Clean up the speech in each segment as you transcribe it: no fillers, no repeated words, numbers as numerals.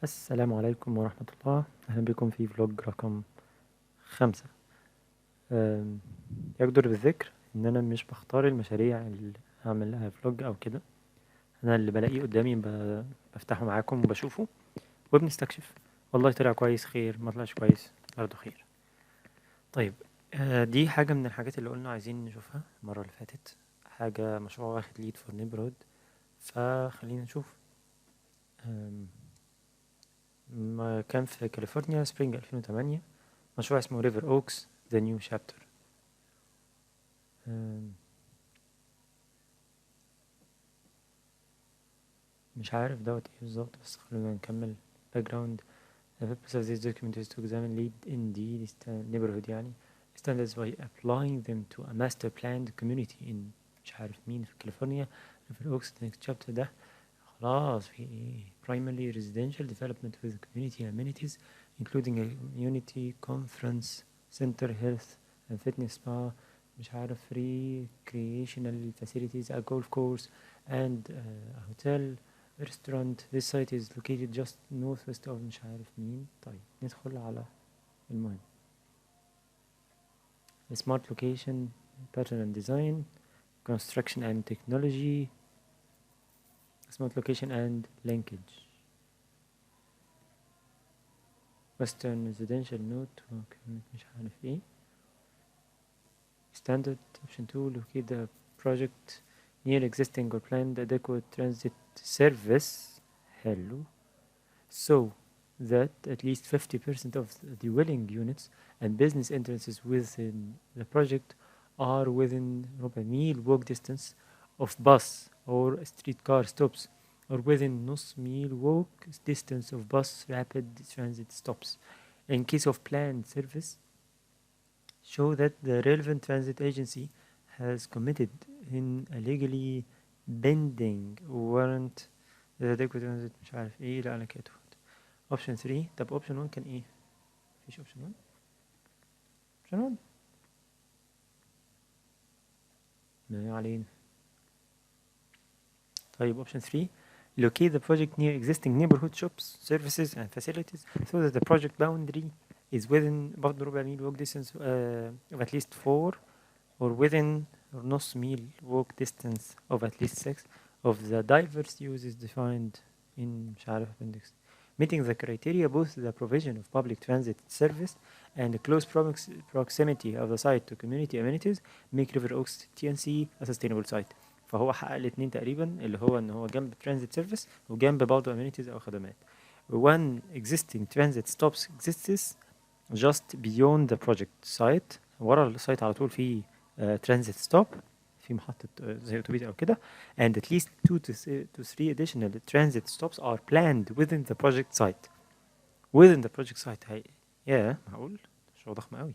السلام عليكم ورحمة الله. أهلا بكم في فلوج رقم 5. يقدر بالذكر إن أنا مش بختار المشاريع اللي هعمل لها فلوج أو كده. أنا اللي بلاقيه قدامي بفتحه معاكم وبشوفه وبنستكشف. والله طلع كويس خير، ما طلعش كويس برضه خير. طيب، دي حاجة من الحاجات اللي قلنا عايزين نشوفها المرة اللي فاتت. حاجة مشروع واخد ليد فور نيبرهود، فخلينا نشوف. ما كان في كاليفورنيا سبرينج 2008. مشروع اسمه ريفر اوكس ذا نيو شابتر. مش عارف دوت ايه بالظبط، بس خلونا نكمل background. The purpose of this document is to examine lead in the neighborhood يعني standards by applying them to a master planned community in مش عارف مين في كاليفورنيا. ريفر اوكس the next chapter ده خلاص في ايه primarily residential development with community amenities including a community conference center, health and fitness spa, مش عارف recreational facilities, a golf course and a hotel, restaurant. This site is located just northwest of مش عارف مين. طيب ندخل على المهم. Smart location, pattern and design, construction and technology, smart location and linkage, western residential node مش عارف ايه. Standard option 2, locate the project near existing or planned adequate transit service. Hello. So that at least 50% of the dwelling units and business entrances within the project are within 400 mile walk distance of bus or streetcar stops, or within نص mile walk distance of bus rapid transit stops. In case of planned service, show that the relevant transit agency has committed in a legally binding warrant the adequate transit مش عارف ايه لا لقيت. option 3. طب option 1 كان ايه؟ مفيش option 1. option 1 ما علينا. طيب option 3, locate the project near existing neighborhood shops, services and facilities so that the project boundary is within برضه ربع ميل walk distance of at least 4, or within نص ميل walk distance of at least 6 of the diverse uses defined in مش عارف appendix, meeting the criteria both the provision of public transit service and the close proximity of the site to community amenities make River Oaks TNC a sustainable site. فهو حقق الاثنين تقريبا، اللي هو ان هو جنب transit service وجنب برضه amenities او خدمات. One existing transit stops exists just beyond the project site. ورا السايت على طول في transit stop، في محطة زي أتوبيس أو كده. and at least 2 to 3 additional transit stops are planned within the project site. within the project site هي معقول مشروع ضخم قوي،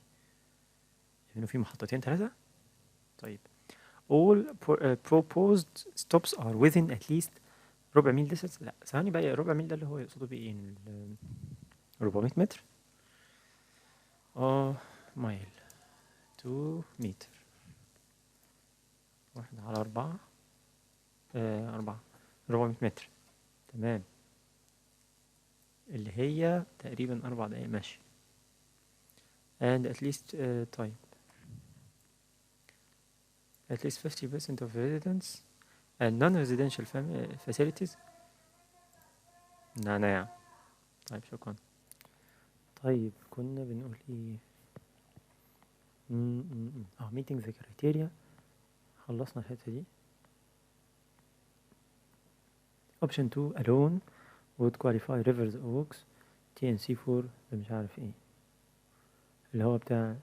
إنه في محطتين 3. طيب all proposed stops are within at least ربع ميل distance. لا ثواني بقى، ربع ميل ده اللي هو يقصده بإيه؟ 400 متر. مايل 2 متر، 1/4 400 متر. تمام، اللي هي تقريبا 4 دقايق ماشي. and at least طيب at least 50% of residents and non-residential facilities. نعناع. طيب شكرا. طيب كنا بنقول ايه؟ meeting the criteria. خلصنا الحتة دي. option 2 alone would qualify rivers oaks TNC for مش عارف ايه، اللي هو بتاع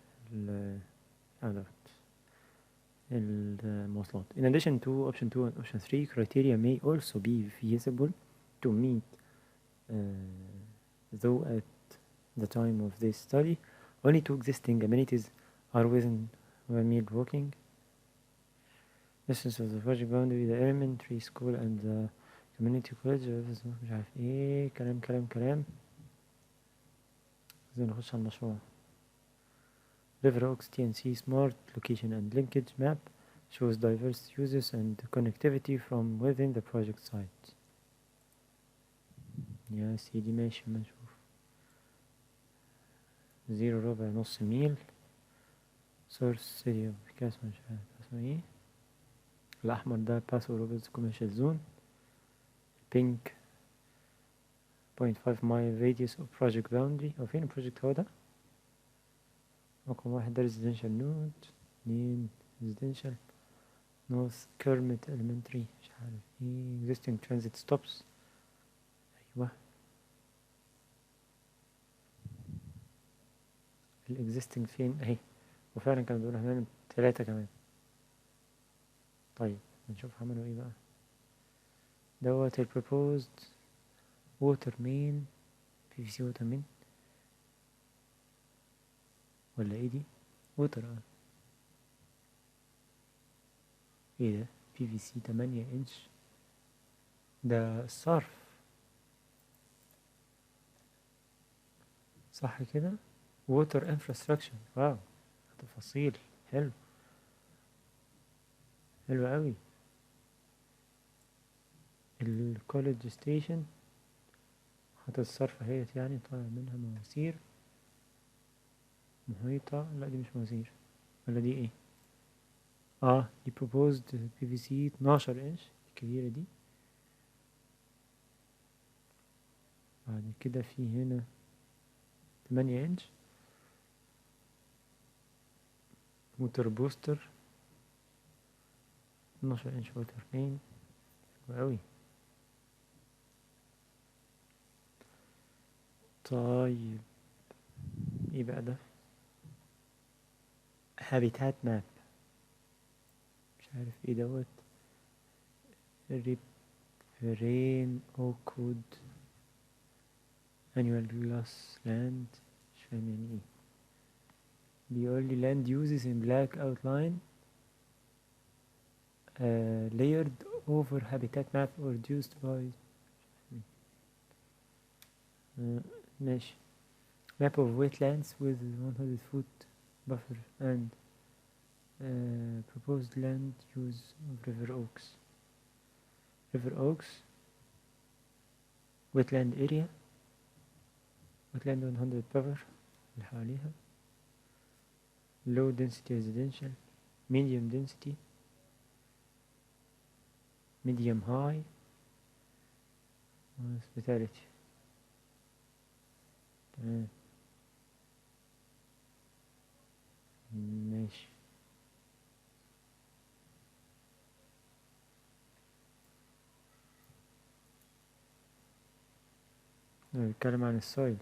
المواصلات. In addition to option 2 and option 3, criteria may also be feasible to meet though at the time of this study only 2 existing amenities are within 1 mile walking distance of the project boundary, the elementary school and the community college. مش عارف ايه، كلام. عايزين نخش على المشروع. River Oaks TNC Smart Location and Linkage Map shows diverse uses and connectivity from within the project site. يا سيدي ماشي، ما نشوف. 0.4 نص ميل. سورس سيتي اوف بيكاس، مش عارف اسمه ايه. الأحمر ده باسو روبرتس كوميرشال زون. بينك 0.5 مايل radius of project boundary. هو فين البروجكت؟ هو ده رقم 1. ده residential node. 2 residential North Kermit Elementary، مش عارف ايه. existing transit stops. ايوه existing فين اهي. وفعلا كانوا بيقولوا هنعمل 3 كمان. طيب نشوف عملوا ايه بقى. دوت proposed water main PVC water main ولا ايه دي؟ water ايه ده؟ PVC 8 انش. ده الصرف صح كده؟ water infrastructure. واو تفاصيل. حلو حلو قوي. الكوليدج ستيشن محطة الصرف اهيت، يعني طالع منها مواسير محيطة. لا دي مش مواسير، ولا دي ايه؟ دي proposed PVC 12 انش الكبيرة دي. بعد كده في هنا 8 انش موتور بوستر. 12 انش ووتر مين. حلو اوي. طيب ايه بقى ده؟ هابيتات ماب، مش عارف ايه دوت. ريفرين او كود annual glass land. مش فاهم يعني ايه. بيقول لي land uses in black outline layered over habitat map or reduced by ماشي. map of wetlands with 100 foot buffer and proposed land use of river oaks. river oaks wetland area. wetland 100 buffer اللي حواليها. low density residential. medium density. medium high hospitality. تمام ماشي. بنتكلم عن السويل.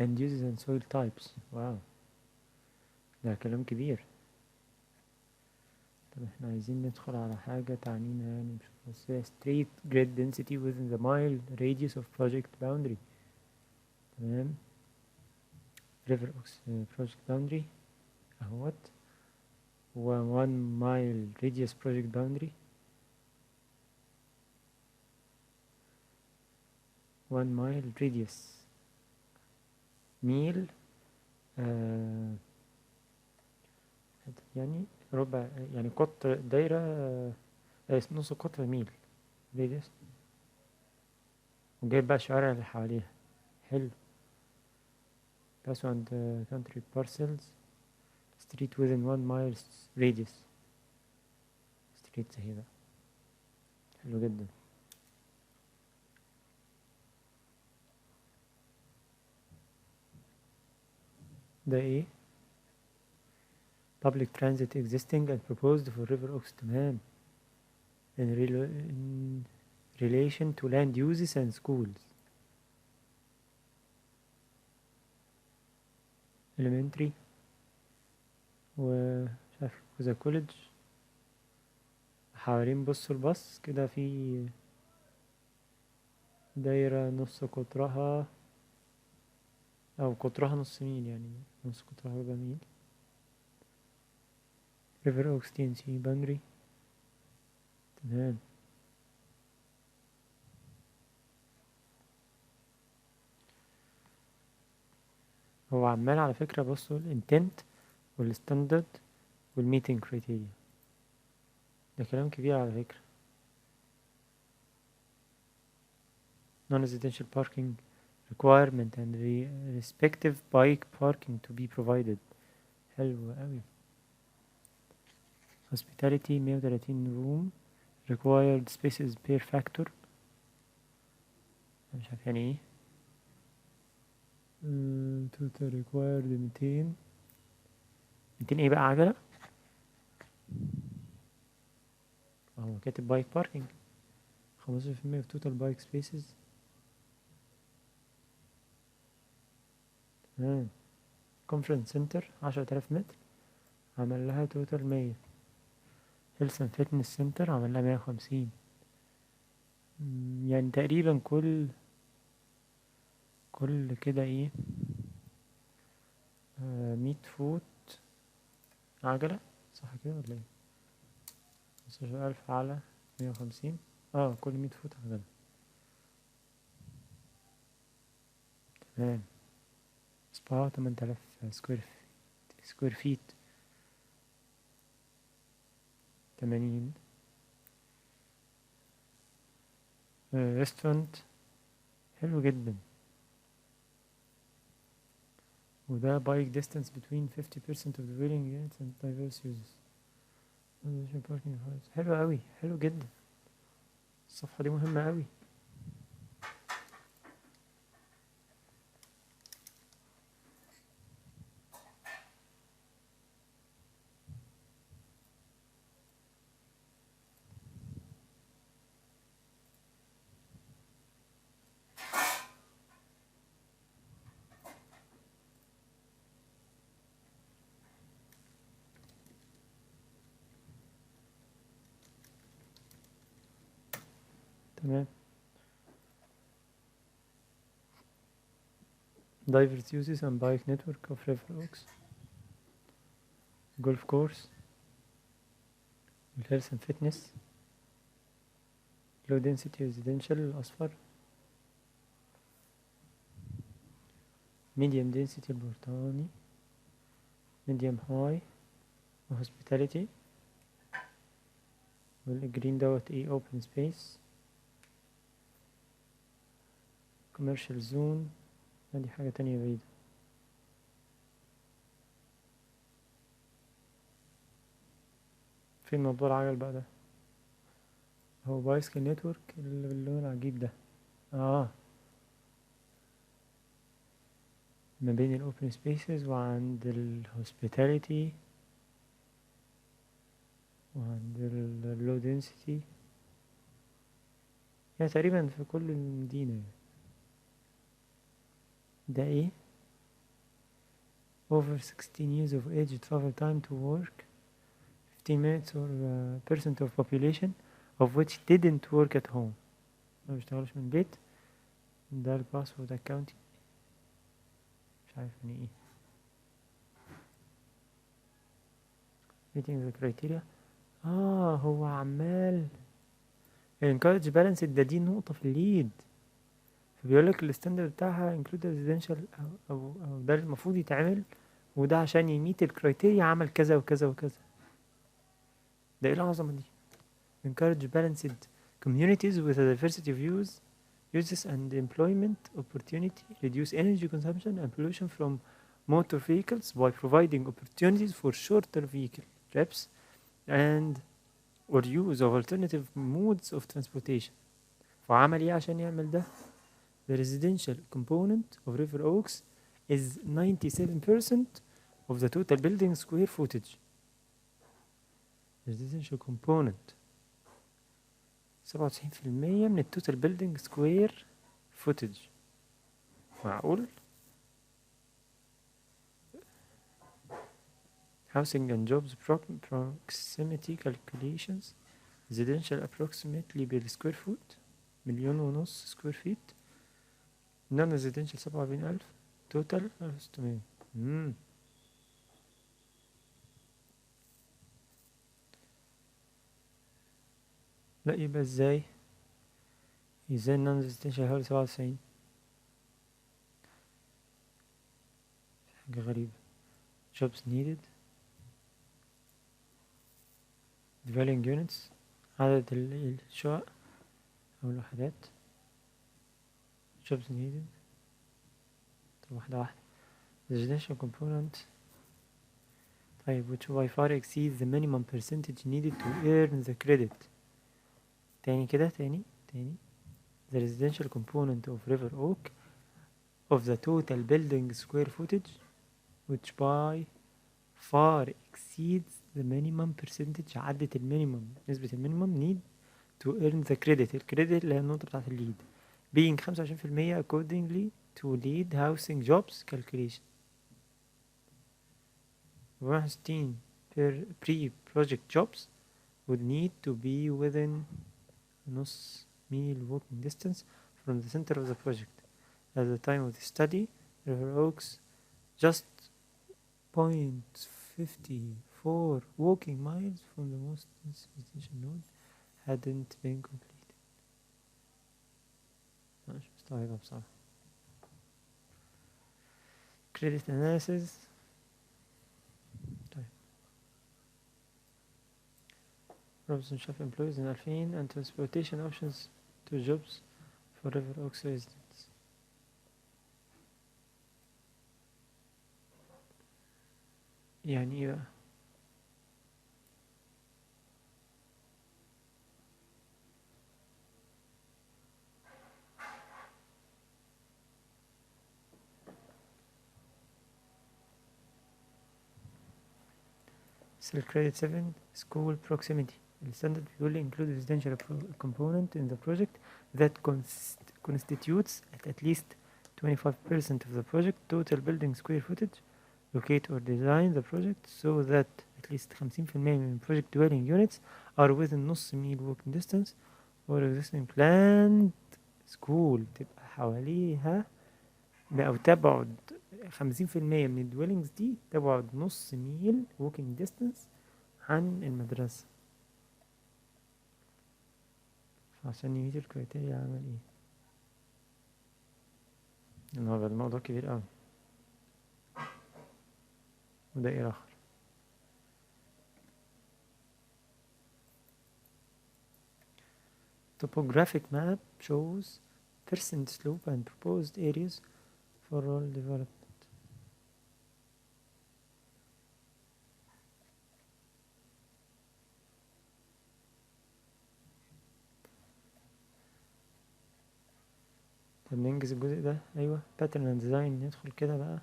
land uses and soil types. واو ده كلام كبير. طب احنا عايزين ندخل على حاجة تعنينا، يعني مش بس هي street grid density within the mile radius of project boundary. تمام. river oaks project boundary اهوت. و 1 mile radius project boundary. 1 mile radius ميل يعني ربع، يعني قطر دايرة نص قطر ميل radius. وجايب بقى الشوارع اللي حواليها. حلو. pass on the country parcels street within 1 mile radius. street اهي بقى. حلو جدا. ده ايه؟ public transit existing and proposed for river oaks. تمام. in relation to land uses and schools. elementary و مش عارف كذا كوليدج حوالين. بصوا الباص كده في دايرة نص قطرها أو قطرها نص ميل، يعني نص قطرها 4 ميل. river oaks TNC boundary. تمام. هو عمال على فكرة بصوا الانتنت والستاندرد والميتنج كريتيريا. ده كلام كبير على فكرة. non-residential parking requirement and respective bike parking to be provided. حلو قوي. hospitality 130 room required spaces per factor. مش عارف يعني ايه. total required 200 ايه بقى عجلة؟ هو كاتب بايك باركينج 15% of total bike spaces. تمام. conference center 10,000 متر عمل لها total 100. health and fitness center عمل لها 150. يعني تقريبا كل كده ايه 100 فوت عجلة، صح كده ولا ايه؟ 15,000 على 150. كل 100 فوت عجلة. تمام. سبا 8,000 سكوير فيت 80. ريستورانت حلو جدا، وده bike distance between 50% of the dwelling units and diverse uses. حلو قوي، حلو جدا. الصفحة دي مهمة قوي. تمام. diverse uses and bike network of river oaks. golf course. health and fitness. low density residential الأصفر. medium density البرتقاني. medium high hospitality. والجرين دوت ايه open space. commercial zone دي حاجة تانية بعيدة. فين موضوع العجل بقى ده؟ هو بايسكل نتورك اللي باللون العجيب ده. ما بين الاوبن سبيسز وعند الهوسبيتاليتي وعند اللو density، يعني تقريبا في كل المدينة. ده ايه؟ over 16 years of age travel time to work 15 minutes or percent of population of which didn't work at home. ما بيشتغلوش من البيت. ده الباسورد اكاونتي، مش عارف يعني ايه. meeting the criteria. هو عمال encourage balance دي النقطة في الليد. فبيقولك الستاندرد بتاعها include residential أو ده المفروض يتعمل، وده عشان يميت الكرايتيريا عمل كذا وكذا وكذا. ده ايه العظمة دي؟ encourage balanced communities with a diversity of uses and employment opportunity, reduce energy consumption and pollution from motor vehicles by providing opportunities for shorter vehicle trips and or use of alternative modes of transportation. فعمل ايه عشان يعمل ده؟ The residential component of River Oaks is 97% of the total building square footage. residential component 97% من التوتال building square footage. معقول؟ housing and jobs proximity calculations. residential approximately per square foot 1,500,000 square feet. non residential 47,000. total 1,600. لا يبقى ازاي non residential حوالي 97. حاجة غريبة. jobs needed dwelling units عدد الشقق أو الوحدات. jobs needed. طب واحدة واحدة. the residential component طيب which by far exceeds the minimum percentage needed to earn the credit. تاني كده تاني the residential component of River Oak of the total building square footage which by far exceeds the minimum percentage عدت المينيمم نسبة المينيمم need to earn the credit. الكريدت اللي هي النقطة بتاعت الليد being 25% accordingly to lead housing jobs calculation. 61 pre-project jobs would need to be within نص ميل walking distance from the center of the project. At the time of the study, River Oaks just 0.54 walking miles from the most residential node hadn't been completed. مش مستوعبة بصراحة. Credit analysis. طيب. Robinson Shop employees in 2000 and transportation options to jobs for River Oaks residents. يعني ايه بقى؟ Cell Credit 7 School Proximity. The standard will include a residential component in the project that constitutes at least 25% of the project total building square footage. Locate or design the project so that at least 50% من project dwelling units are within نص ميل walking distance or existing planned school تبقى حواليها أو تبعد 50% من الدويلنجز دي تبعد نص ميل walking distance عن المدرسة. فعشان يميت الكريتيريا عمل ايه؟ النهارده الموضوع كبير اوي وده ايه اخر. Topographic map shows percent slope and proposed areas for all development. طب ننجز الجزء ده. ايوه pattern and design ندخل كده بقى.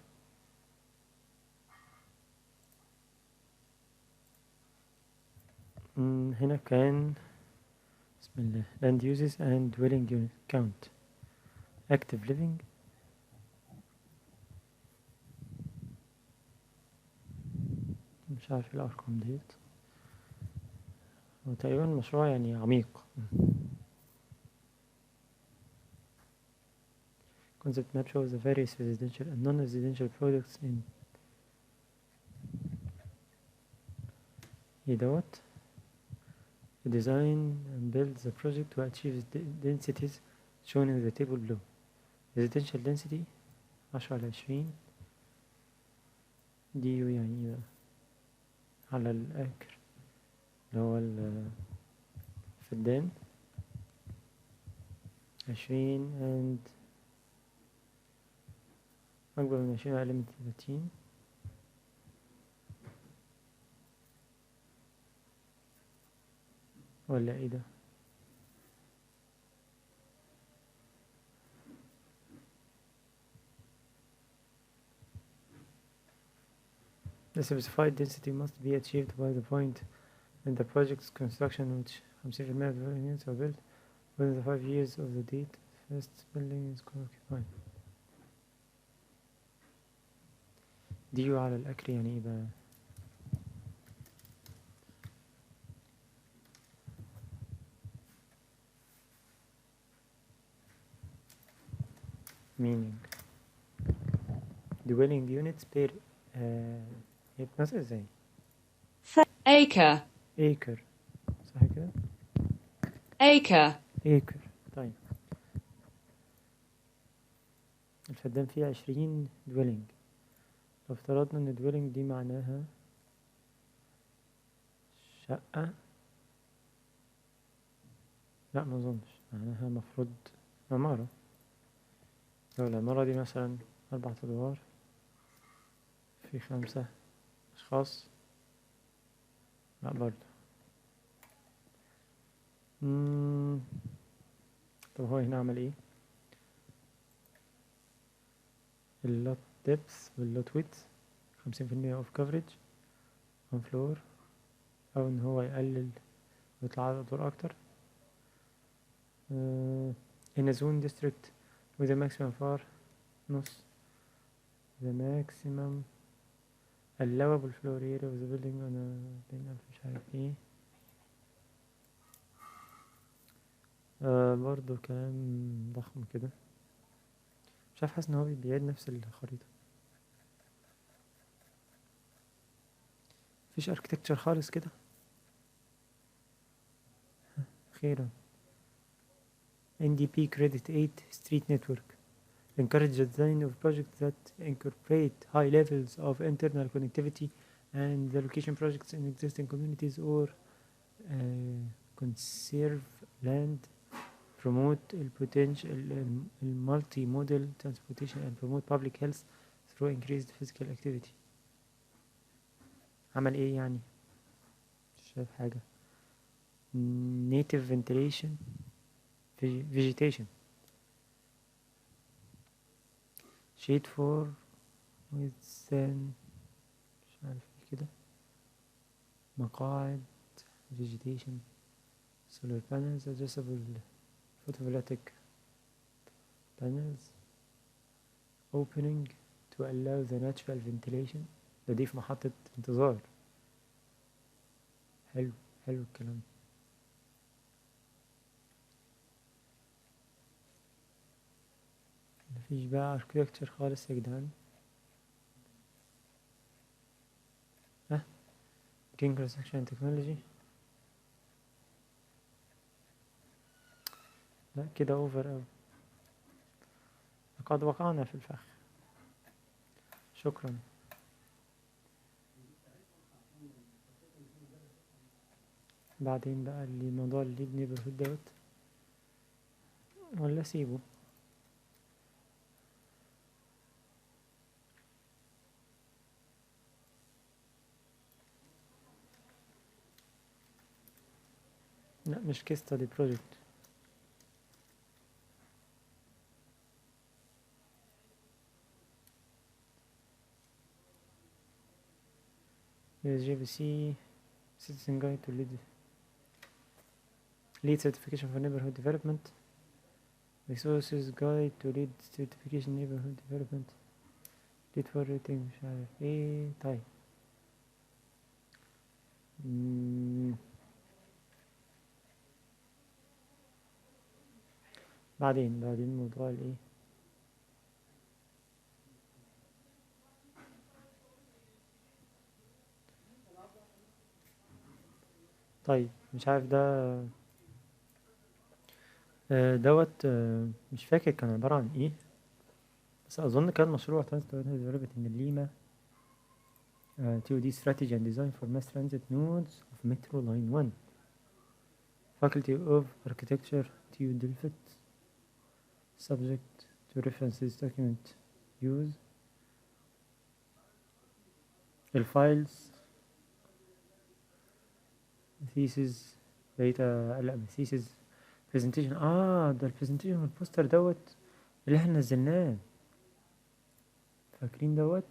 هنا كان بسم الله land uses and dwelling unit count active living مش عارف الارقام ديت. هو تقريبا مشروع يعني عميق. concept map shows the various residential and non-residential products in دوت. Design and build the project to achieve the densities shown in the table below. Residential density 10/20 دي يعني ايه بقى؟ على الأكر اللي هو الفدان 20 and أكبر من 20 أقل من 30 ولا ايه ده؟ The specified density must be achieved by the point in the project's construction which 50% of the units are built within the 5 years of the date the first building is occupied. ديو على الأكر يعني ايه بقى؟ meaning dwelling units per هي بتنسى ازاي؟ acre acre صح كده؟ acre طيب الفدان فيه 20 dwelling. لو افترضنا ان dwelling دي معناها شقة لا ما اظنش، معناها مفروض عمارة. لو العمارة دي مثلا 4 أدوار في 5 أشخاص، لا برضه. طب هو هنا عمل ايه؟ اللوت ديبث واللوت ويدث 50% اوف كفريج on floor، أو إن هو يقلل ويطلع عدد أدوار أكتر. in a zone district with a maximum far نص the maximum allowable floor area of the building on a 20000 مش عارف ايه. برضو كلام ضخم كده، مش عارف، حاسس ان هو بيعيد نفس الخريطة، مفيش اركتكتشر خالص كده. أخيرا NDP Credit 8 Street Network encourage the design of projects that incorporate high levels of internal connectivity and the location projects in existing communities or conserve land, promote multi-modal transportation and promote public health through increased physical activity. عمل ايه يعني؟ مش شايف حاجة. native ventilation vegetation shade for within مش عارف ايه كده، مقاعد vegetation solar panels adjustable photovoltaic panels opening to allow the natural ventilation. ده دي في محطة انتظار. حلو حلو الكلام. مفيش بقى architecture خالص يا جدعان. King construction technology، لا كده اوفر اوي، لقد وقعنا في الفخ. شكرا. بعدين بقى اللي موضوع الليد نيبرهود دوت، ولا سيبه. لا مش كيس ستادي بروجكت. JBC Citizen Guide to Lead Certification for Neighborhood Development. Resources Guide to Lead Certification Neighborhood Development. Lead for Rating مش عارف ايه. طيب بعدين موضوع الايه. طيب مش عارف ده دوت مش فاكر كان عبارة عن ايه، بس اظن كان مشروع transport development in ليما TOD strategy and design for mass transit nodes of metro line 1 faculty of architecture TU Delft subject to references document use الفايلز thesis data لا thesis presentation. ده البرزنتيشن والبوستر دوت اللي احنا نزلناه، فاكرين دوت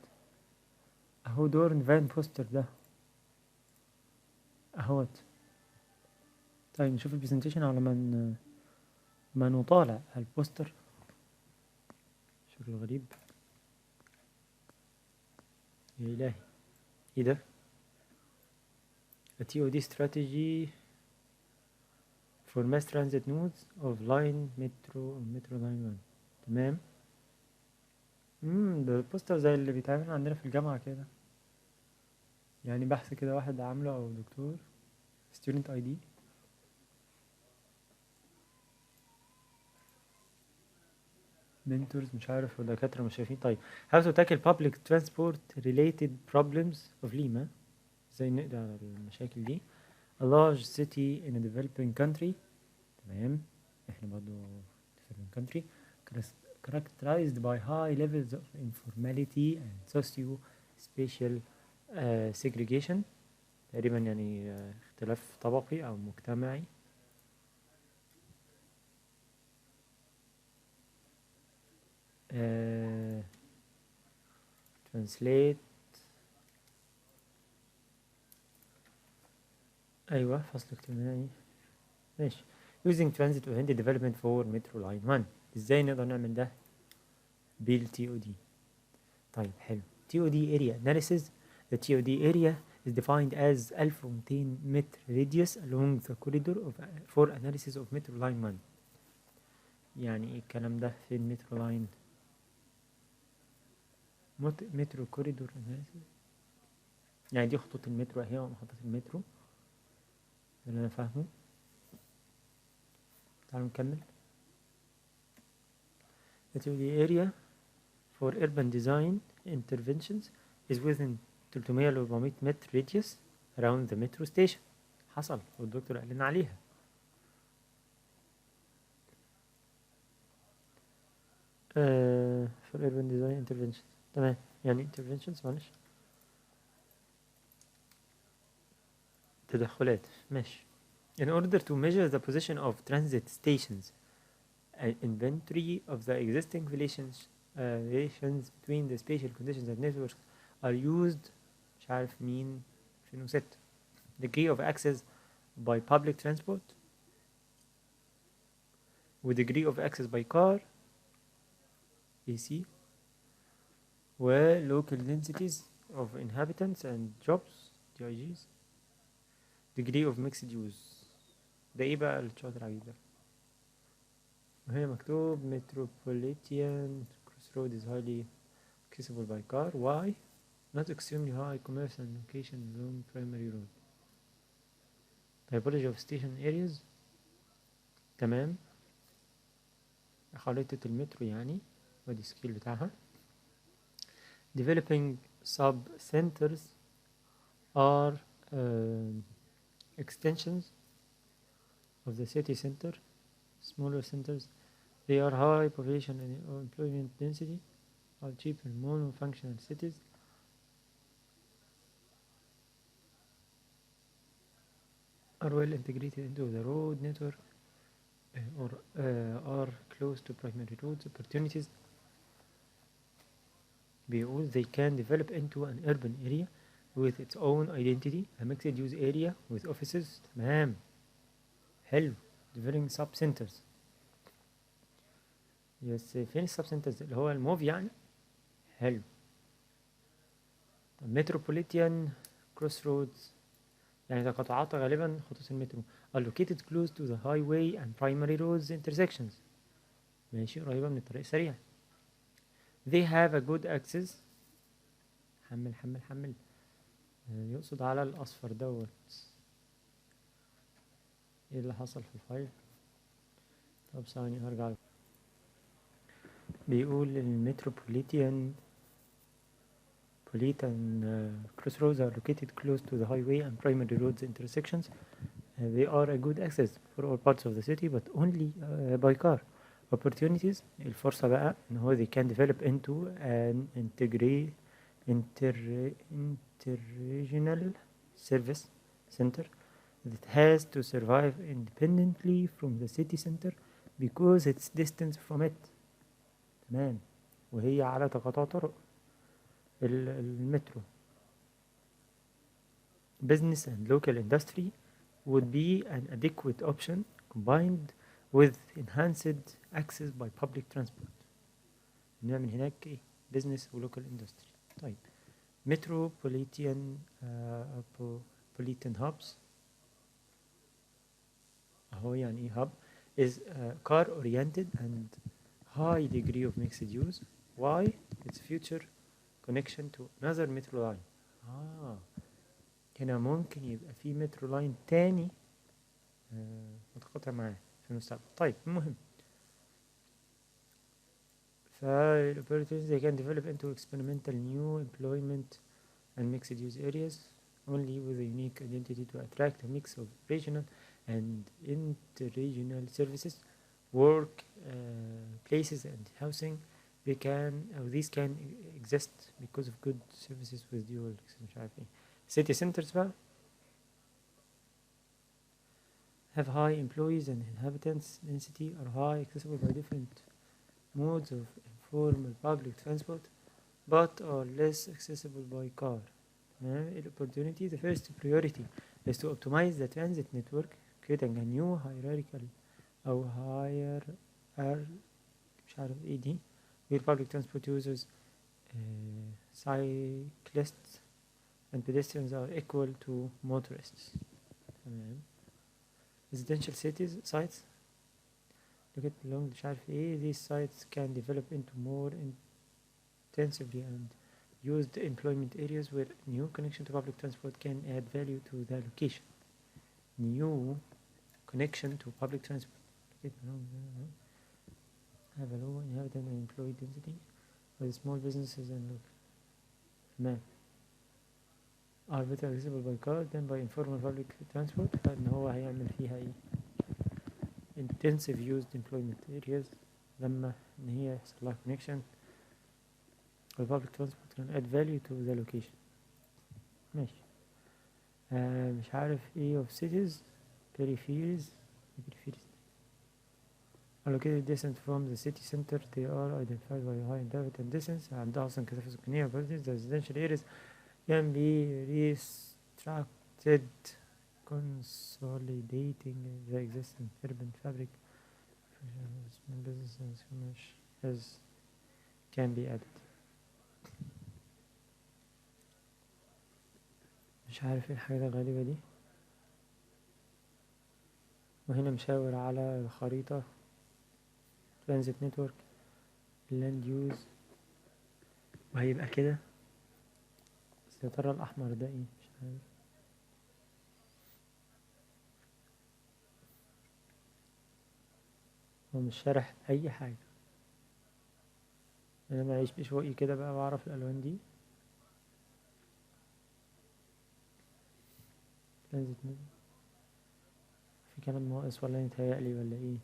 اهو دور فان بوستر ده اهوت. طيب نشوف البرزنتيشن على ما نطالع البوستر. شكله غريب يا إلهي، ايه ده؟ A TOD strategy for mass transit nodes of line metro line 1. تمام. ده البوستر زي اللي بيتعمل عندنا في الجامعة كده، يعني بحث كده واحد عامله او دكتور student ID. mentors مش عارف ودكاترة مش شايفين. طيب how to tackle public transport related problems of ليما، ازاي نقدر على المشاكل دي. a large city in a developing country. تمام. احنا برضو different country characterized by high levels of informality and socio-spatial segregation. تقريبا يعني اختلاف طبقي او مجتمعي. translate. ايوه فصل اجتماعي ماشي. using transit oriented development for metro line 1. ازاي نقدر نعمل ده بالتي او دي؟ طيب حلو. TOD area analysis. The TOD area is defined as 1200 متر radius along the corridor for analysis of metro line 1. يعني ايه الكلام ده في المترو لاين؟ مترو كوريدور analysis يعني دي خطوط المترو اهي ومحطات المترو اللي انا فاهمه. تعالوا نكمل. The TOD area for urban design interventions is within 300 ل 400 متر radius around the metro station. حصل والدكتور قال لنا عليها. for urban design interventions. تمام. يعني interventions معلش تدخلات ماشي. In order to measure the position of transit stations, an inventory of the existing relations between the spatial conditions and networks are used. مش عارف مين 2006. Degree of access by public transport و degree of access by car AC و local densities of inhabitants and jobs DIGs. degree of mixed use. ده ايه بقى الشاطر العجيب ده؟ وهنا مكتوب metropolitan crossroad is highly accessible by car. Why? Not extremely high commercial location along primary road. typology of station areas. تمام. خريطة المترو يعني ودي سكيل بتاعها. developing sub centers are extensions of the city center. Smaller centers, they are high population and employment density, are cheaper mono-functional cities. Are well integrated into the road network or are close to primary roads. Opportunities بيقول they can develop into an urban area with its own identity, a mixed use area with offices. تمام حلو. developing sub centers. يس فين السب سنترز اللي هو الموف يعني. حلو. طب metropolitan crossroads يعني تقاطعات غالبا خطوط المترو are located close to the highway and primary roads intersections. ماشي قريبة من الطريق السريع. they have a good access. حمل حمل حمل. يقصد على الأصفر دوت. ايه اللي حصل في الفايل؟ طب ثانية هرجع. بيقول المتروبوليتان crossroads are located close to the highway and primary roads intersections. They are a good access for all parts of the city but only by car. Opportunities الفرصة بقى ان هو they can develop into an interregional service center that has to survive independently from the city center because its distance from it. تمام. وهي على تقاطع طرق المترو. business and local industry would be an adequate option combined with enhanced access by public transport. نعمل هناك ايه business و local industry. طيب metropolitan metropolitan hubs اهو يعني ايه hub is car oriented and high degree of mixed use. Why? Its future connection to another metro line. هنا ممكن يبقى في مترو لاين تاني متقاطع معاه في المستقبل. طيب المهم فالopportunities they can develop into experimental new employment and mixed use areas only with a unique identity to attract a mix of regional and interregional services, work places and housing. These can exist because of good services with dual مش عارف ايه. city centers بقى have high employees and inhabitants density, are high, accessible by different modes of informal public transport, but are less accessible by car. Opportunity, the first priority is to optimize the transit network, creating a new hierarchical أو مش عارف ايه دي where public transport users, cyclists and pedestrians are equal to motorists. تمام. residential sites look at long مش عارف ايه. these sites can develop into more intensively and used employment areas where new connection to public transport can add value to the location. New connection to public transport have a low inhabitant and employee density with small businesses and local man are better accessible by car than by informal public transport. فإن هو هيعمل فيها ايه intensive used employment areas لما ان هي يحصل لها connection with public transport can add value to the location. ماشي. مش عارف ايه of cities peripheries are located distant from the city center. They are identified by high inhabitant distance. عندها أصلا كثافة سكانية. The residential areas can be restructured, consolidating the existing urban fabric. Small businesses as can be added. مش عارف ايه الحاجة الغريبة دي. وهنا مشاور على الخريطة transit network land use وهيبقى كده. بس يا ترى الأحمر ده ايه مش عارف. هو مش شارح أي حاجة. أنا معيش بشوقي كده بقى وأعرف الألوان دي. transit network في كلام ناقص ولا يتهيألي ولا ايه.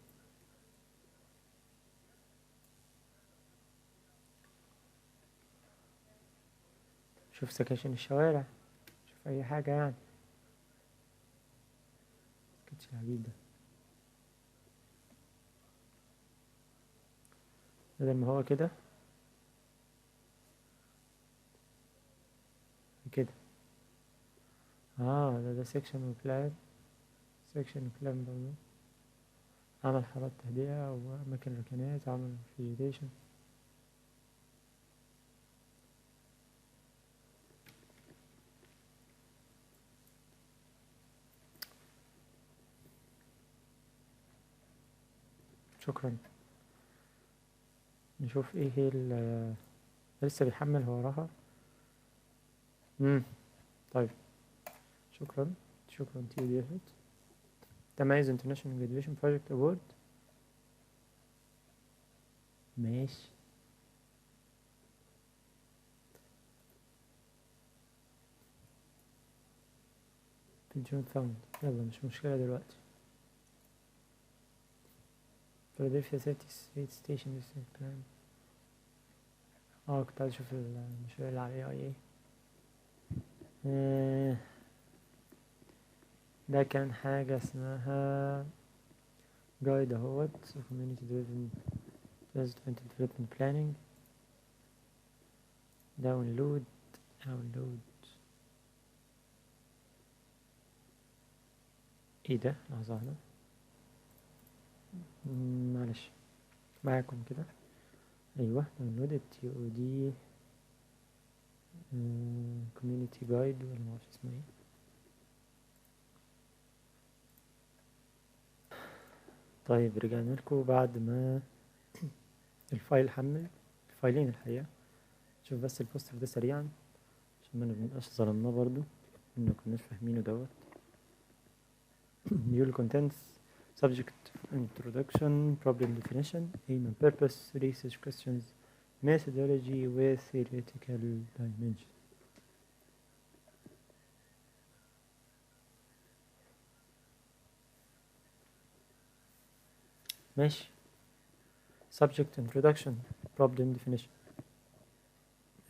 شوف سكاشن الشوارع، شوف اي حاجة يعني. كنتش العجيب ده بدل ما هو كده كده. ده سيكشن وبلان. سيكشن وبلان برضه. عمل حارات تهدئة وأماكن ركنات، عمل ريفريجريشن. شكرا. نشوف ايه هي لسه بيحمل هو وراها. طيب شكرا to you David. تميز International Graduation Project Award. ماشي. Pension Fund يلا مش مشكلة دلوقتي. Philadelphia State Station District Plan. كنت عايز اشوف المشاريع اللي على AI. ده كان حاجة اسمها جايد اهوت community development planning. داونلود ايه ده؟ لحظة واحدة معلش معاكم كده. ايوه داونلود TOD community guide ولا معرفش اسمه ايه. طيب رجعنا لكم بعد ما الفايل حمل. الفايلين الحقيقة. شوف بس البوستر ده سريعا عشان ما نبقاش ظلمناه برضو إنه كناش فاهمينه دوت. New contents, subject introduction, problem definition, aim and purpose, research questions, methodology with theoretical dimension. ماشي. subject introduction problem definition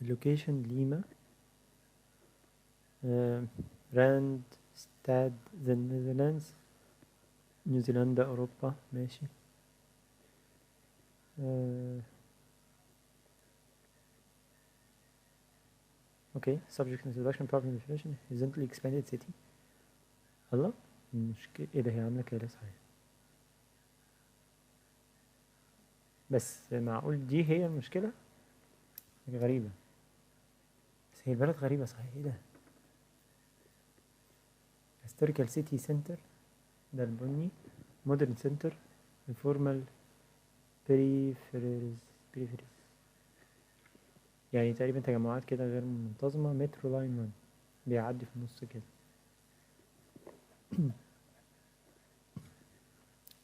location ليما راند ستاد the Netherlands نيوزيلندا أوروبا ماشي. اوكي subject introduction problem definition horizontally expanded city. الله المشكلة ايه ده، هي عاملة كده صحيح، بس معقول دي هي المشكلة؟ حاجة غريبة، بس هي البلد غريبة صحيح، ايه ده؟ historical city center ده البني، modern center informal peripheries يعني تقريبا تجمعات كده غير منتظمة. مترو لاين 1 بيعدي في النص كده.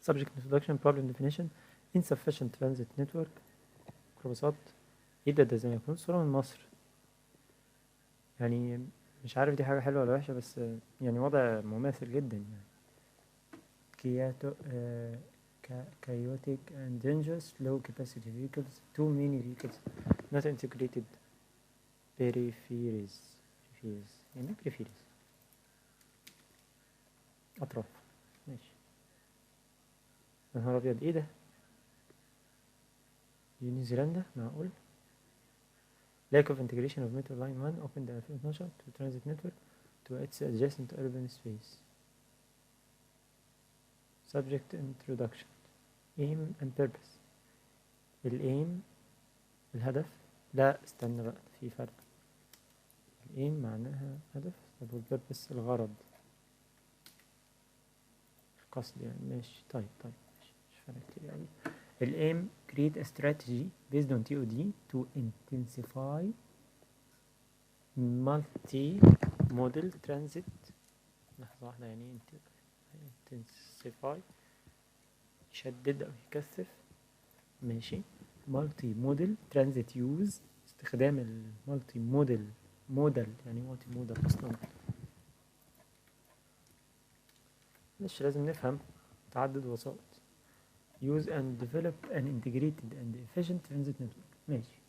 subject introduction problem definition insufficient transit network ميكروباصات. ايه ده زي ما يكون صورة من مصر يعني، مش عارف دي حاجة حلوة ولا وحشة، بس يعني وضع مماثل جدا يعني. كياتو chaotic and dangerous low capacity vehicles too many vehicles not integrated peripheries يعني peripheries أطراف. ماشي. يا نهار أبيض ايه ده، دي نيوزيلندا معقول. lack of integration of metro line 1 opened in 2012 to transit network to its adjacent urban space. subject introduction aim and purpose. الايم الهدف، لا استنى بقى في فرق. الايم معناها هدف، طب والبيربس الغرض القصد يعني. ماشي طيب ماشي مش فارق كتير يعني. الايم create a strategy based on TOD to intensify multi-modal transit. لحظة واحدة، يعني intensify يشدد أو يكثف. ماشي. مالتي موديل ترانزيت يوز استخدام المالتي موديل يعني مالتي موديل اصلا مش لازم نفهم تعدد وسائط. use and develop an integrated and efficient transit network. ماشي.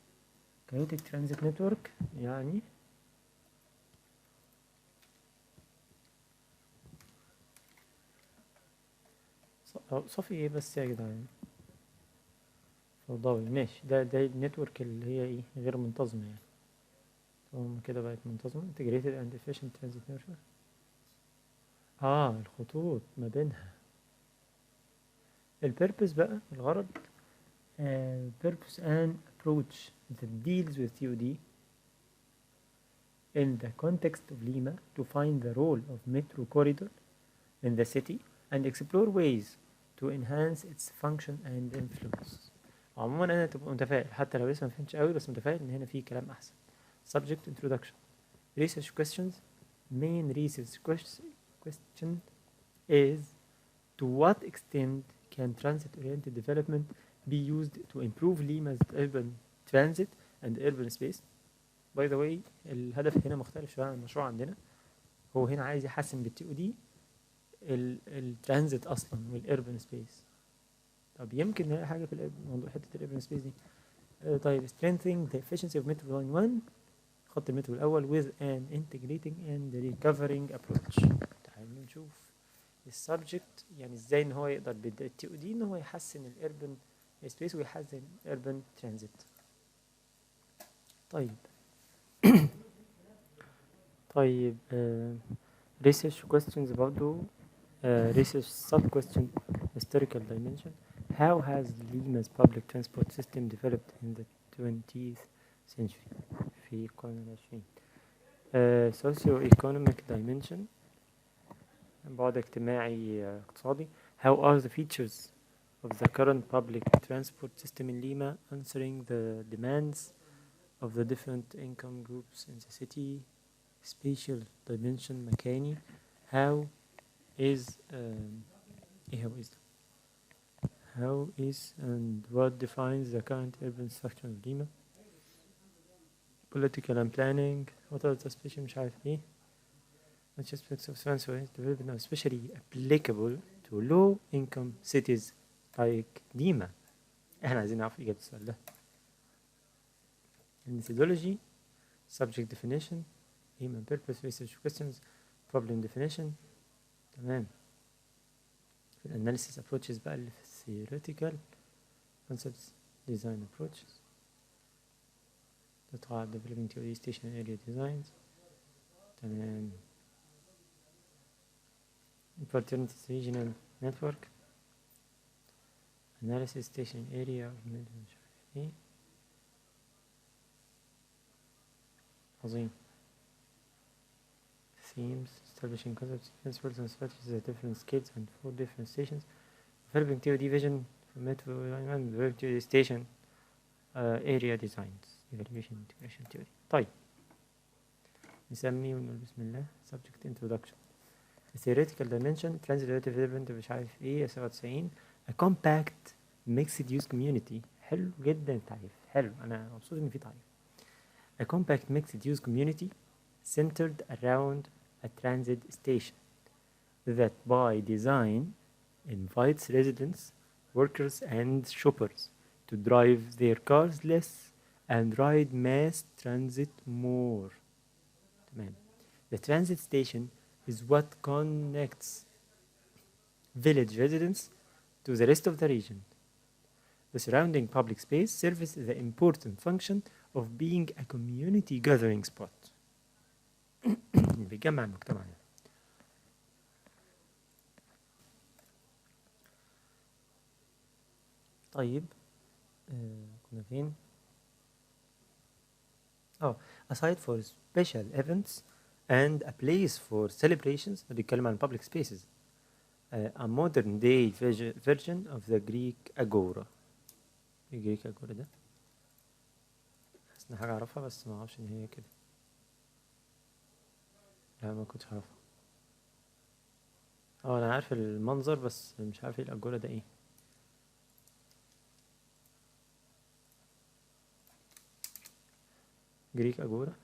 chaotic transit network يعني صافي ايه بس يا جدعان، فوضوي. ماشي. ده النتورك اللي هي ايه غير منتظمة يعني. طبعا كده بقت منتظمة. integrated and efficient transit network. الخطوط ما بينها. البيربس بقى الغرض. purpose and approach that deals with TOD in the context of Lima to find the role of metro corridor in the city and explore ways to enhance its function and influence. عموما انا تبقى متفائل حتى لو لسه ما فهمتش قوي، بس متفائل ان هنا في كلام احسن. subject introduction research questions. main research question is to what extent can transit-oriented development be used to improve Lima's urban transit and urban space. By the way الهدف هنا مختلف شوية عن المشروع عندنا. هو هنا عايز يحسن بالتي او دي الترانزيت اصلا والاربن سبيس. طب يمكن نلاقي حاجة في موضوع حتة الاربن سبيس دي. طيب strengthening the efficiency of metro line 1 خط المترو الأول with an integrating and recovering approach. تعالوا نشوف السبجكت يعني ازاي ان هو يقدر بالتي او دي ان هو يحسن الاربن سبيس ويحسن الاربن ترانزيت. طيب research questions برضو. research sub question historical dimension. How has Lima's public transport system developed in the 20th century في القرن العشرين. socio-economic dimension بعد اجتماعي اقتصادي. How are the features of the current public transport system in Lima answering the demands of the different income groups in the city. Spatial dimension مكاني. How is and what defines the current urban structure of Lima. Political and planning. What are the spatial مش عارف ايه. Which aspects of transfer development are especially applicable to low income cities ديما. احنا عايزين نعرف اجابة السؤال ده. methodology, subject definition, aim and purpose, research questions, problem definition. تمام. في الاناليسيس approaches بقى اللي في theoretical concepts, design approaches تطلع developing theory station area designs. تمام. opportunities regional network analysis station area مش عارف ايه. عظيم. themes establishing concepts principles and strategies at different scales and for different stations developing theory vision for method developing theory station area designs evaluation integration theory. طيب نسمي ونقول بسم الله. subject introduction theoretical dimension translative element مش عارف ايه 97. a compact mixed use community. حلو جدا التعريف، حلو، انا مبسوط ان في تعريف. a compact mixed use community centered around a transit station that by design invites residents, workers and shoppers to drive their cars less and ride mass transit more. تمام. The transit station is what connects village residents to the rest of the region. The surrounding public space serves the important function of being a community gathering spot. بيجمع المجتمع يعني. طيب كنا فين؟ aside for special events and a place for celebrations. بيتكلم عن public spaces. A modern day version of the Greek agora. ايه Greek agora ده؟ حاسس ان حاجة اعرفها بس ما اعرفش ان هي كده. لا ما كنتش عارفها. انا عارف المنظر بس مش عارف ايه الاجورا ده ايه. Greek agora.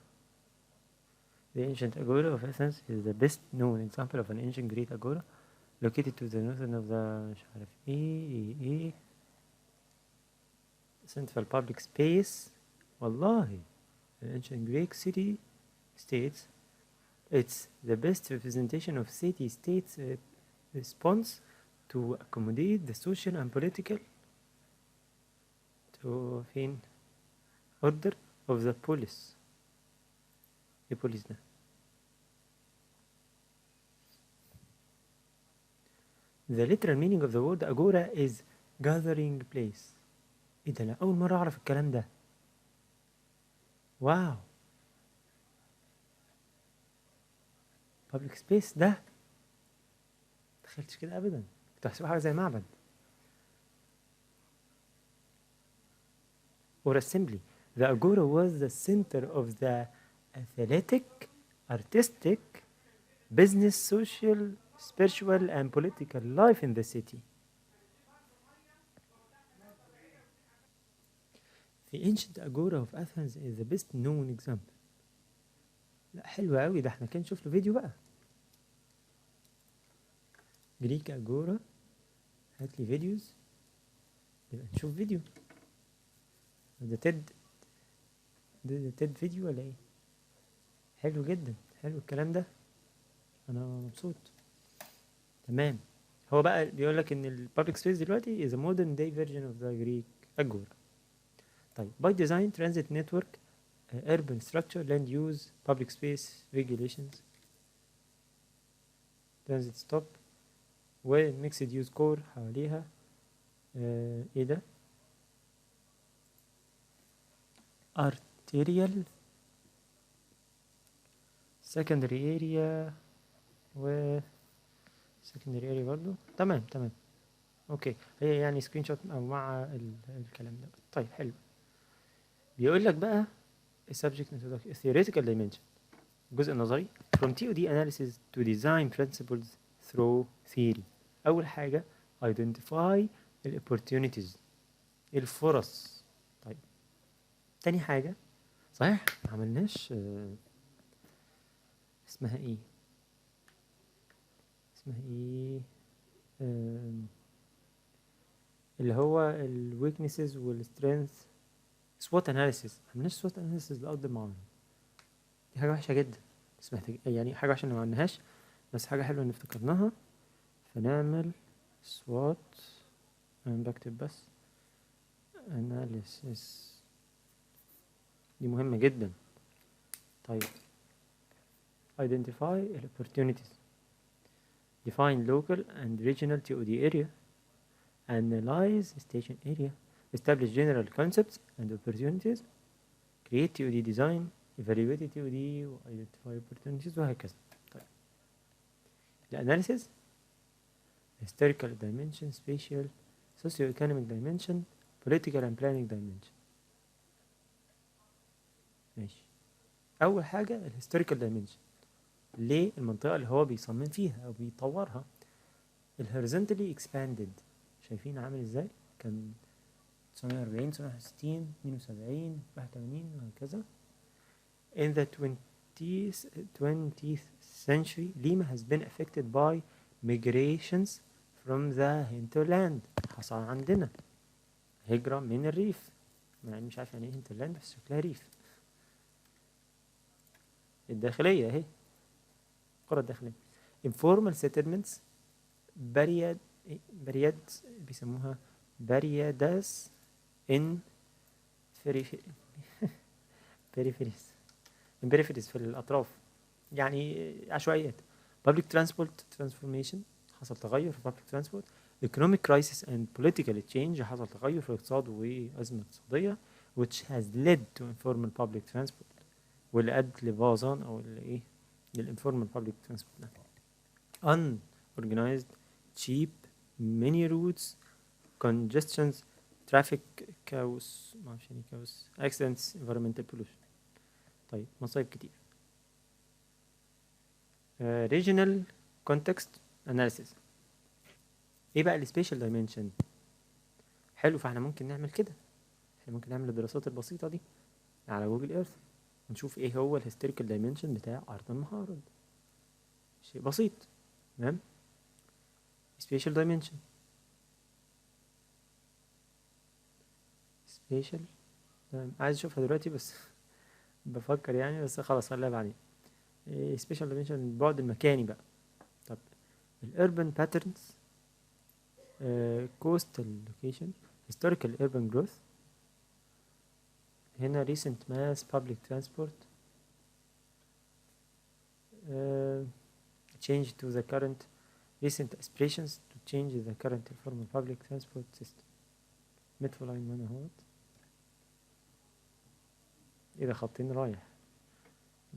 The ancient agora of Athens is the best known example of an ancient Greek agora located to the northern of the مش عارف ايه central public space. والله the ancient Greek city states it's the best representation of city states response to accommodate the social and political to فين order of the police. ايه police ده؟ The literal meaning of the word agora is gathering place. ايه ده؟ انا اول مرة اعرف الكلام ده. واو. public space ده تخيلتش كده ابدا، كنت بحسبها حاجة زي معبد or assembly. The agora was the center of the athletic, artistic, business, social, spiritual and political life in the city. The ancient agora of Athens is the best known example. لا حلو قوي ده، احنا كان نشوف له فيديو بقى. جريك اجورا، هات لي فيديوز يبقى نشوف فيديو. ده تيد فيديو ولا ايه؟ حلو جدا، حلو الكلام ده، انا مبسوط. تمام. هو بقى بيقول لك ان البابليك سبيس دلوقتي is a modern day version of the Greek agora. طيب by design transit network urban structure land use public space regulations transit stop و mixed use core حواليها ايه ده arterial secondary area و secondary area برضو. تمام اوكي، هي يعني سكرين شوت او مع الكلام ده. طيب حلو. بيقول لك بقى subject introduction theoretical dimension الجزء النظري from TOD analysis to design principles through theory. اول حاجه identify the opportunities الفرص. طيب تاني حاجه صحيح ما عملناش اسمها ايه اللي هو ال weaknesses وال strengths SWOT analysis. معملناش SWOT analysis لأرض المعارض، دي حاجة وحشة جدا، بس محتاج يعني حاجة عشان ما عملناش، بس حاجة حلوة إن افتكرناها. فنعمل SWOT، أنا بكتب بس analysis، دي مهمة جدا. طيب identify opportunities، define local and regional TOD area, analyze station area, establish general concepts and opportunities, create TOD design, evaluate TOD و identify opportunities وهكذا. طيب الاناليسيس historical dimension, spatial, socio-economic dimension, political and planning dimension. ماشي. أول حاجة الهيستوريكال dimension، ليه المنطقة اللي هو بيصمم فيها أو بيطورها. الهوريزونتالي expanded شايفين عامل ازاي؟ كان 940 960 72 81 وهكذا. In the 20th century Lima has been affected by migrations from the hinterland. حصل عندنا هجرة من الريف، يعني مش عارف يعني ايه hinterland بس شكلها ريف. الداخلية اهي، القرى الداخلية. informal settlements برياد بيسموها برياداس in peripheries في الأطراف، يعني عشوائيات. public transport transformation، حصل تغير في public transport. economic crisis and political change، حصل تغير في الاقتصاد وأزمة اقتصادية which has led to informal public transport، واللي أدى لبوظان أو لإيه للinformal public transport ده. unorganized cheap many routes congestions traffic chaos، ما اعرفش يعني chaos accidents environmental pollution. طيب مصايب كتير. regional context analysis، ايه بقى السبيشال دايمنشن؟ حلو، فاحنا ممكن نعمل كده، احنا ممكن نعمل الدراسات البسيطة دي على جوجل ايرث ونشوف ايه هو الهيستوريكال دايمنشن بتاع ارض المعارض. شيء بسيط، تمام. سبيشال دايمنشن، سبيشال عايز اشوفها دلوقتي بس بفكر يعني، بس خلاص خليها بعدين. سبيشال دايمنشن البعد المكاني بقى. طب الاربن باترنز، coastal location، historical urban growth، هنا recent mass public transport، change to the current recent aspirations to change the current informal public transport system. metro line هنا اهوت، ايه ده خطين رايح.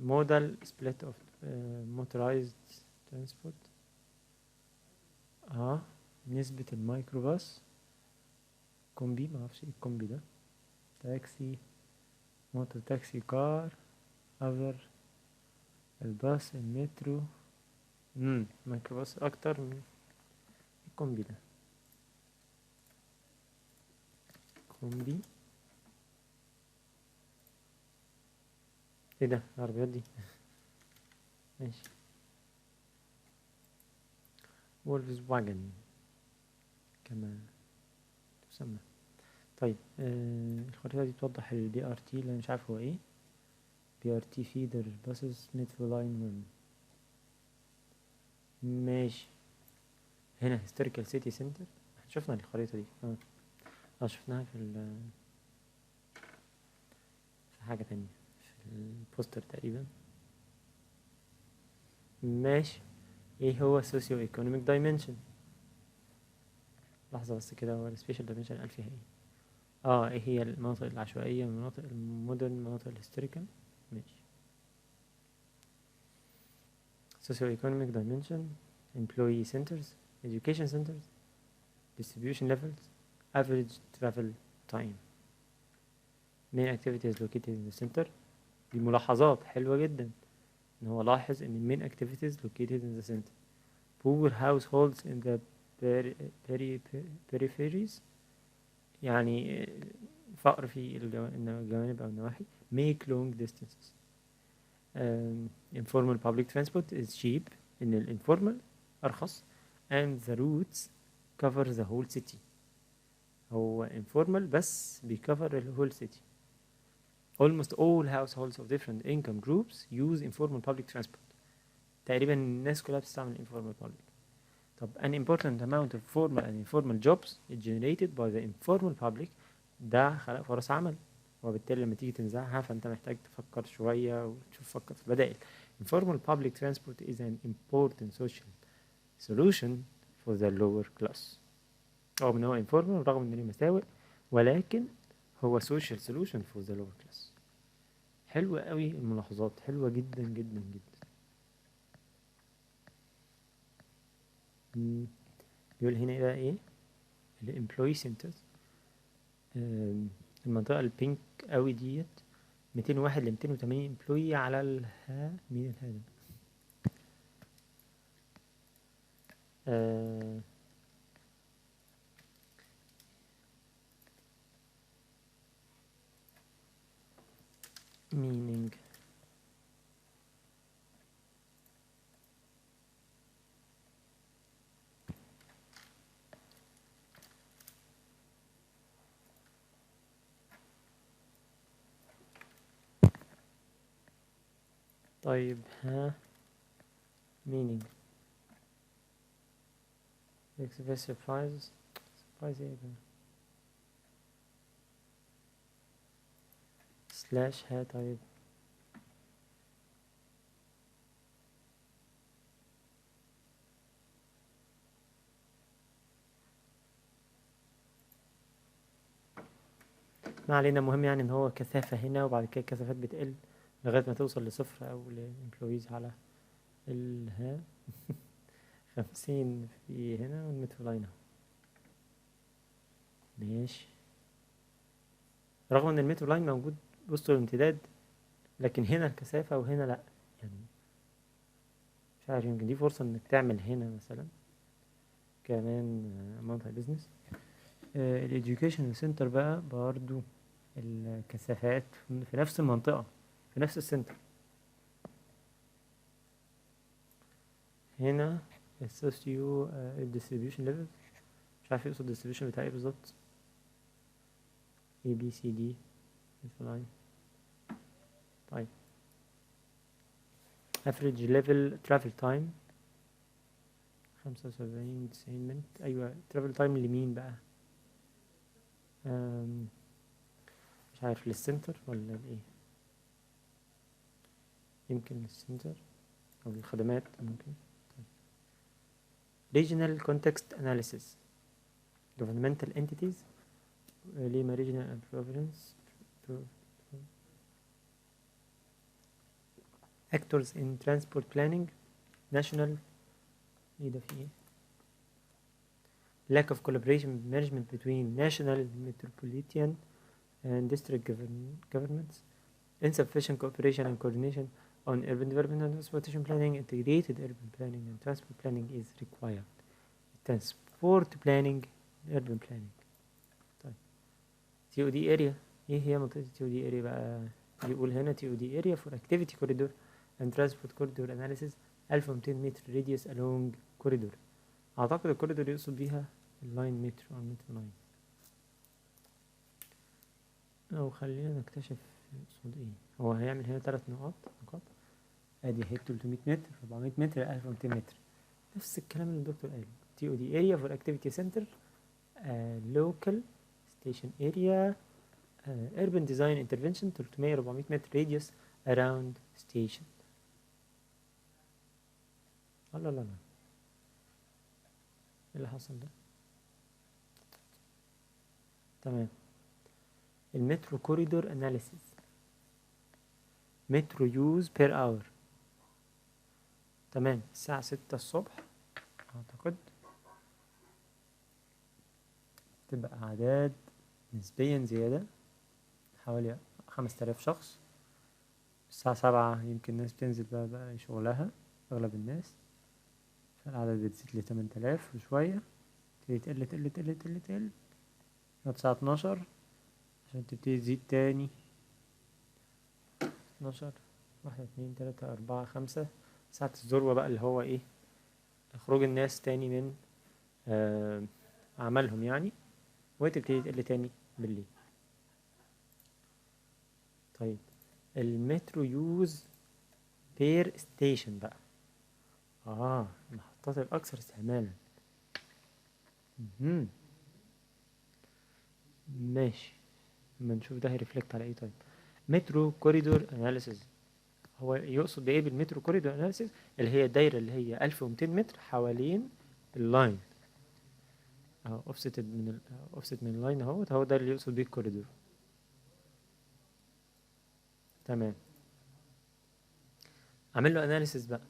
modal split of motorized transport، نسبة الميكروباص كومبي، معرفش ايه الكومبي ده، تاكسي موتور تاكسي كار أفضل، الباص المترو، ميكروباص أكتر من الكومبي ده. كومبي ايه ده العربيات دي ماشي. وولفز واجن كما تسمى. طيب الخريطة دي توضح ال BRT اللي أنا مش عارف هو ايه. BRT feeder buses metro line 1. ماشي. هنا historical city center، شفنا الخريطة دي شفناها في حاجة تانية في البوستر تقريبا. ماشي. ايه هو socio economic dimension؟ لحظة بس كده، هو السبيشال دايمنشن قال فيها ايه؟ ايه هي المناطق العشوائية، المناطق المدن، المناطق الهستوريكال. ماشي. socio-economic dimension employee centers education centers distribution levels average travel time main activities located in the center. دي ملاحظات حلوة جدا ان هو لاحظ ان main activities located in the center. poor households in the peripheries، يعني فقر في الجوانب أو النواحي. make long distances. informal public transport is cheap، إن الانفورمال أرخص. and the routes cover the whole city. هو informal بس بيكفر الهول city. almost all households of different income groups use informal public transport. تقريبا الناس كلها بتستعمل informal public. طب an important amount of formal and informal jobs is generated by the informal public. ده خلق فرص عمل، وبالتالي لما تيجي تنزعها فانت محتاج تفكر شوية وتشوف فكر في بدائل. informal public transport is an important social solution for the lower class. رغم ان هو informal ورغم ان ليه مساوئ، ولكن هو social solution for the lower class. حلوة قوي الملاحظات، حلوة جدا جدا جدا. بيقول هنا بقى ايه الامبلوي سنترز. المنطقة البينك قوي ديت 201 ل 280 امبلوي على مين الها ده؟ meaning. طيب meaning express surprise ايه ده slash طيب ما علينا. مهم يعني ان هو كثافة هنا، وبعد كده الكثافات بتقل لغاية ما توصل لصفر او لامبلويز على ها 50 في هنا والمترو لاين اهو. ماشي. رغم ان المترو لاين موجود وسط الامتداد، لكن هنا الكثافة وهنا لا. يعني مش عارف، يمكن دي فرصة انك تعمل هنا مثلا كمان منطقة بيزنس. الإديوكيشن سنتر بقى برضو الكثافات في نفس المنطقة في نفس السنتر. هنا السوسيو الديستريبيوشن ليفل، مش عارف يقصد الديستريبيوشن بتاع ايه بالظبط. A B C D line. طيب average level travel time 75 90 minute. أيوة travel time لمين بقى؟ مش عارف للسنتر ولا لإيه؟ يمكن للسنتر أو الخدمات ممكن. regional context analysis governmental entities ليه regional and province actors in transport planning national. ايه ده في ايه؟ lack of collaboration management between national metropolitan and district governments, insufficient cooperation and coordination on urban development and transportation planning. Integrated urban planning and transport planning is required. transport planning urban planning. طيب TOD area، ايه هي منطقة TOD area بقى؟ يقول هنا TOD area for activity corridor and transport corridor analysis 1200 متر radius along corridor. اعتقد الكوريدور يقصد بيها اللاين متر او المتر لاين، او خلينا نكتشف يقصد ايه. هو هيعمل هنا 3 نقاط ادي هي 300 متر 400 متر 1200 متر، نفس الكلام اللي الدكتور قاله. TOD area for activity center local station area urban design intervention 300 400 متر radius around station. لا لا لا، ايه اللي حصل ده؟ تمام. المترو كوريدور اناليسيس مترو يوز بير اور. تمام الساعة 6 الصبح اعتقد تبقى اعداد نسبيا زيادة حوالي 5000 شخص. الساعة 7 يمكن الناس بتنزل بقى شغلها اغلب الناس، فالعدد بتزيد ل 8000 وشوية، تبتدي تقل تقل تقل تقل تقل لغاية الساعة 12 عشان تبتدي تزيد تاني. 12 1 2 3 4 5 ساعة الذروة بقى اللي هو ايه خروج الناس تاني من أعمالهم يعني. وتبتدي تقل تاني بالليل. طيب المترو يوز بير ستيشن بقى. المحطات الأكثر استعمالا. مهم. ماشي، اما نشوف ده هيرفلكت على ايه. طيب مترو كوريدور اناليسيز، هو يقصد بايه بالمترو كوريدور اناليسيز؟ اللي هي الدايره اللي هي 1200 متر حوالين اللاين اهو، اوفست من اللاين اهوت، هو ده اللي يقصد بيه الكوريدور. تمام، اعمل له اناليسيز بقى.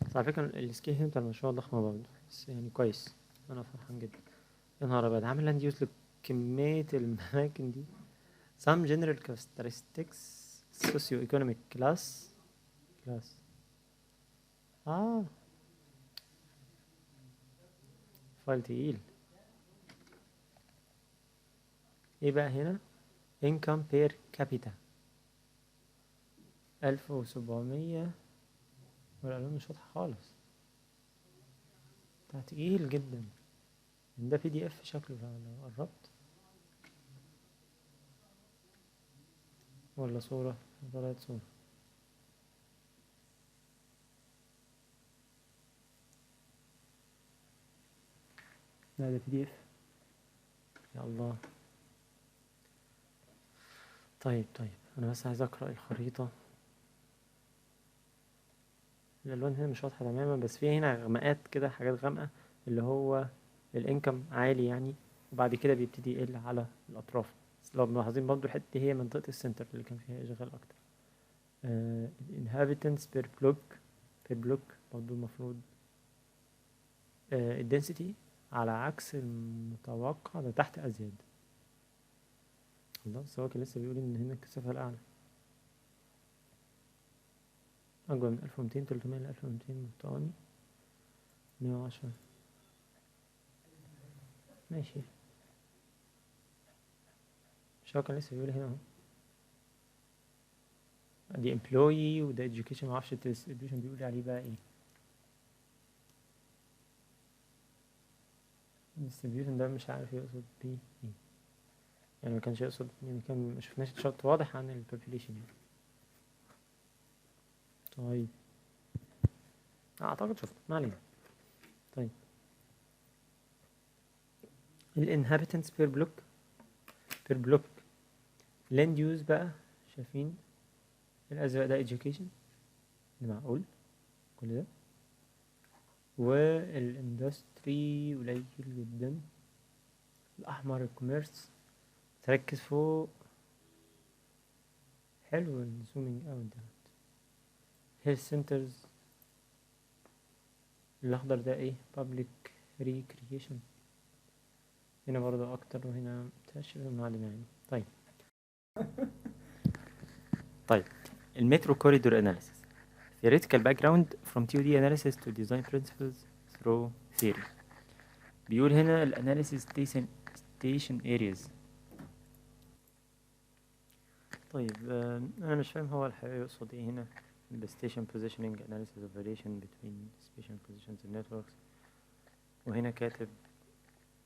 بس على فكره السكيل هنا بتاع المشروع ضخمه برضه، بس يعني كويس، انا فرحان جدا. يا نهار ابيض، عامل لاند يوز لكميه الاماكن دي. some general characteristics socio-economic class. اه فايل تقيل. ايه بقى هنا؟ income per capita 1700، والألوان مش واضحة خالص، ده تقيل جدا. ده بي دي اف شكله لو قربت، ولا صورة؟ طلعت صورة. لا ده بي دي اف، يا الله. طيب انا بس عايز اقرأ الخريطة. الالوان هنا مش واضحة تماما، بس في هنا غمقات كده، حاجات غامقة، اللي هو الانكم عالي يعني، وبعد كده بيبتدي يقل على الاطراف. بس لو ملاحظين برضو الحتة دي هي منطقة السنتر اللي كان فيها اشغال اكتر. inhabitants per block برضو المفروض الدنسيتي على عكس المتوقع، ده تحت ازيد. الله، بس هو كان لسه بيقول ان هنا الكثافة الاعلى اكبر من 1200، 300 ل 1200 برتقاني، 110. ماشي، مش هو كان لسه بيقول هنا اهو دي employee وده education، معرفش الديستريبيوشن بيقول عليه بقى ايه. الديستريبيوشن ده مش عارف يقصد بيه ايه، يعني ما كانش يقصد، يعني كان ما شفناش شرط واضح عن البوبوليشن يعني. طيب اعتقد شفنا، ما علينا. طيب الانهابيتنتس بير بلوك لاند يوز بقى، شايفين الازرق ده education، ده معقول كل ده، والاندستري قليل جدا. الاحمر الكوميرس، تركز فوق، حلو الزومينج اوت ده. هيلث سنترز، الاخضر ده ايه؟ public recreation، هنا برضه اكتر، وهنا متهيألي المعلم يعني. طيب المترو كوريدور اناليسيس theoretical background from 2D analysis to design principles through theory. بيقول هنا الاناليسيس station areas. طيب انا مش فاهم هو الحقيقة يقصد ايه هنا. the station positioning analysis of relation between station positions and networks، وهنا كاتب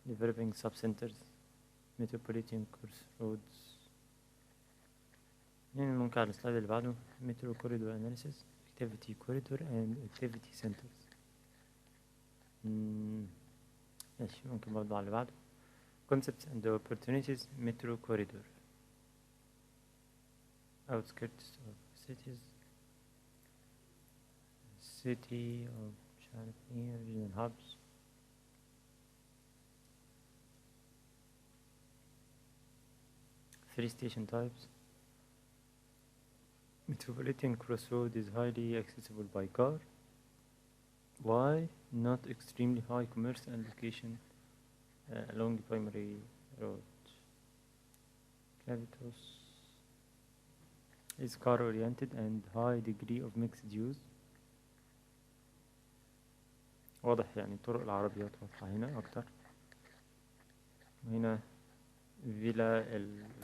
developing subcenters metropolitan crossroads. يعني ممكن على السلايد اللي بعده metro corridor analysis activity corridor and activity centers. ماشي، ممكن برضه على اللي بعده concepts and opportunities metro corridor outskirts of cities city of مش عارف ايه regional hubs three station types. Metropolitan crossroad is highly accessible by car. Why? Not extremely high commerce and location along primary road. Clavitos is car oriented and high degree of mixed use. واضح يعني طرق العربيات واضحة هنا أكتر. وهنا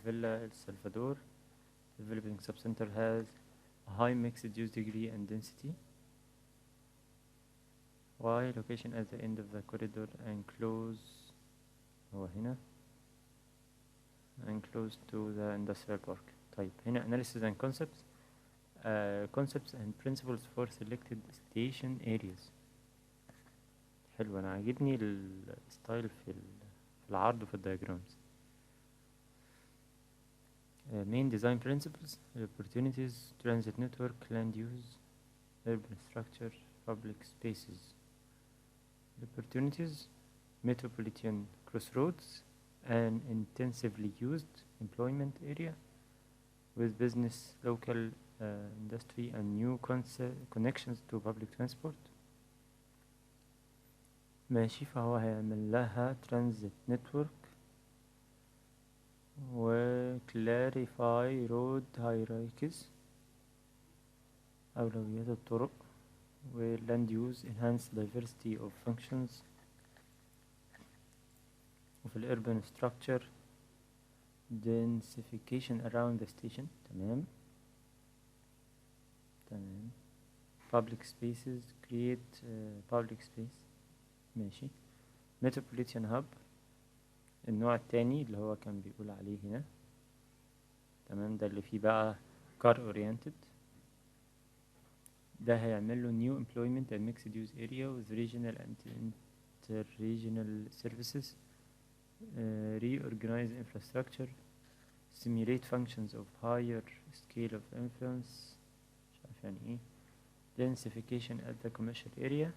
فيلا السلفادور developing subcenter has a high mixed use degree and density. Why? Location at the end of the corridor and close هو هنا and close to the industrial park. طيب هنا analysis and concepts. Concepts and principles for selected station areas. حلو، انا عاجبني الستايل في العرض وفي الدياجرامز. main design principles: opportunities, transit network, land use, urban structure, public spaces. Opportunities: metropolitan crossroads, an intensively used employment area with business, local industry and new connections to public transport. ماشي، فهو هيعمل لها transit network و clarify road hierarchies، أولويات الطرق، و land use enhance diversity of functions، وفي ال urban structure densification around the station. تمام. public spaces create public space. ماشي. metropolitan hub النوع التاني اللي هو كان بيقول عليه هنا. تمام، ده اللي فيه بقى car oriented. ده هيعمل له new employment and mixed use area with regional and inter-regional services, reorganize infrastructure, stimulate functions of higher scale of influence. مش عارف يعني ايه. densification at the commercial area.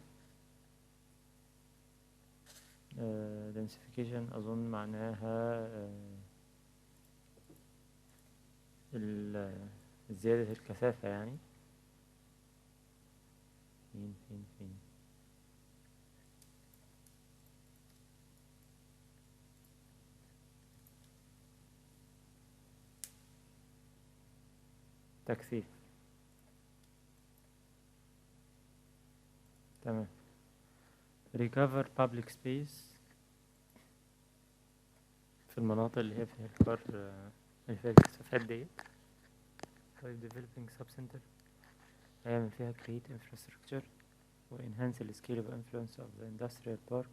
densification أظن معناها زيادة الكثافة يعني. فين تكثيف. تمام. recover public space في المناطق اللي هي فيها الكار اللي فيها الكثافات ديت. طيب developing subcenter هيعمل فيها create infrastructure و enhance the scale of influence of the industrial park.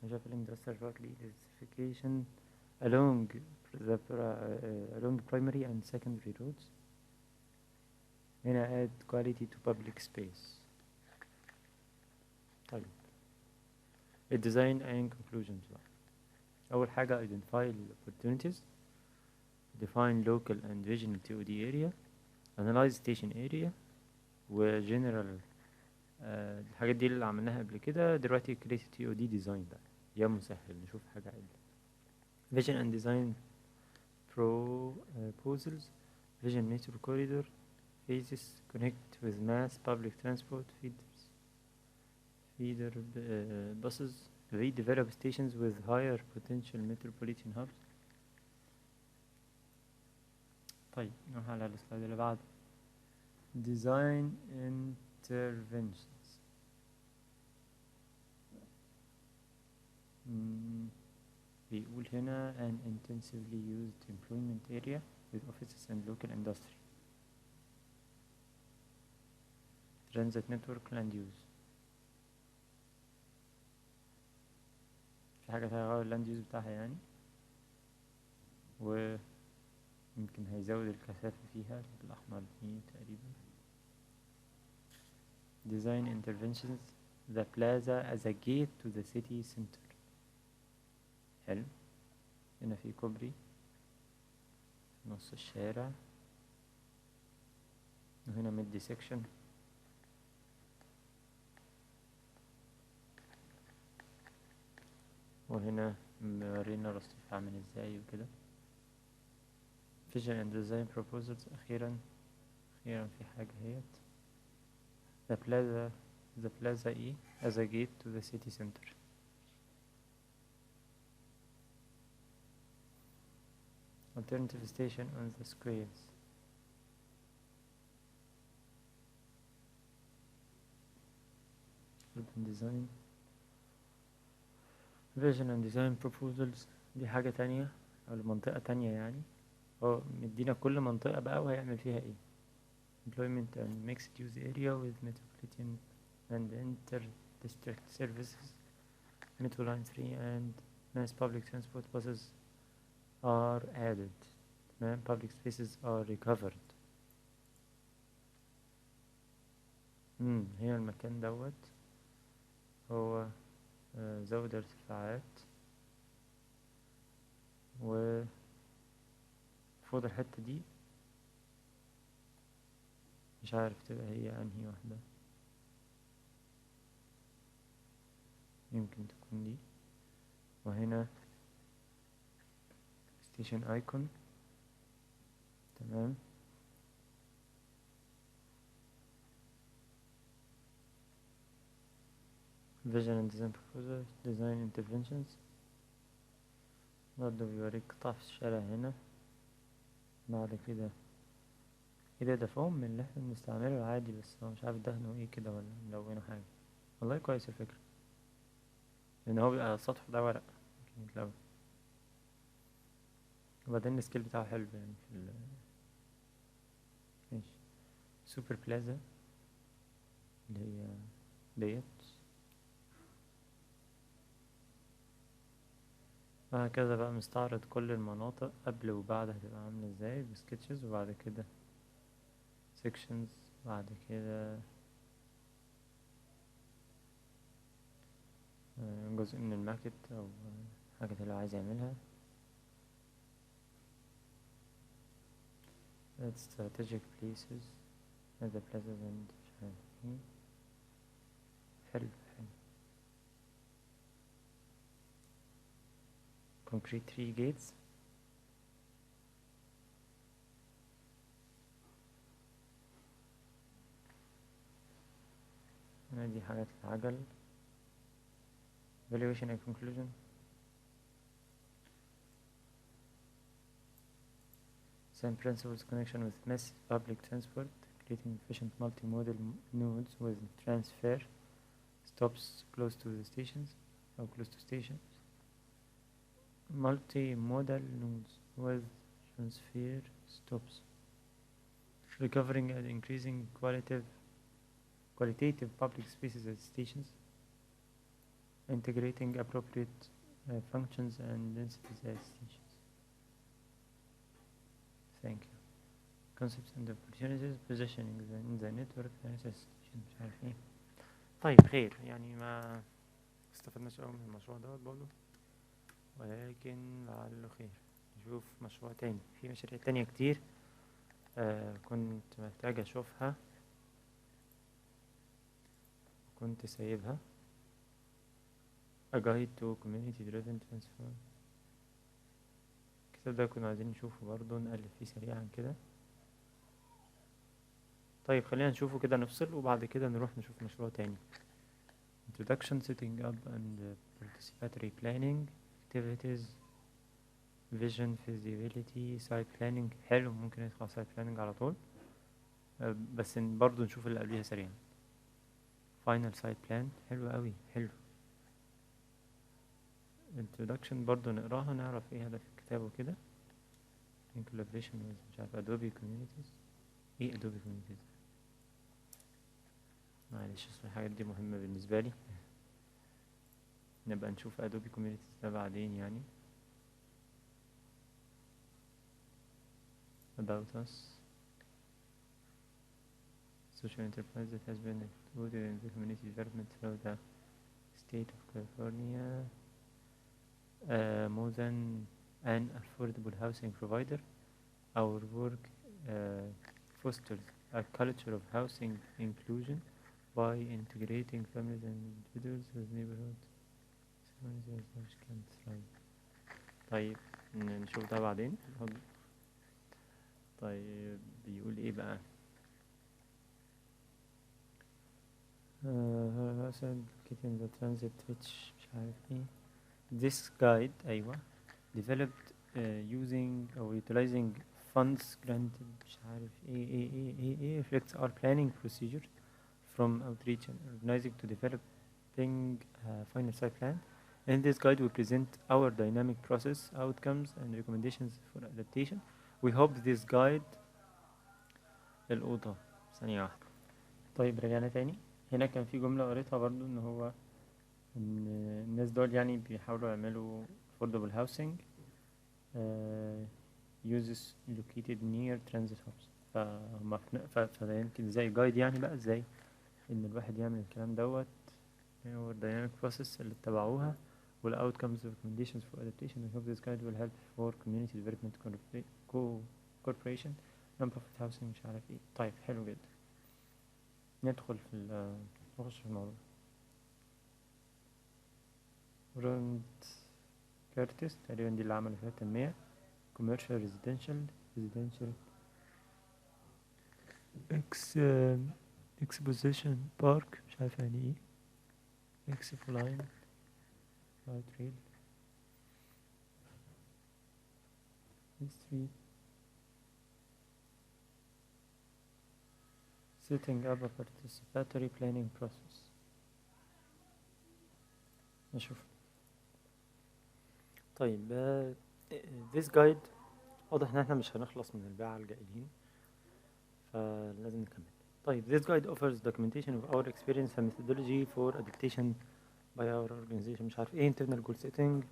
أنا شايف ال industrial park دي densification along the along primary and secondary roads. هنا add quality to public space. طيب ال design and conclusions بقى. أول حاجة identify the opportunities, define local and regional TOD area, analyze station area و general. الحاجات دي اللي عملناها قبل كده. دلوقتي create TOD design بقى، يا مسهل نشوف حاجة عدلة. vision and design proposals, vision metro corridor, phases, connect with mass public transport feeder buses, redevelop stations with higher potential metropolitan hubs. طيب نروح على السلايد اللي بعده. design interventions. بيقول هنا an intensively used employment area with offices and local industry, transit network, land use. في حاجة هيغير اللاند يوز بتاعها يعني، ويمكن هيزود الكثافة فيها بالأحمر دي تقريبا. design interventions the plaza as a gate to the city center. حلو. هنا في كوبري في نص الشارع، وهنا مدي سيكشن، وهنا مورينا الرصيف عامل ازاي وكده. vision and design proposals. أخيرا في حاجة هيت the plaza E as a gate to the city center. alternative station on the squares. urban design. vision and design proposals دي حاجة تانية أو منطقة تانية يعني. هو مدينا كل منطقة بقى وهيعمل فيها ايه. employment and mixed use area with metropolitan and inter district services, metro line 3 and mass public transport buses are added. تمام. public spaces are recovered. هنا المكان دوت هو زود ارتفاعات، و فوق الحتة دي مش عارف تبقى هي انهي واحدة، يمكن تكون دي. وهنا ستيشن ايكون. تمام. vision and design proposals design interventions. برضه بيوريك قطع في الشارع هنا. بعد كده ايه ده فوم من اللي احنا بنستعمله العادي، بس هو مش عارف دهنه ايه كده ولا ملونه حاجة. والله كويس الفكرة، لان هو بيبقى السطح ده ورق ممكن يتلون. وبعدين السكيل بتاعه حلو يعني في ماشي. سوبر بلازا اللي هي ديت. وهكذا بقى مستعرض كل المناطق قبل وبعد هتبقى عاملة ازاي بسكتشز، وبعد كده sections، بعد كده جزء من الماكت او حاجة اللي عايز يعملها. strategic places as the places and مش عارف ايه. حلو حلو. concrete tree gates. دي حاجات العجل. evaluation and conclusion. Same principles connection with mass public transport, creating efficient multimodal nodes with transfer stops close to the stations or close to stations. Multimodal nodes with transfer stops, recovering and increasing qualitative public spaces at stations, integrating appropriate functions and densities at stations. Thank you. Concepts and opportunities, positioning in the network access station. مش عارف ايه. طيب خير، يعني ما استفدناش قوي من المشروع دوت برضه، ولكن لعله خير. نشوف مشروع تاني. في مشاريع تانية كتير كنت محتاج اشوفها، كنت سايبها. A guide to community driven transfer. الكتاب ده كنا عايزين نشوفه برضه، نقلب فيه سريعا كده. طيب خلينا نشوفه كده نفصل، وبعد كده نروح نشوف مشروع تاني. Introduction, setting up and participatory planning, activities, vision, feasibility, site planning. حلو، ممكن ندخل site planning على طول، بس برضو نشوف اللي قبليها سريعا. final site plan. حلو قوي، حلو. introduction برضو نقراها نعرف ايه هدف الكتاب وكده. in collaboration with مش عارف adobe communities. ايه adobe communities؟ معلش اصل الحاجات دي مهمة بالنسبة لي. نبقى نشوف adobe communities ده بعدين يعني. about us. social enterprise that has been included in the community development through the state of California, more than an affordable housing provider. Our work fosters a culture of housing inclusion by integrating families and individuals with neighborhood. طيب نشوف ده بعدين. طيب بيقول ايه بقى؟ getting the transit which مش عارف ايه. This guide أيوة developed using or utilizing funds granted مش عارف ايه reflects our planning procedure from outreach and organizing to developing final site plan. In this guide we present our dynamic process, outcomes and recommendations for adaptation. We hope this guide. الأوضة ثانية واحدة. طيب رجعنا تاني. هنا كان في جملة قريتها برضو ان هو ان الناس دول يعني بيحاولوا يعملوا affordable housing uses located near transit hubs. فهم فده يمكن زي جايد يعني بقى ازاي ان الواحد يعمل الكلام دوت هو dynamic process اللي اتبعوها وال outcomes recommendations for adaptation. I hope this guide will help for community development corporation non-profit housing مش عارف ايه. طيب حلو جدا، ندخل في نخش في الموضوع. روند كارتس تقريبا دي اللي عملوا فيها التنمية. commercial residential exposition park مش عارف يعني ايه. expo-line light rail street setting up a participatory planning process. نشوف. طيب this guide واضح ان احنا مش هنخلص من الباعة الجائلين فلازم نكمل. طيب this guide offers documentation of our experience and methodology for adaptation by our organization مش عارف ايه internal goal setting.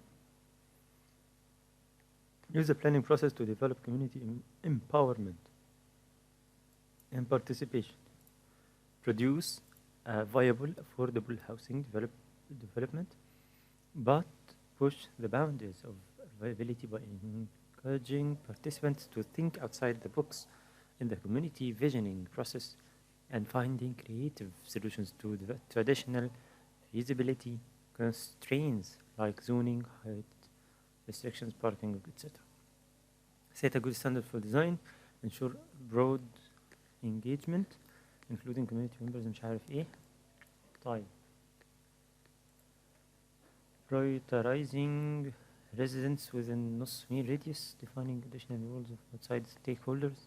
Use the planning process to develop community empowerment and participation. Produce a viable, affordable housing development, but push the boundaries of viability by encouraging participants to think outside the box in the community visioning process and finding creative solutions to the traditional feasibility constraints like zoning, height restrictions, parking, etc. Set a good standard for design, ensure broad engagement including community members مش عارف ايه. طيب prioritizing residents within نص ميل radius, defining additional roles of outside stakeholders,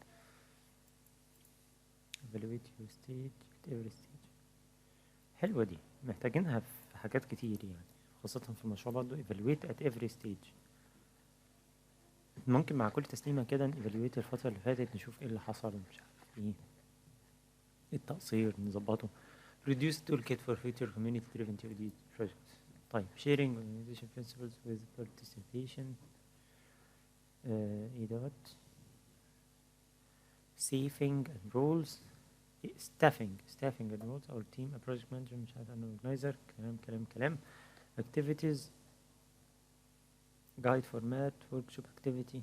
evaluate your stage at every stage. حلوة دي محتاجينها في حاجات كتير يعني خاصة في المشروع برضو. evaluate at every stage ممكن مع كل تسليمة كده evaluate الفترة اللي فاتت نشوف ايه اللي حصل مش عارف ايه التقصير نظبطه. produce toolkit for future community driven TOD projects. طيب sharing organization principles with participation ايه دوت staffing and roles staffing and roles our team a project manager مش عارف انا organizer كلام activities guide format workshop activity.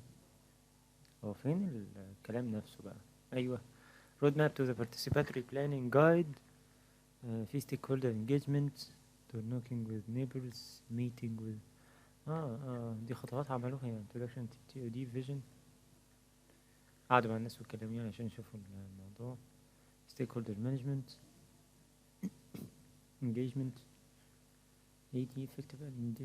هو فين الكلام نفسه بقى؟ ايوه roadmap to the participatory planning guide في stakeholder engagement door knocking with neighbors meeting with دي خطوات عملوها يعني introduction to TOD vision قعدوا مع الناس واتكلموا يعني عشان يشوفوا الموضوع. stakeholder management engagement AD effective and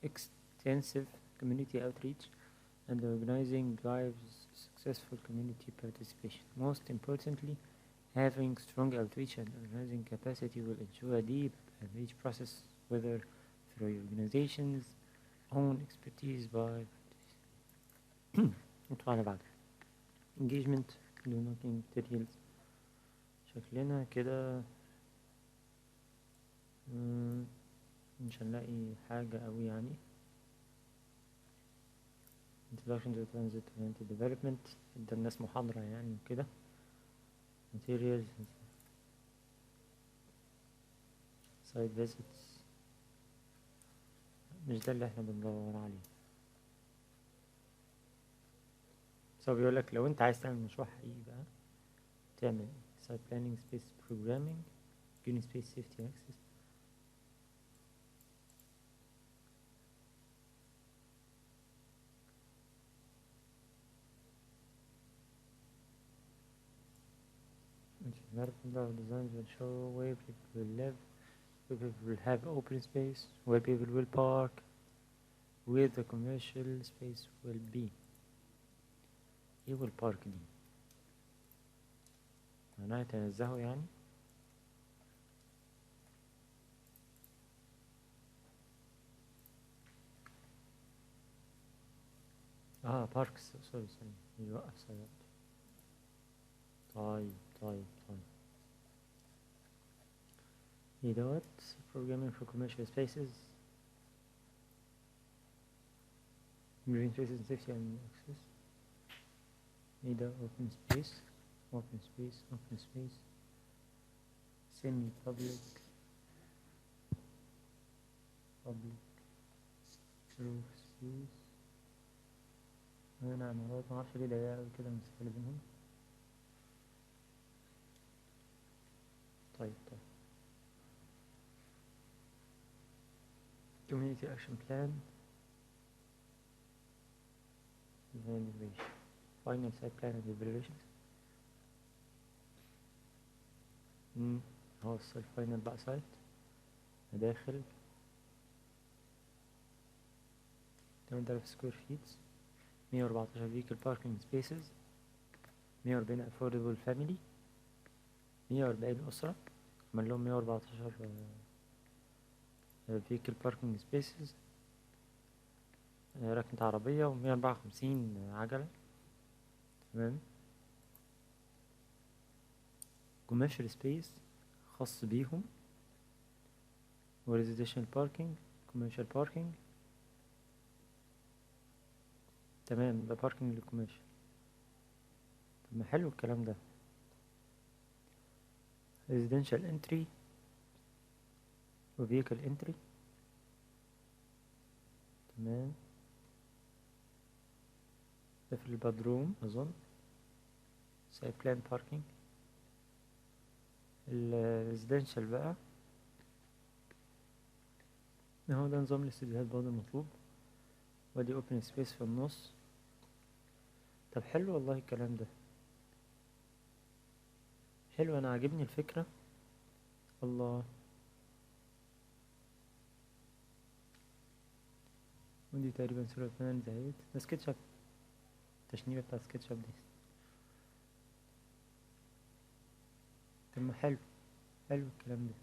extensive community outreach and organizing drives successful community participation. Most importantly, having strong outreach and organizing capacity will ensure a deep and rich process, whether through your organization's own expertise by ندخل على بعض. engagement donating materials شكلنا كده مش هنلاقي حاجة أوي يعني. introduction to transit oriented development ادى الناس محاضرة يعني وكده. materials site visits مش ده اللي احنا بندور عليه. سو بيقولك لو انت عايز تعمل مشروع حقيقي بقى تعمل site planning space programming green space safety access Our designs will show where people will live, where people will have open space, where people will park, where the commercial space will be. ايه والبارك دي؟ معناها يتنزهوا يعني؟ باركس سوري يوقف سيارته. طيب ايه دوت programming for commercial spaces green spaces and safety and access. ايه ده؟ open space open space open space semi public public roof space. هنا عمارات معرفش ليه ضيقة اوي كده المسافة اللي بينهم. طيب community action plan evaluation final site plan and evaluations. هو الفاينل بقى سايت داخل 8000 سكوير فيت 114 vehicle parking spaces 140 affordable family 140 أسرة عمل لهم 114 vehicle parking spaces ركنة عربية و154 عجلة. تمام. commercial space خاص بيهم و residential parking commercial parking. تمام ده parking للكوميرشال. طب ما حلو الكلام ده. residential entry و vehicle entry. تمام ده في البدروم أظن سايد بلان باركينج. الريزيدنشال بقى اهو ده نظام الاستديوهات برضه المطلوب وادي اوبن سبيس في النص. طب حلو والله الكلام ده حلو انا عاجبني الفكرة. الله ودي تقريبا صورة بلان انتهيت. ده سكتش اب التشنيبة بتاع سكتش اب دي. طب ما حلو حلو الكلام ده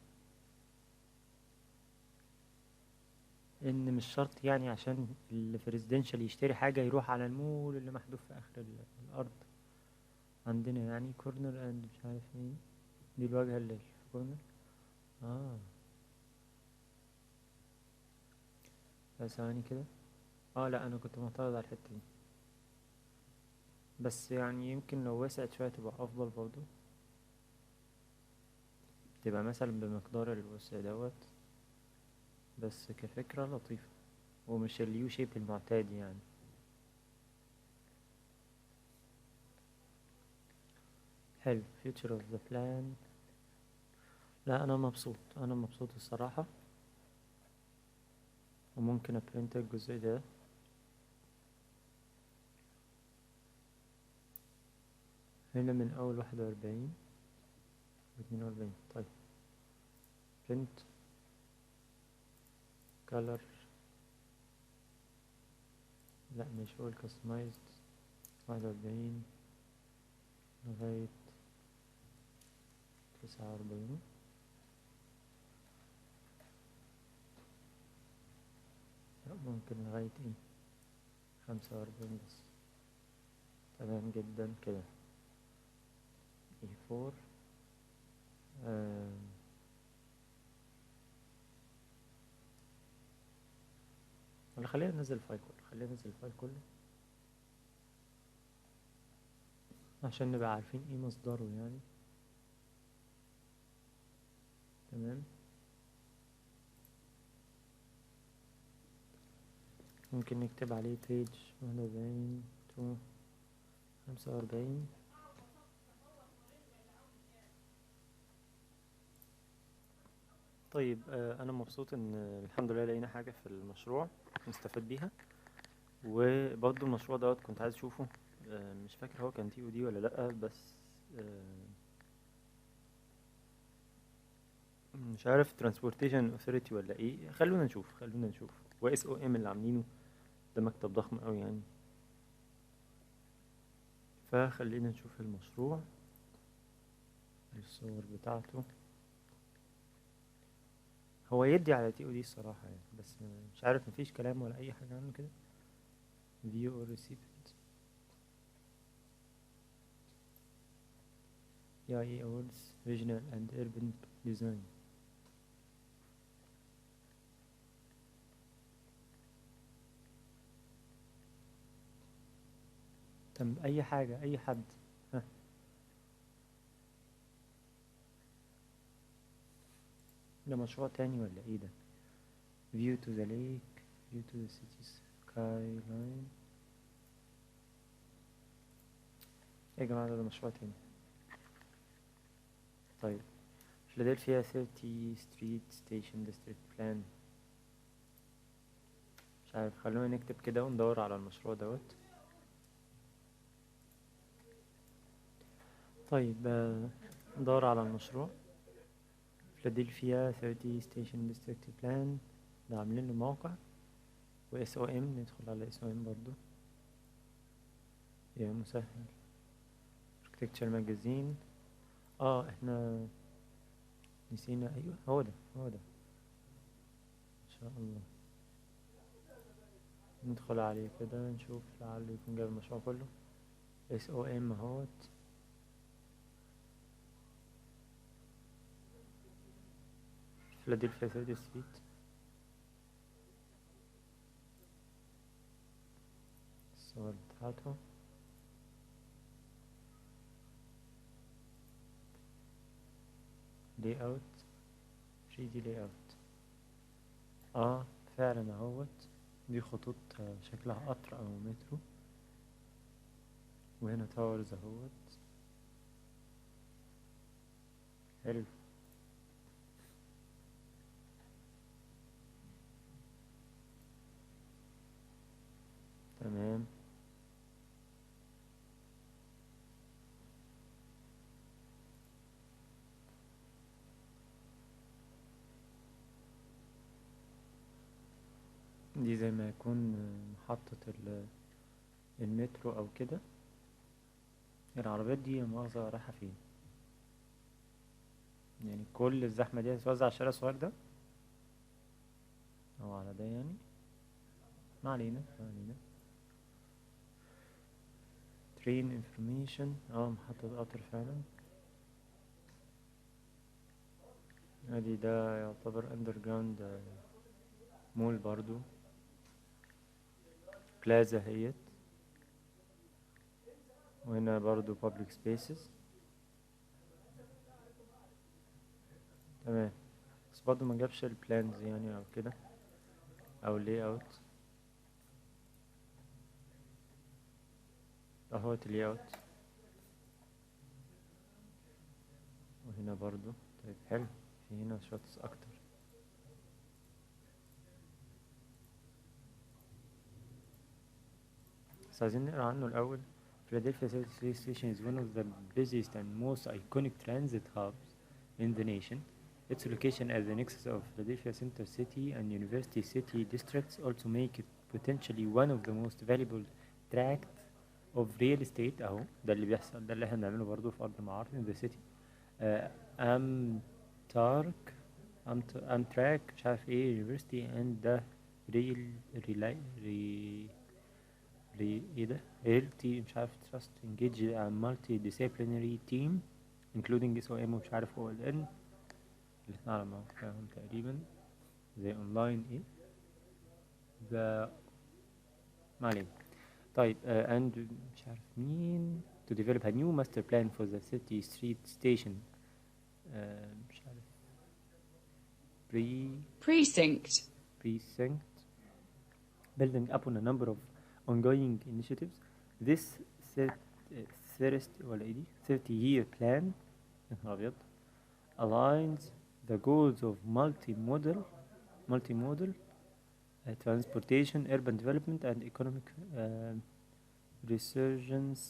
ان مش شرط يعني عشان اللي في ريزيدنشال يشتري حاجة يروح على المول اللي محذوف في اخر الارض. عندنا يعني كورنر اند مش عارف ايه دي الواجهة اللي في كورنر. بس ثواني كده. لا انا كنت معترض على الحتة دي بس يعني يمكن لو وسعت شوية تبقى افضل برضو. تبقى مثلا بمقدار الوسع دوت بس كفكرة لطيفة ومش اليو شيب المعتاد يعني. حلو future of the plan. لا انا مبسوط الصراحة. وممكن ابرنت الجزء ده. هنا من اول 41 و42. طيب print color لا مش هو customized 41 لغاية 49. لا ممكن لغاية 45 بس. تمام جدا كده. E4 ولا خلينا ننزل الفايل كله عشان نبقى عارفين ايه مصدره يعني. تمام ممكن نكتب عليه page 41 to 45. طيب انا مبسوط ان الحمد لله لقينا حاجة في المشروع نستفاد بيها. وبرضه المشروع دوت كنت عايز اشوفه مش فاكر هو كان TOD ولا لأ بس مش عارف transportation authority ولا ايه. خلونا نشوف و SOM اللي عاملينه ده مكتب ضخم قوي يعني. فخلينا نشوف المشروع الصور بتاعته. هو يدي على TOD الصراحة يعني بس مش عارف مفيش كلام ولا اي حاجة عنه كده. view or receipt EIA awards regional and urban design. طب اي حاجة، اي حد. ها. ده مشروع تاني ولا ايه ده؟ view to the lake, view to the city skyline. ايه يا جماعة، ده مشروع تاني. طيب فيلادلفيا 30 ستريت ستيشن ديستريكت بلان. مش عارف، خلونا نكتب كده وندور على المشروع دوت. طيب ندور على المشروع فيلادلفيا 30 ستيشن ديستريكت بلان. ده عاملين له موقع و SOM، ندخل على SOM برضو يا مسهل. architecture magazine. احنا نسينا. ايوه هو ده، هو ده ان شاء الله. ندخل عليه كده نشوف لعله يكون جاب المشروع كله. SOM اهوت. فيلادلفيا 30 ستريت. الصور بتاعته. لي اوت 3D لي اوت. فعلا اهوت. دي خطوط شكلها قطر او مترو. وهنا تاورز اهوت. حلو. تمام. دي زي ما يكون محطة المترو او كده. العربيات دي مؤاخذة رايحة فين؟ يعني كل الزحمة دي هتتوزع على الشارع الصغير ده او على ده يعني. ما علينا، ما علينا. train information. محطة قطر فعلا. ادي ده يعتبر underground مول برضو. بلازا هيت. وهنا برضو public spaces. تمام. بس برضو ما جابش البلانز يعني او كده او layout اوت. اهوت اللي اوت. وهنا برضو. طيب حلو. في هنا شوتس اكتر. بس عايزين نقرا عنه الاول. Philadelphia City Station is one of the busiest and most iconic transit hubs in the nation. Its location at the nexus of Philadelphia Center City and University City districts also make it potentially one of the most valuable tracts of real estate. اهو ده اللي بيحصل، ده اللي احنا بنعمله برضه في ارض المعارض in the city. امتارك امتراك مش عارف ايه university and the ريل ايه ده realty مش عارف trust engage a multidisciplinary team including SOM ومش عارف OLN اللي احنا على موقعهم تقريبا زي اونلاين ايه ده. ما علينا. طيب and مش عارف مين to develop a new master plan for the city street station. مش عارف Precinct. precinct building upon a number of ongoing initiatives. This first ولا ايه دي 30-year plan يا نهار أبيض aligns the goals of multimodal transportation, urban development and economic resurgence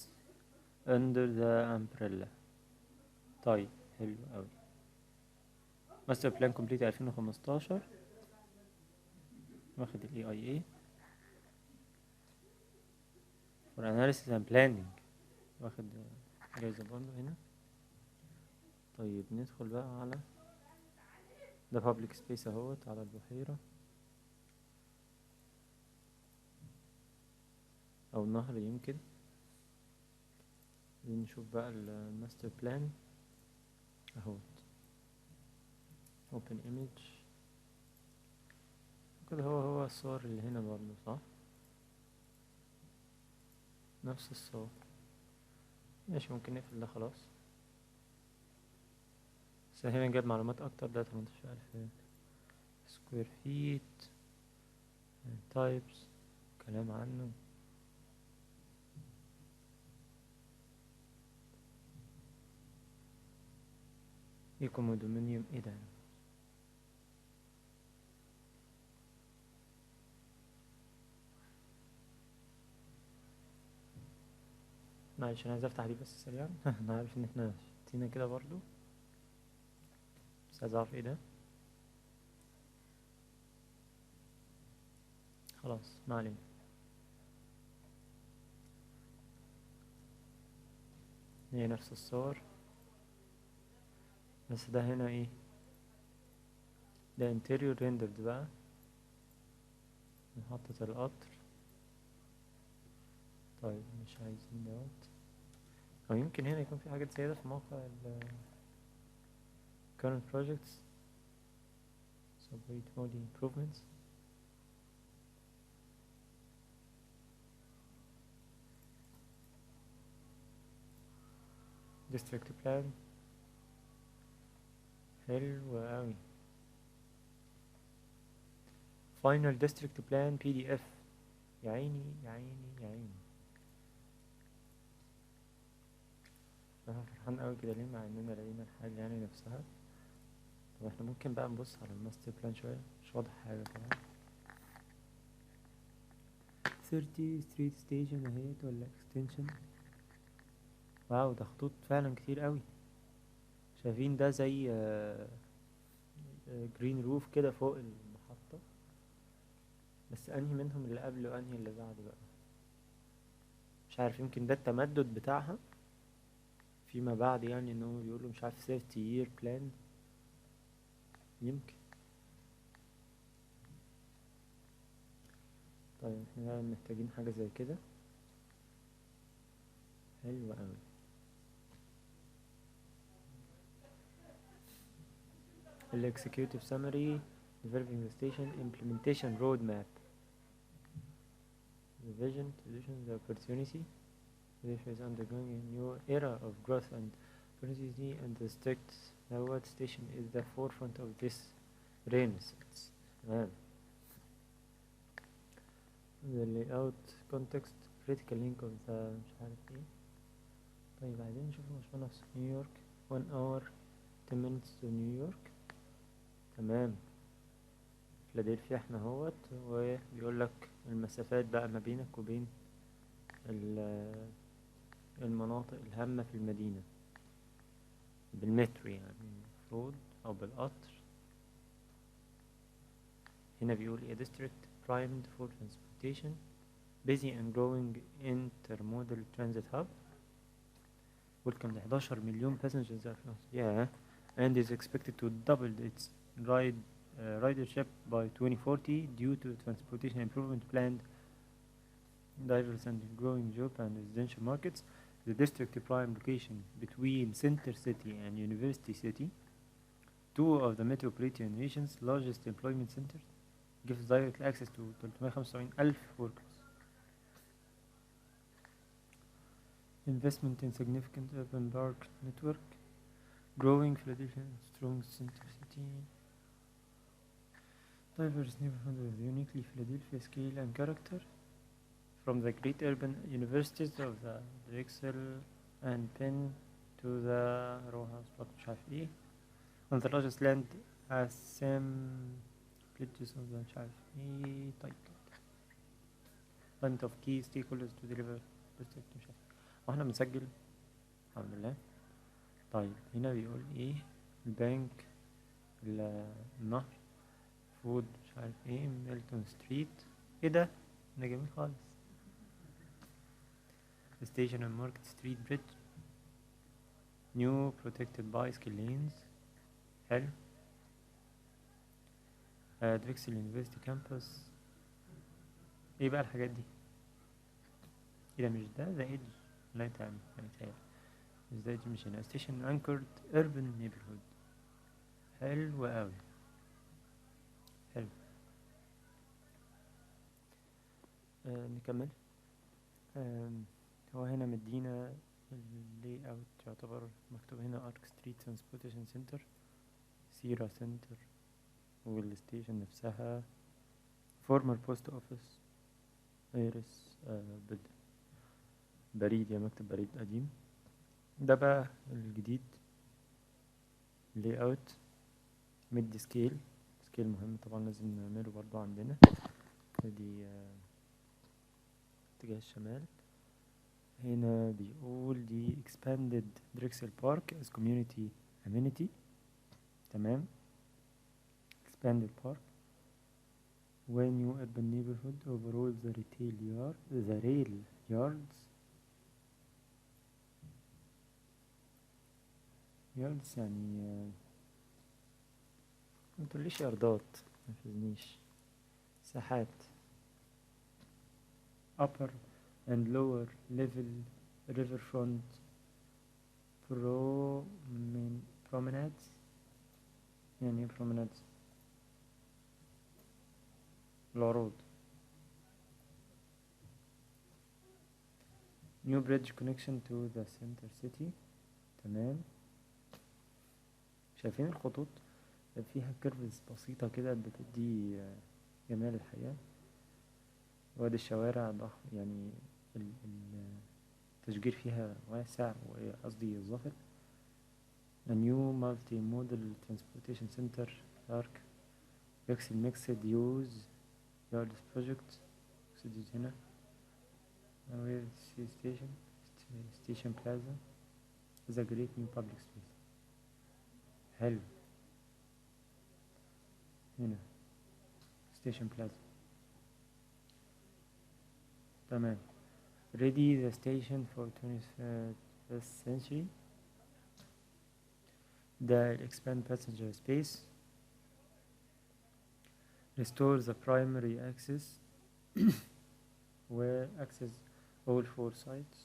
under the umbrella. طيب حلو أوي. master plan complete 2015 واخد ال AIA for analysis and planning واخد جايزة برضه هنا. طيب ندخل بقى على ده public space اهوت على البحيرة او النهر يمكن. نشوف بقى الماستر بلان اهوت open image كده. هو الصور اللي هنا برضه صح. نفس الصور. ماشي، ممكن نقفل ده خلاص. بس هنا جاب معلومات اكتر. ده 18,000 سكوير فيت، تايبس، كلام عنه. ايه كومودومينيوم؟ ايه ده؟ معلش انا عايز افتح دي بس سريعا. انا عارف ان احنا شتينا كده برضو، بس عايز اعرف ايه ده. خلاص ما علينا. هي نفس الصور، بس ده هنا ايه؟ ده interior rendered بقى، محطة القطر. طيب مش عايزين دوت. او يمكن هنا يكون في حاجات زيادة في موقع ال current projects subway molding improvements. district plan. حلو اوي. final district plan PDF. يا عيني يا عيني يا عيني. انا فرحان اوي كده ليه، مع اننا لقينا الحاجة يعني نفسها. طب احنا ممكن بقى نبص على الماستر بلان شوية، مش واضح حاجة طبعا. 30 ستريت ستيشن اهيت ولا اكستنشن. واو، ده خطوط فعلا كتير اوي. شايفين ده زي جرين روف كده فوق المحطة. بس انهي منهم اللي قبله وانهي اللي بعده بقى؟ مش عارف، يمكن ده التمدد بتاعها فيما بعد، يعني انهم بيقولوا مش عارف 30 year plan. يمكن. طيب احنا بقى محتاجين حاجة زي كده. حلو اوي. executive summary developing the station implementation roadmap. The vision, solutions, the opportunity. This is undergoing a new era of growth and opportunity, and the strict Lawat station is the forefront of this renaissance. تمام. The layout context critical link of the مش عارف ايه. طيب عايزين نشوف المشروع نفسه. نيويورك 1 hour 10 minutes to نيويورك. تمام. فيلادلفيا احنا اهوت، وبيقول لك المسافات بقى ما بينك وبين المناطق الهامة في المدينة بالمترو يعني المفروض، أو بالقطر. هنا بيقول a district primed for transportation busy and growing intermodal transit hub welcome ل 11 مليون passengers yeah and is expected to double its ridership by 2040 due to transportation improvement planned diverse and growing job and residential markets. The district prime location between Center City and University City, two of the metropolitan region's largest employment centers, gives direct access to 375,000 workers. Investment in significant urban park network, growing Philadelphia and strong Center City, diverse neighborhood with uniquely Philadelphia scale and character, from the great urban universities of the Drexel and Penn to the row house block مش عارف ايه, on the largest land assemblages of the مش عارف ايه. طيب plenty of key stakeholders to deliver district مش عارف واحنا بنسجل الحمد لله. طيب هنا بيقول ايه؟ البنك، النهر، فود مش عارف ايه، ميلتون ستريت. ايه ده جميل خالص. The station and Market Street Bridge, new protected bicycle lanes. حلو. Drexel University Campus. ايه بقى الحاجات دي؟ ايه ده؟ مش ده ايدج؟ لا يتعمل مش ده ايدج، مش هنا. Station anchored urban neighborhood. حلو اوي. حلو. نكمل. هو هنا مدينا اللي اوت، يعتبر مكتوب هنا ارك ستريت ترانسبورتيشن سنتر، سيرا سنتر، والستيشن نفسها، فورمر بوست اوفيس، ايرس، بريد، يا مكتب بريد قديم. ده بقى الجديد، لي اوت ميد سكيل. سكيل مهم طبعا، لازم نعمله برضو عندنا. دي اتجاه الشمال. هنا بيقول دي expanded دريكسل بارك as community amenity. تمام. expanded park when new urban neighborhood overall the rail yards يعني متقوليش ياردات، مفيزنيش. ساحات. upper and lower level riverfront promenades. يعني ايه promenades؟ العروض. new bridge connection to the center city. تمام. شايفين الخطوط فيها كيرفز بسيطة كده بتدي جمال الحياة. وادي الشوارع ضخم، يعني التشجير فيها واسع، قصدي ظافر. A new multi-modal transportation center arc يكسل mixed use yards project. mixed use هنا. Where station plaza is a great new public space. حلو. هنا station plaza. تمام. Ready the station for 21st century. ده expand passenger space. Restore the primary access where access all 4 sites.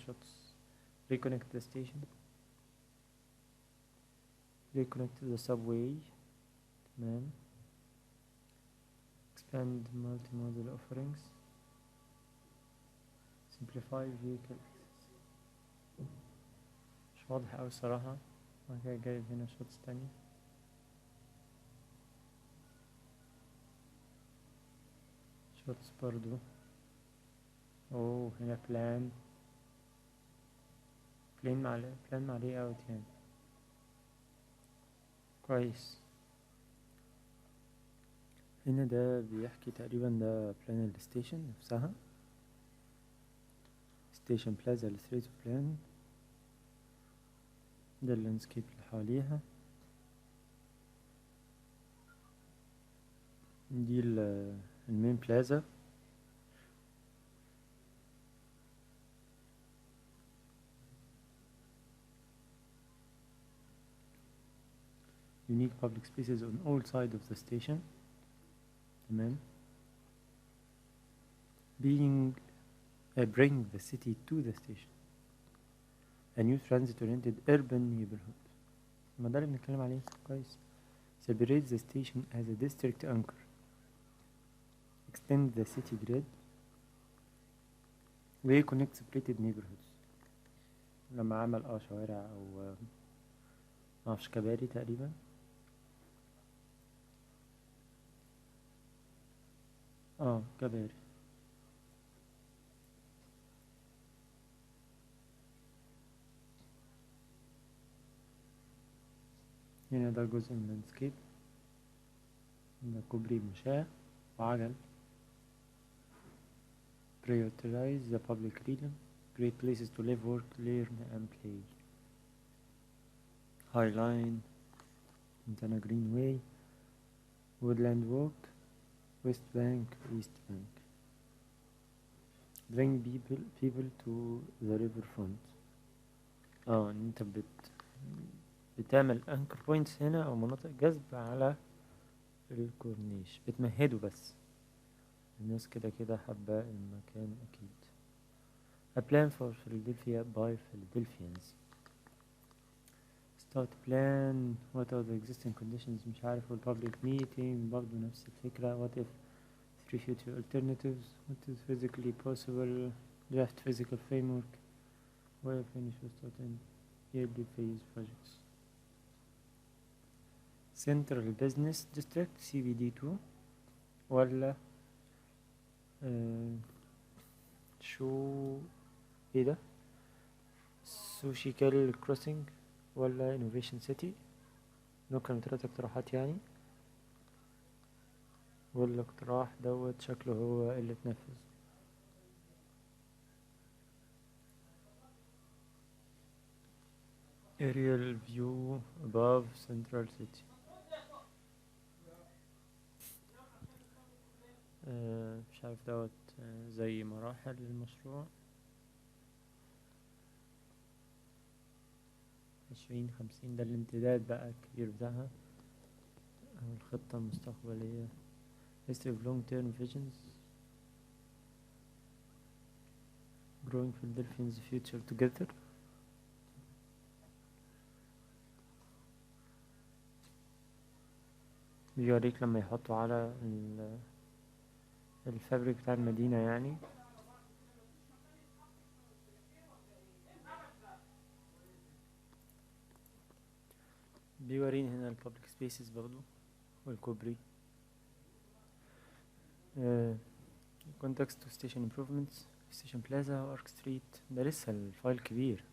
shots. Reconnect the station. Reconnect the subway. تمام. Expand multimodal offerings. Simplify vehicle access. مش واضح أوي الصراحة. بعد جايب هنا shots تانية. shots برضو. هنا plan مع layout يعني. كويس. هنا ده بيحكي تقريبا، ده بلان الستيشن نفسها. ستيشن بلازا الستريت بلان. ده اللاندسكيب اللي حواليها. دي المين بلازا. unique public spaces on all sides of the station. تمام. bring the city to the station. a new transit-oriented urban neighborhood. ما ده اللي بنتكلم عليه. كويس. separate the station as a district anchor. extend the city grid. و connect separated neighborhoods. لما عمل شوارع او معرفش كباري تقريبا. كباري. هنا ده جزء من اللاندسكيب. ده كوبري مشاة وعجل. prioritize the public realm. great places to live, work, learn and play. High Line, Montana Greenway, Woodland Walk, West Bank, East Bank. bring people to the riverfront. انت بتعمل anchor points هنا او مناطق جذب على الكورنيش، بتمهده بس. الناس كده حابة المكان اكيد. A plan for Philadelphia by Philadelphians. start plan. what are the existing conditions. مش عارف. public meeting برضو نفس الفكرة. what if three future alternatives, what is physically possible, draft physical framework, where finish or start and yearly phase projects. Central Business District CBD2 ولا شو ايه ده سوشيكال كروسنج ولا انوفيشن سيتي. دول كانوا 3 اقتراحات يعني، والاقتراح دوت شكله هو اللي اتنفذ. aerial view above central city. مش عارف دوت زي مراحل المشروع. 2050 ده الامتداد بقى الكبير بتاعها أو الخطة المستقبلية. history of long term visions, growing Philadelphians future together. بيوريك لما يحطوا على الفابريك بتاع المدينة يعني. بيوريني هنا البابليك سبيسز برضو والكوبري. context to station improvements, station plaza وارك ستريت. ده لسه الفايل كبير،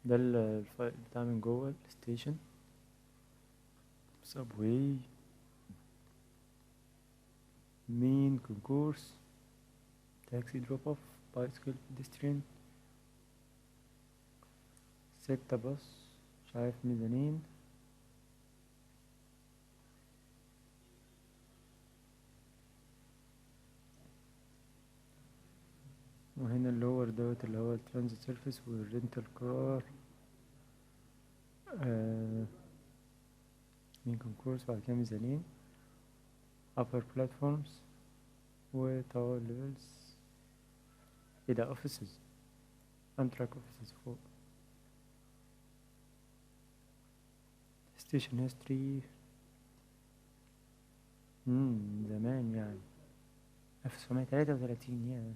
ده الفايل بتاع من جوه الستيشن. subway, main concourse, taxi drop off, bicycle pedestrian، 6 باص مش عارف ميزانين. وهنا اللور دوت اللي هو الترانزيت سيرفيس والرينتال كار. مين كونكورس بعد كده ميزانين، upper platforms و tower levels. ايه ده offices Amtrak offices فوق. station history زمان يعني 1933 يعني،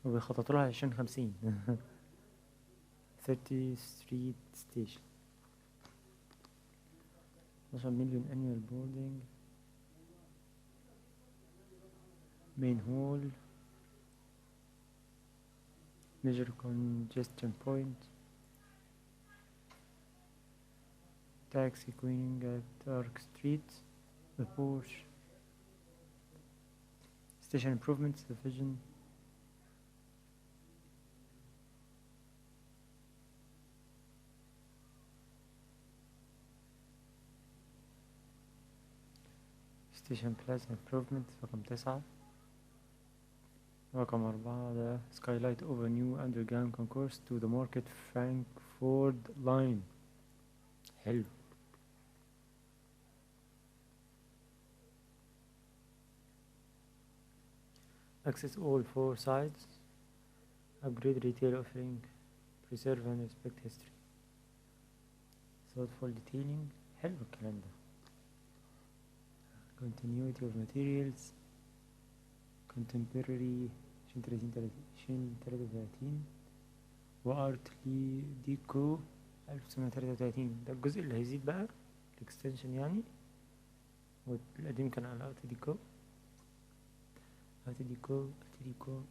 وبيخططوا لها 2050. 30 street station، 12 مليون annual boarding. main hall، major congestion point، taxi queuing at Arc Street، the Porsche. station improvements division. station plaza improvement رقم 9. رقم 4 ده skylight over new underground concourse to the market Frankfurt line. حلو. access all 4 sides، upgrade retail offering، preserve and respect history، thoughtful detailing. حلو الكلام ده. continuity of materials، contemporary 2033 وارتلي ديكو 1933. ده الجزء اللي هيزيد بقى الاكستنشن يعني، والقديم كان على ارت ديكو. ارت ديكو ارت ديكو.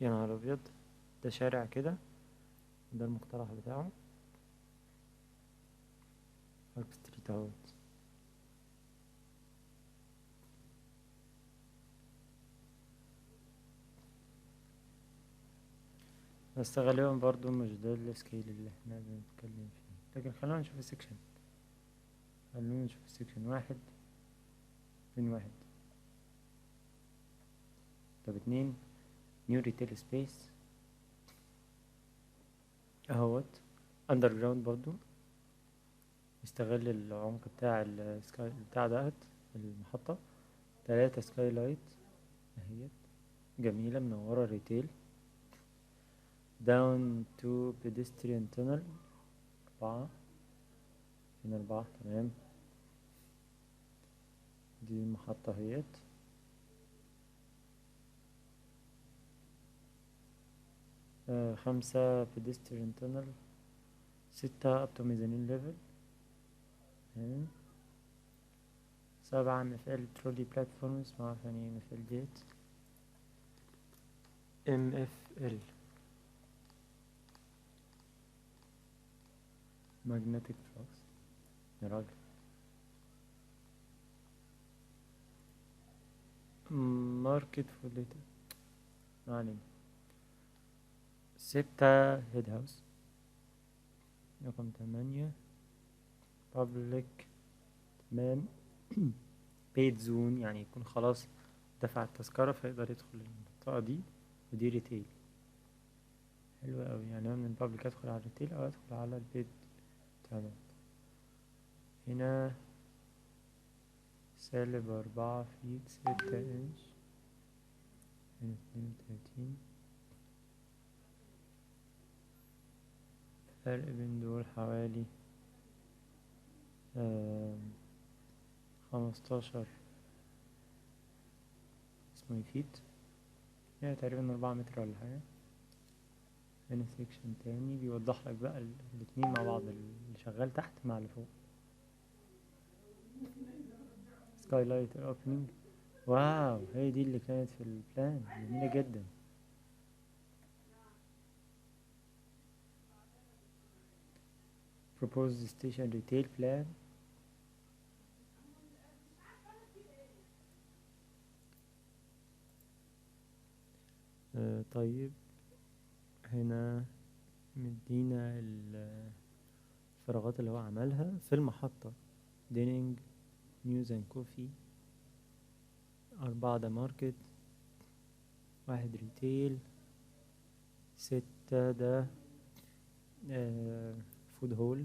يا نهار ابيض، ده شارع كده، ده المقترح بتاعه ارك ستريت اهوت. بس غالبا برضو مش ده السكيل اللي احنا بنتكلم فيه، لكن خلونا نشوف السكشن. خلونا نشوف السكشن. 1 فين 1؟ طب 2 نيو ريتيل سبيس اهوت اندر جراوند برضو، يستغل العمق بتاع السكاي بتاع دهت المحطة. 3 سكاي لايت اهيت جميلة منورة ريتيل. down to pedestrian tunnel 4. هنا 4. تمام. دي المحطة اهيت. 5 pedestrian tunnel. 6 up to mezzanine level. تمام. 7 مفعل trolley platforms. معرفش يعني ايه مفعل ديت. MFL magnetic flux. يا راجل. market for data. ما علينا. 6 head house. رقم 8 public. تمام. paid zone يعني يكون خلاص دفع التذكرة فيقدر يدخل المنطقة دي. ودي ريتيل. حلوة أوي. يعني أنا من البابليك أدخل على الريتيل أو أدخل على البيت بتاع ده. هنا -4 فيت 6 إنش. هنا 32. فرق بين دول حوالي 15 اسمه فيت. يعني تقريبا 4 متر ولا حاجة. هنا سيكشن تاني بيوضح لك بقى الاتنين مع بعض، اللي شغال تحت مع اللي فوق. سكايلايت اوبننج. واو، هي دي اللي كانت في البلان. جميلة جدا. proposed station retail plan. طيب هنا مدينا الفراغات اللي هو عملها في المحطة. دينينج نيوز اند كوفي. 4 ده ماركت. 1 ريتيل. 6 ده فود هول.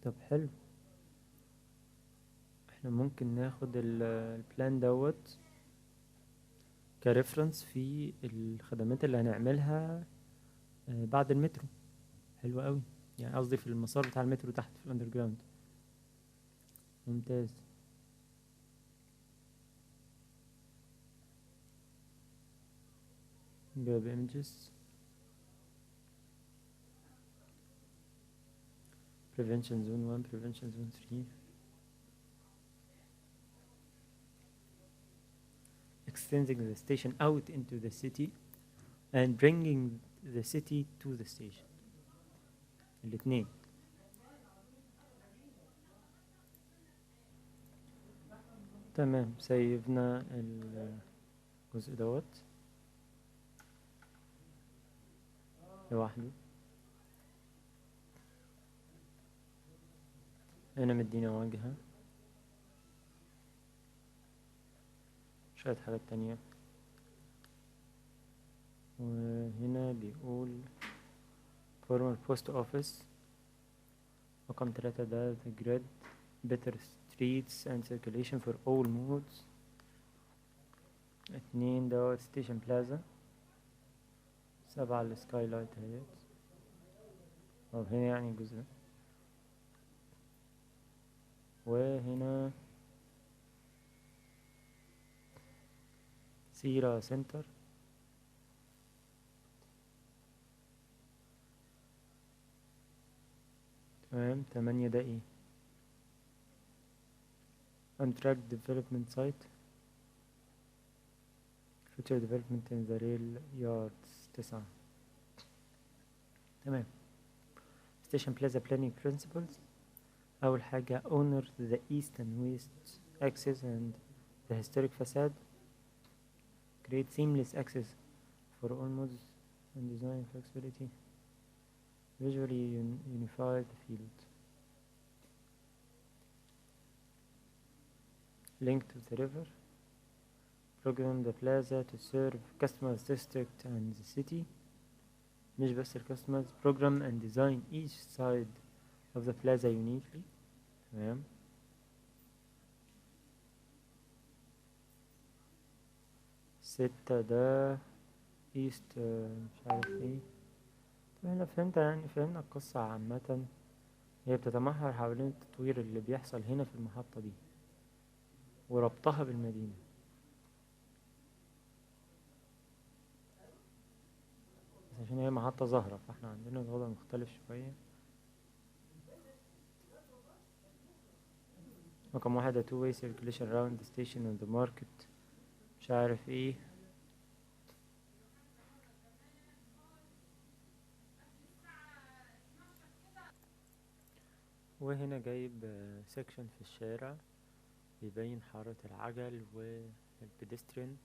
طب حلو. احنا ممكن ناخد البلان دوت كريفرنس في الخدمات اللي هنعملها بعد المترو. حلو قوي. يعني قصدي في المسار بتاع المترو تحت في الاندر جراوند. ممتاز. جاب images. prevention zone 1 prevention zone 3. extending the station out into the city and bringing the city to the station. الاثنين. تمام. سيبنا الجزء دوت لوحده. هنا مدينا واجهة. شوية حاجات تانية. وهنا بيقول former post office. رقم 3 ده the grid better streets and circulation for all modes. 2 ده station plaza. 7 السكايلايت اهيت. طب هنا يعني الجزء ده. وهنا سيرا سنتر. تمام. 8 ده ايه؟ on track development site. future development in the rail yards. 9. تمام. station plaza planning principles. أول حاجة honor the east and west access and the historic facade. create seamless access for all modes and design flexibility. visually unify the field. link to the river. program the plaza to serve customers district and the city. مش بس customers. program and design each side of the plaza uniquely. تمام. ستة ده east مش عارف ايه احنا فهمنا القصة عامة. هي بتتمحور حوالين التطوير اللي بيحصل هنا في المحطة دي وربطها بالمدينة. بس عشان هي محطة ظاهرة فاحنا عندنا الوضع مختلف شوية. رقم واحد two way circulation around the station and the market، مش عارف ايه. وهنا جايب سيكشن في الشارع بيبين حارة العجل والبيدسترين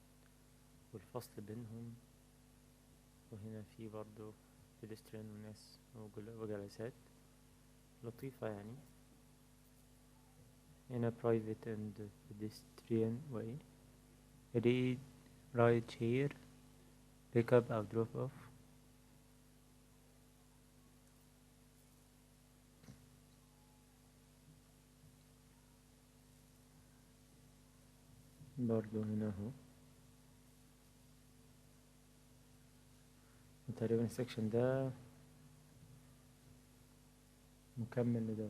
والفصل بينهم. وهنا في برضو بيدسترين وناس وجلسات لطيفة يعني. هنا private and pedestrian way، read ride share pick up أو drop off. برضو هنا اهو. تقريبا السكشن ده مكمل لده.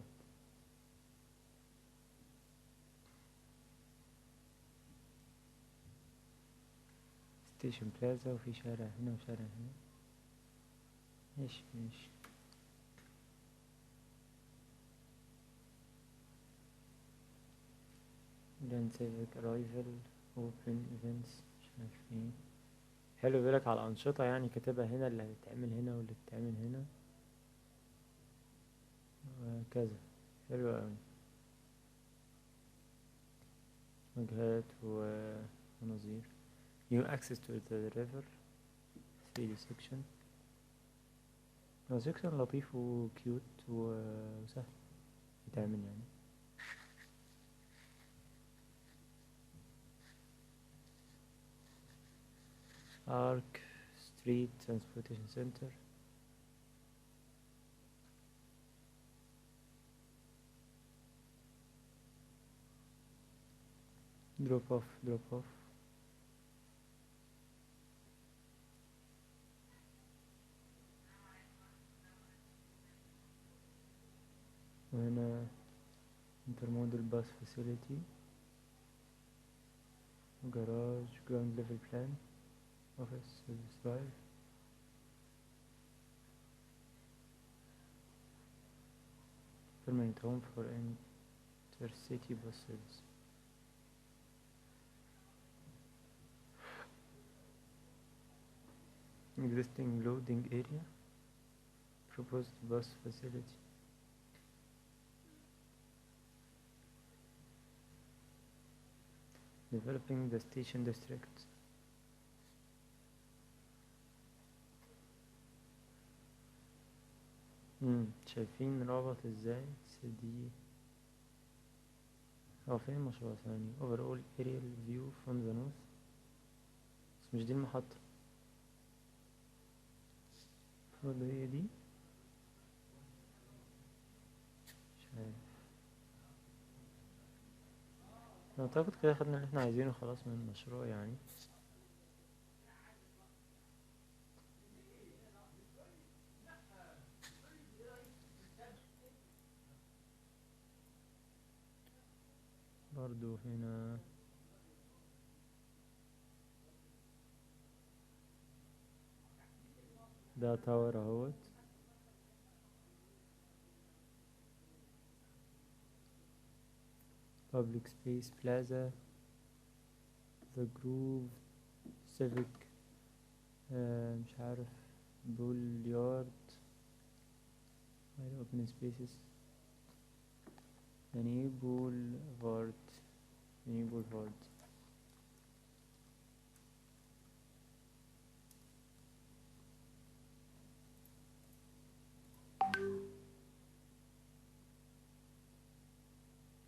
ستيشن بلازا وفي شارع هنا وشارع هنا. ماشي ماشي. Grand Civic Arrival Open Events مش عارف ايه. حلو بيقولك على الأنشطة يعني كاتبها هنا اللي هتتعمل هنا واللي هتتعمل هنا وهكذا. حلو أوي. وجهات ومناظير. New access to the river 3D section. هو section لطيف وكيوت وسهل يتعمل يعني. Arc Street Transportation Center. Drop off drop off. وهنا intermodal bus facility. garage ground level plan office service drive. permanent home for intercity buses. existing loading area. proposed bus facility. developing the station district. شايفين رابط ازاي دي. هو فين مشروع ثاني overall aerial view from the north. بس مش دي المحطة. برضه هي دي مش عارف. اعتقد كده خدنا اللي احنا عايزينه خلاص من المشروع يعني. برضو هنا ده تاور اهوت. public space plaza the groove civic مش عارف بول يارد open spaces. يعني ايه بول فارد؟ يعني ايه بول فارد؟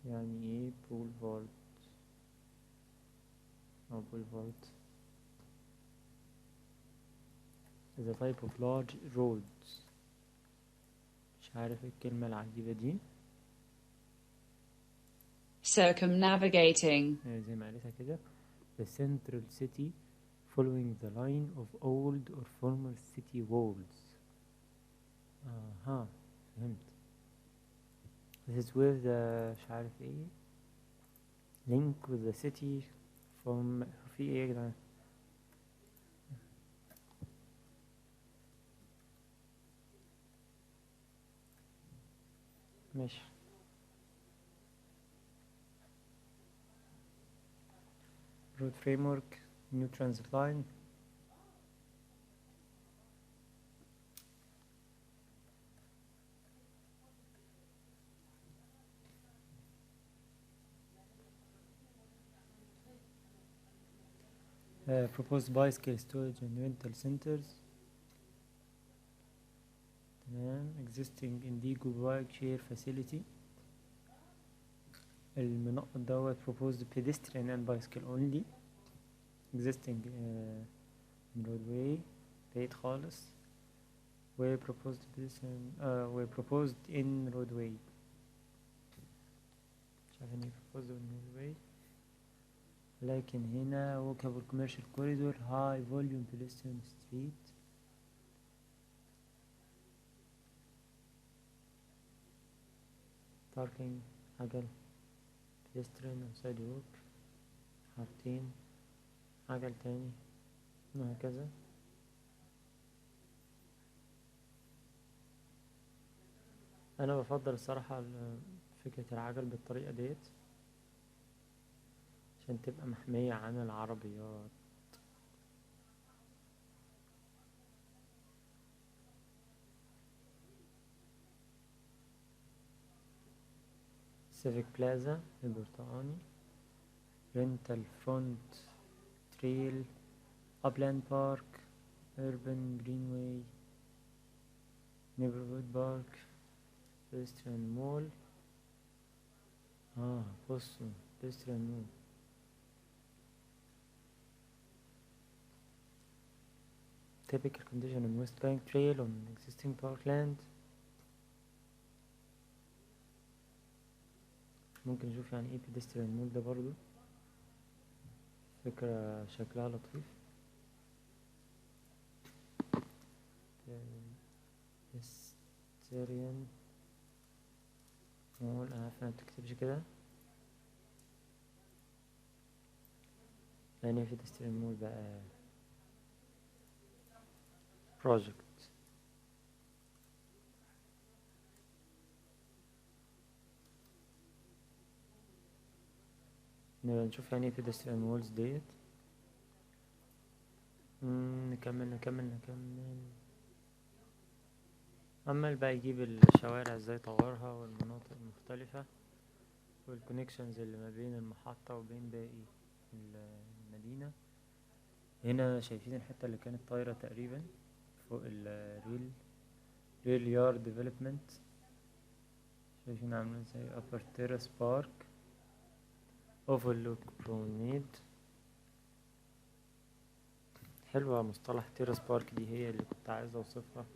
يعني ايه بول فارد او بول فارد؟ is a type of large roads. مش عارف ايه الكلمة العجيبة دي. circumnavigating, زي ما قالتها كده the central city following the line of old or former city walls. اها فهمت. This is with the مش عارف ايه link with the city from في ايه يا جدعان؟ ماشي. road framework new transit line proposed bicycle storage and rental centers. تمام. existing Indigo bike share facility. المنقط دوت proposed pedestrian and bicycle only. existing roadway بعيد خالص. و proposed pedestrian و proposed in roadway. مش عارف يعني ايه proposed in roadway. لكن هنا walkable commercial corridor high volume pedestrian street. parking عجل pedestrian and sidewalk حارتين عجل تاني وهكذا. انا بفضل الصراحة فكرة العجل بالطريقة ديت عشان تبقى محمية عن العربيات. civic plaza البرتقاني rental front trail upland park urban greenway neighborhood park pedestrian mall. بصوا pedestrian mall typical condition on west bank trail on existing parkland. ممكن نشوف يعني ايه pedestrian mall ده برضو فكرة شكلها لطيف. pedestrian mall انا عارف انها متكتبش كده يعني في pedestrian mall بقى project. نبقى نشوف يعني ايه pedestrian malls ديت. نكمل. عمال بقى يجيب الشوارع ازاي يطورها والمناطق المختلفة والكونكشنز اللي ما بين المحطة وبين باقي المدينة. هنا شايفين الحتة اللي كانت طايرة تقريبا فوق ريل يارد ديفلوبمنت. شايفين عاملين زي upper terrace park overlook promenade. حلوة مصطلح تيرس بارك دي هي اللي كنت عايز اوصفها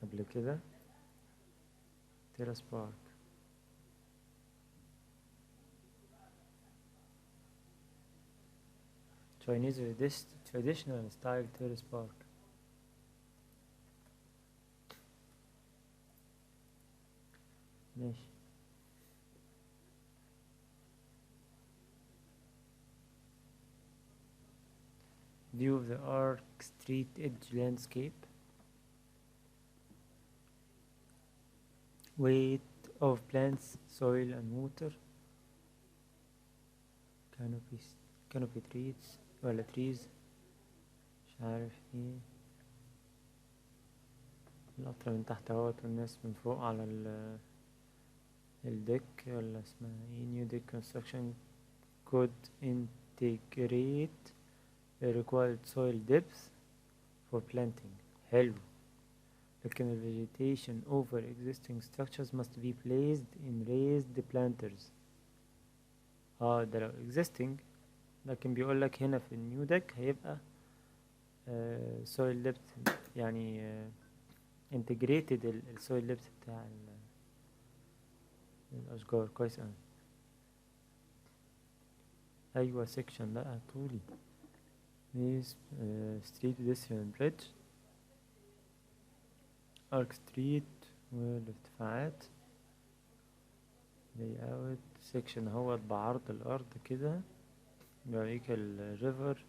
قبل كده. تيرس بارك Chinese traditional style terrace park. ماشي. view of the arc street edge landscape. weight of plants soil and water. canopy trees ولا trees مش عارف ايه. القطر من تحت اهوت والناس من فوق على الديك ولا اسمها ايه new deck construction could integrate the required soil depth for planting. حلو. لكن the vegetation over existing structures must be placed in raised planters. ده لو existing. لكن بيقولك هنا في النيو ديك هيبقى soil depth يعني integrated الsoil depth بتاع الأشجار. كويس أوي. أيوة section لأ طولي. street pedestrian bridge ارك ستريت والارتفاعات. لاي اوت سيكشن اهوت بعرض الارض كده، بوريك الريفر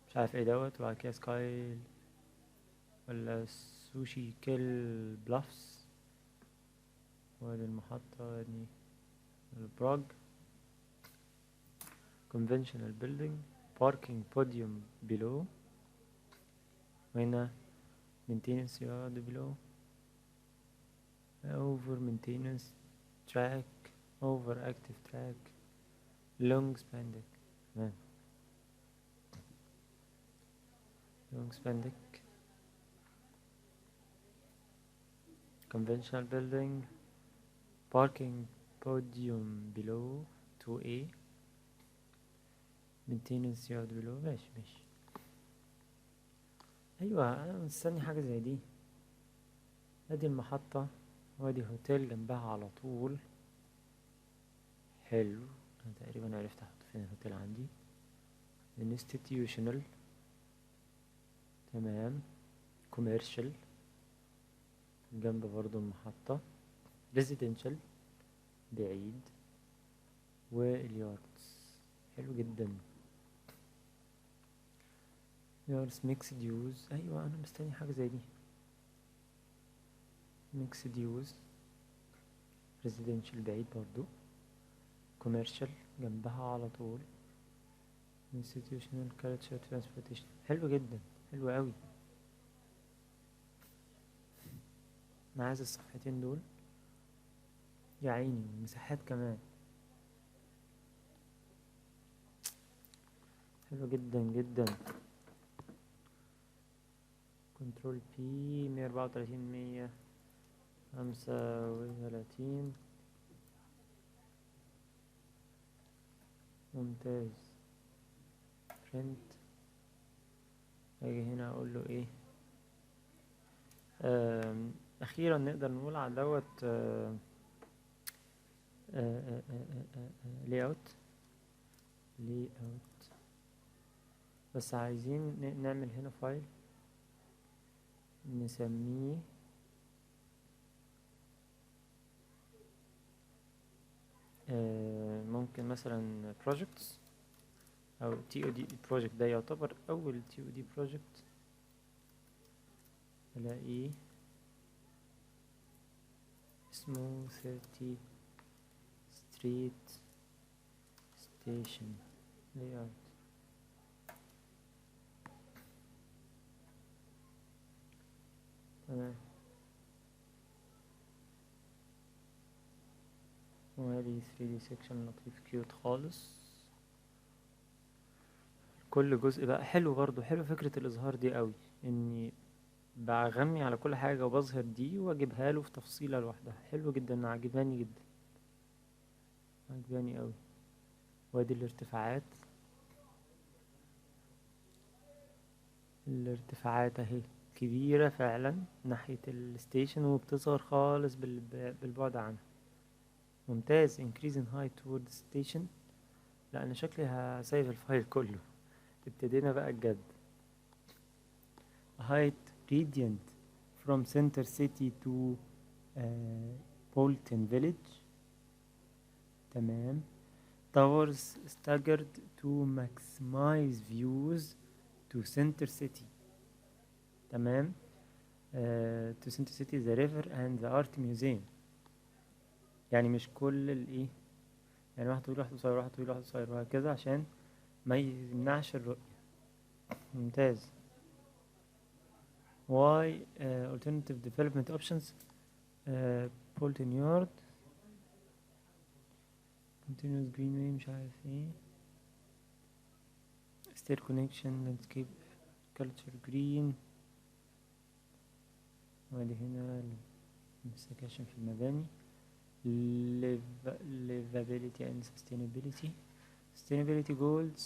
مش عارف ايه دوت، وبعد كده سكاي ولا سوشي كيل بلافس، وادي المحطة، وادي البراج conventional building parking podium below، وهنا maintenance yard below over maintenance track over active track long spandex. تمام، long spandex conventional building parking podium below 2A maintenance yard below. ماشي ماشي، ايوه انا مستني حاجة زي دي. ادي المحطة وادي هوتيل جنبها على طول. حلو، انا تقريبا عرفت احط فين الهوتيل عندي. institutional تمام، commercial جنب برضو المحطة، residential بعيد، والياردز. حلو جدا. ياردز mixed use، ايوه انا مستني حاجة زي دي. mixed use residential بعيد برضو، commercial جنبها على طول، institutional culture transportation. حلو جدا، حلو قوي. انا عايز الصفحتين دول يا عيني، مساحات كمان. حلو جدا جدا. كنترول بي 134 135. ممتاز. print، اجي هنا اقول له ايه، اخيرا نقدر نقول على دوت layout. بس عايزين نعمل هنا فايل نسميه ممكن مثلا projects او TOD project. ده يعتبر اول TOD project الاقيه اسمه 30 street station layout. تمام، وادي 3D section لطيف كيوت خالص. كل جزء بقى حلو برضو، حلو فكرة الإظهار دي قوي، إني بغمي على كل حاجة وبظهر دي وأجيبها له في تفصيلة لوحدها. حلو جدا، عجباني جدا، عجباني قوي. وادي الارتفاعات، الارتفاعات اهي كبيرة فعلا ناحية الستيشن، وبتظهر خالص بالبعد عنها. ممتاز. increase in height toward the station. لا انا شكلي هسيف الفايل كله. ابتدينا بقى الجد. height gradient from center city to Bolton village. تمام. towers staggered to maximize views to center city. تمام. to center city the river and the art museum. يعني مش كل الايه، يعني واحد طويل واحد قصير، واحد طويل واحد قصير، وهكذا عشان ما يمنعش الرؤية. ممتاز. why alternative development options Bolton Yard continuous greenway مش عارف ايه stair connection landscape culture green. وادي هنا السكاشن في المباني livability and sustainability goals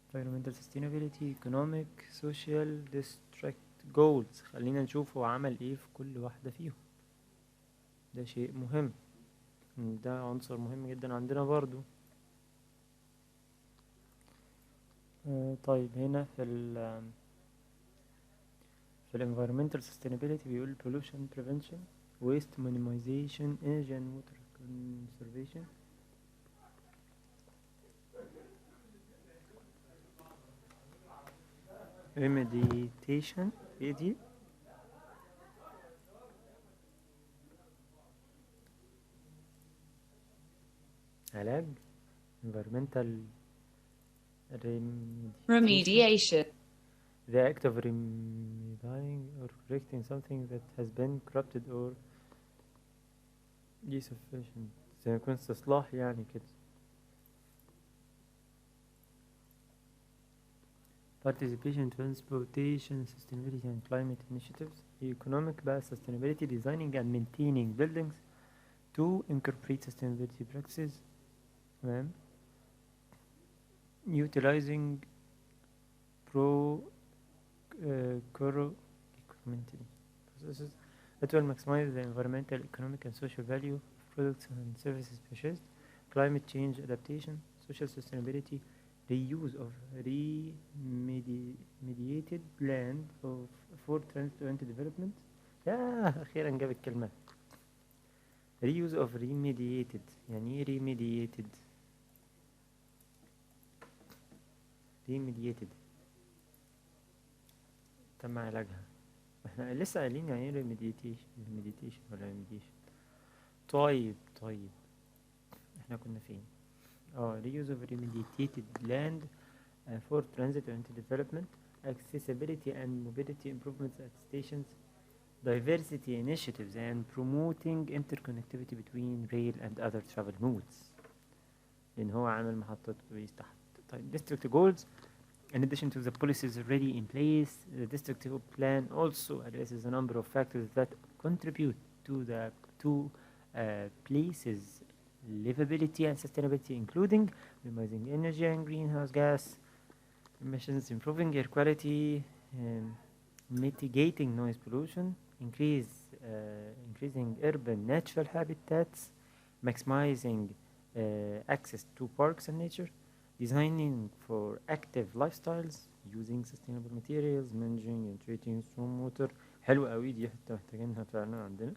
environmental sustainability economic social district goals. خلينا نشوف هو عمل ايه في كل واحدة فيهم، ده شيء مهم، ده عنصر مهم جدا عندنا برضو. طيب هنا في في ال environmental sustainability بيقول pollution prevention, waste minimization, energy and water conservation. remediation ايه دي؟ علاج environmental remediation, remediation, the act of remedying or correcting something that has been corrupted or insufficient. زي ما يكون استصلاح يعني كده. participation, transportation, sustainability and climate initiatives. Economic بقى sustainability, designing and maintaining buildings to incorporate sustainability practices. تمام. utilizing incrementally processes that will maximize the environmental, economic and social value of products and services purchased. Climate change adaptation, social sustainability, reuse of remediated land for transit development. أخيرا جاب الكلمة. reuse of remediated يعني ايه remediated؟ تم علاجها. احنا لسه قايلين يعني ايه remediation ولا remediation. طيب احنا كنا فين؟ reuse of remediated land for transit and development, accessibility and mobility improvements at stations, diversity initiatives and promoting interconnectivity between rail and other travel modes. لأن هو عامل محطة أتوبيس تحت. طيب district goals. In addition to the policies already in place, the district plan also addresses a number of factors that contribute to the places livability and sustainability, including minimizing energy and greenhouse gas emissions, improving air quality, mitigating noise pollution, increasing urban natural habitats, maximizing access to parks and nature, designing for active lifestyles, using sustainable materials, managing and treating stormwater. حلوة قوي دي، حتى محتاجينها فعلا عندنا.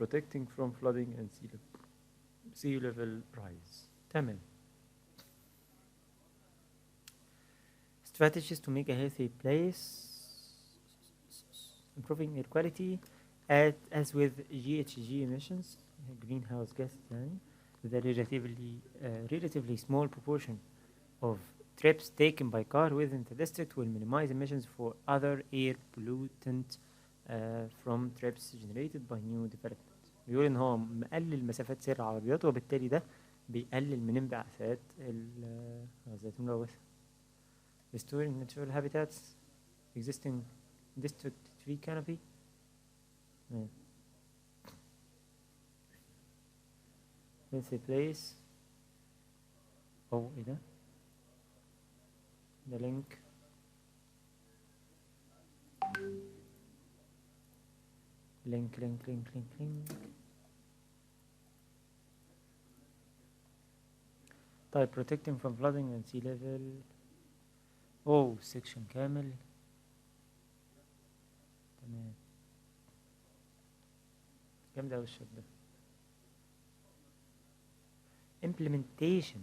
protecting from flooding and sea level rise. تمام. strategies to make a healthy place, improving air quality as with GHG emissions, greenhouse gases يعني, with a relatively small proportion of trips taken by car within the district will minimize emissions for other air pollutants from trips generated by new development. بيقول ان هو مقلل مسافات سير العربيات وبالتالي ده بيقلل من انبعاثات الغازات الملوثة. restoring natural habitats, existing district tree canopy. healthy place. ايه ده؟ ده لينك. لينك. طيب protecting from flooding and sea level. section كامل. تمام. جامد اوي الشغل ده. implementation,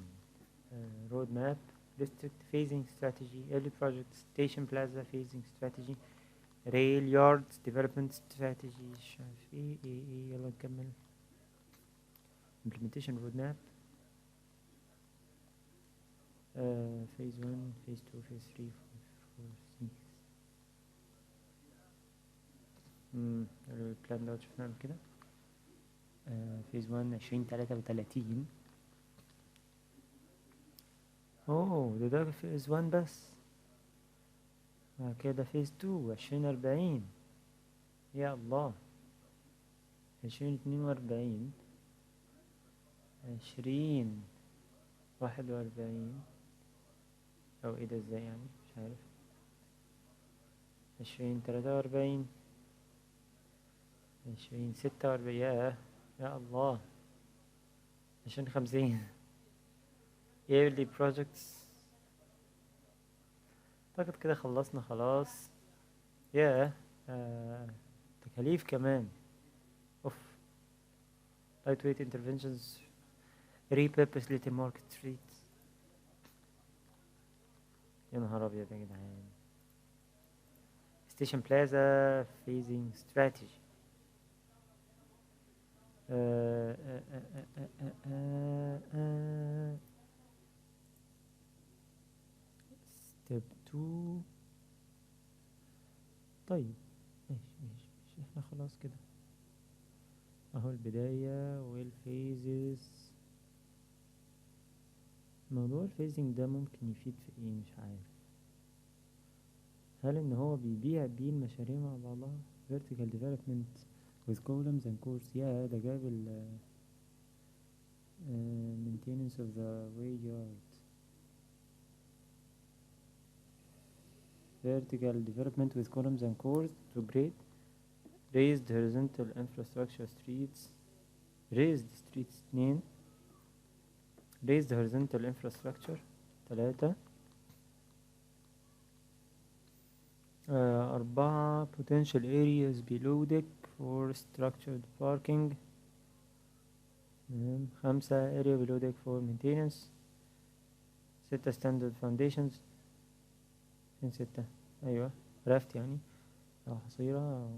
roadmap, district phasing strategy, early project, station plaza phasing strategy, rail yards development strategy. مش عارف ايه يلا نكمل. implementation roadmap, phase 1, phase 2, phase 3, 4, 6. البلان ده شفناه قبل كده. phase 1 2033. ده phase 1 بس. كده phase 2 2040. يا الله. 2042 2041 او ايه ده ازاي يعني مش عارف. 2043 2046. يا الله. 2050 yearly projects. اعتقد كده خلصنا خلاص. تكاليف كمان. اوف. lightweight interventions repurpose little market streets. يا نهار ابيض يا جدعان. ستيشن بلازا phasing strategy. step 2. طيب ماشي احنا خلاص كده اهو البداية والفيزز. موضوع الفيزنج ده ممكن يفيد في ايه مش عارف. هل ان هو بيبيع بيه المشاريع مع بعضها vertical development with columns and course. يا ده جاب ال maintenance of the way yard. vertical development with columns and cores to grade raised horizontal infrastructure streets. raised streets 2. raised horizontal infrastructure 3. 4 potential areas below deck for structured parking. 5 area below deck for maintenance. 6 standard foundations. فين 6؟ أيوة رافت يعني أو حصيرة أو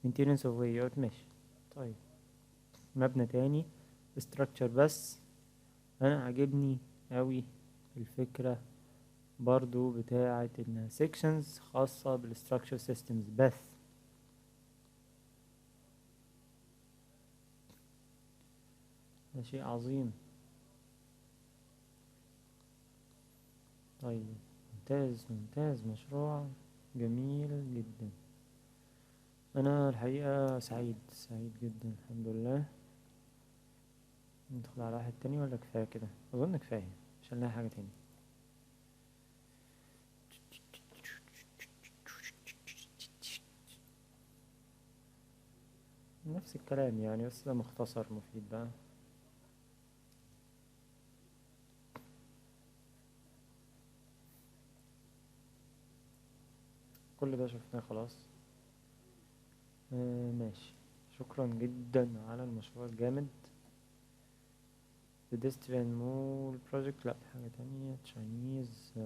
maintenance of way yard. ماشي. طيب مبنى تاني structure بس. أنا عجبني أوي الفكرة برضو بتاعة إنها sections خاصة بالstructure systems بس. ده شيء عظيم. طيب ممتاز مشروع جميل جدا. أنا الحقيقة سعيد جدا الحمد لله. ندخل على واحد تاني ولا كفاية كده؟ أظن كفاية مش هنلاقي حاجة تاني. نفس الكلام يعني بس ده مختصر مفيد بقى. كل ده شفناه خلاص. ماشي. شكرا جدا على المشروع الجامد. pedestrian mall project. لا حاجة تانية. Chinese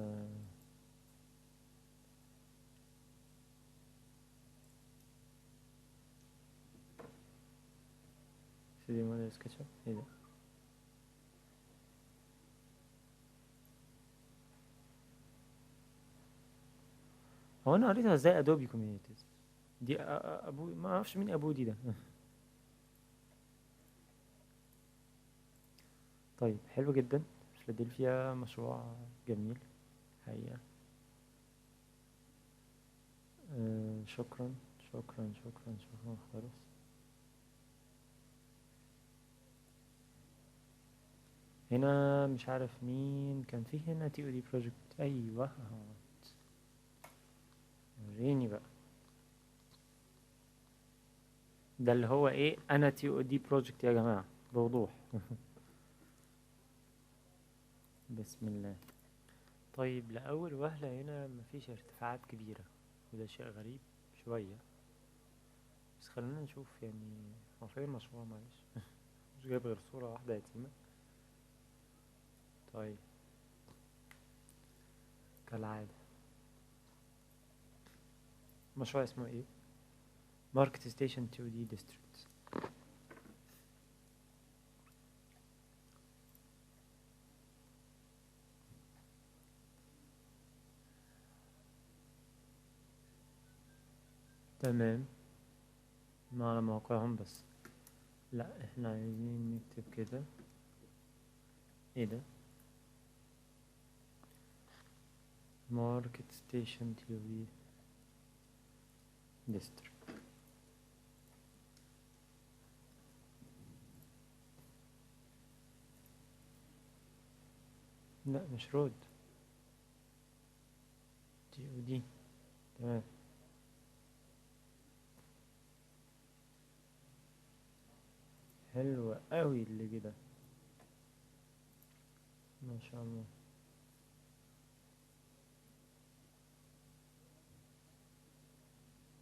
CD model SketchUp. ايه ده؟ هو انا قريتها ازاي ادوبي كوميونيتيز دي؟ ابو ما اعرفش مين ابو دي ده. طيب حلو جدا. فيلادلفيا مشروع جميل حقيقة. شكرا خالص. هنا مش عارف مين كان فيه هنا. تي او دي بروجكت. ايوه اهو. وريني بقى. ده اللي هو ايه؟ انا تي او دي بروجكت يا جماعة بوضوح. بسم الله. طيب لأول وهلة هنا مفيش ارتفاعات كبيرة وده شيء غريب شوية. بس خلينا نشوف يعني هو فين المشروع. معلش مش جايب غير صورة واحدة يتيمة. طيب كالعادة مشروع اسمه ايه؟ ماركت ستيشن 2 دي ديستريكت. تمام. ما على موقعهم بس. لا احنا عايزين نكتب كده. ايه ده؟ ماركت ستيشن 2 دي ديستريكت. لا مش رود. تي او دي. تمام. حلو قوي اللي كده. ما شاء الله.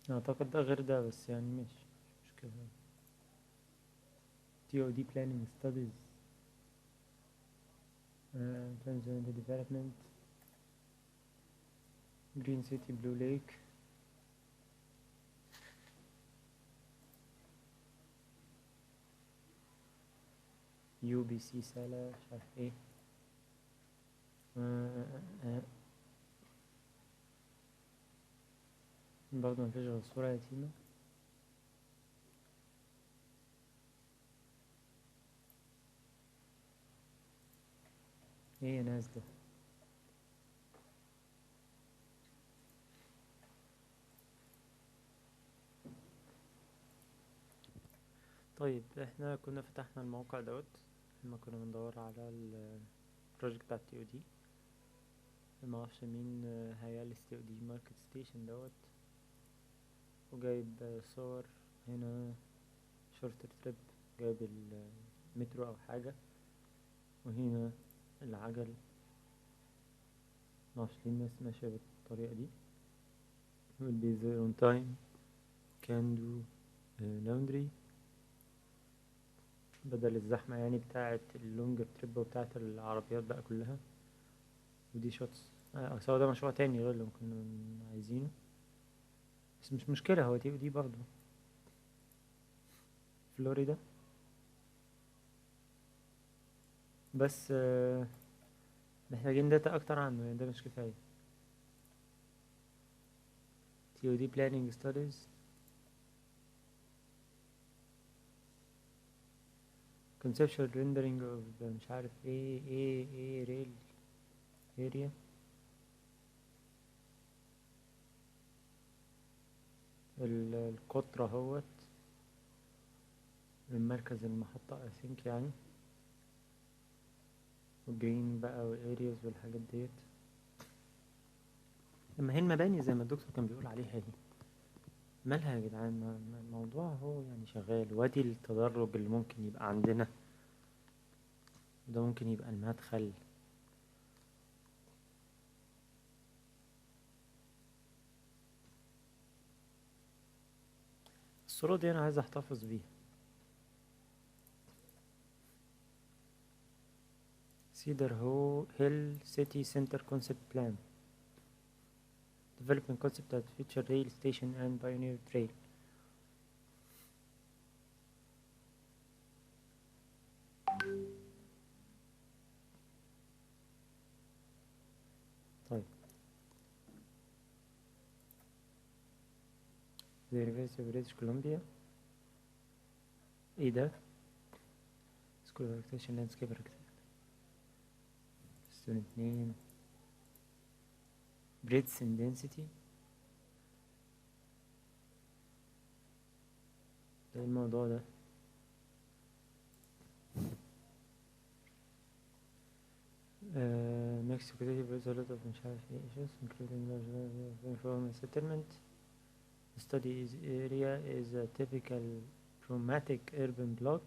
اعتقد ده غير ده، بس يعني مش مشكلة. TOD planning studies, transit development, green city blue lake, UBC سالة مش عارف ايه. برضه مفيش غير صورة يتيمة. ايه يا ناس ده؟ طيب احنا كنا فتحنا الموقع دوت لما كنا بندور على البروجكت بتاع TOD. معرفش مين هيالس TOD ماركت ستيشن دوت، وجايب صور هنا شورت تريب، جايب المترو او حاجة، وهنا العجل. معرفش ليه الناس ماشية بالطريقة دي. will be there on time, can do laundry، بدل الزحمة يعني بتاعة اللونج تريب وبتاعة العربيات بقى كلها. ودي شوتس سوا، ده مشروع تاني غير اللي كنا عايزينه، بس مش مشكلة، هو TOD برضو. فلوريدا، بس محتاجين داتا اكتر عنه، يعني ده مش كفاية. TOD planning studies، conceptual rendering of مش عارف ايه rail area. القطر اهوت من مركز المحطة I think يعني، والجرين بقى والارياز والحاجات ديت. لما هي المباني زي ما الدكتور كان بيقول عليها دي، مالها يا جدعان؟ الموضوع هو يعني شغال، وادي التدرج اللي ممكن يبقى عندنا، ده ممكن يبقى المدخل. الصورة دي أنا عايز أحتفظ بيها. Cedar Hill City Center Concept Plan, Development Concept at Future Rail Station and Pioneer Trail. طيب The University of British Columbia، ايه ده؟ School of Architecture Landscape Architect. Student name، breadth and density. ده الموضوع ده. Mexico City with a lot of مش عارف ايه issues including large informal settlement. The study area is a typical chromatic urban block.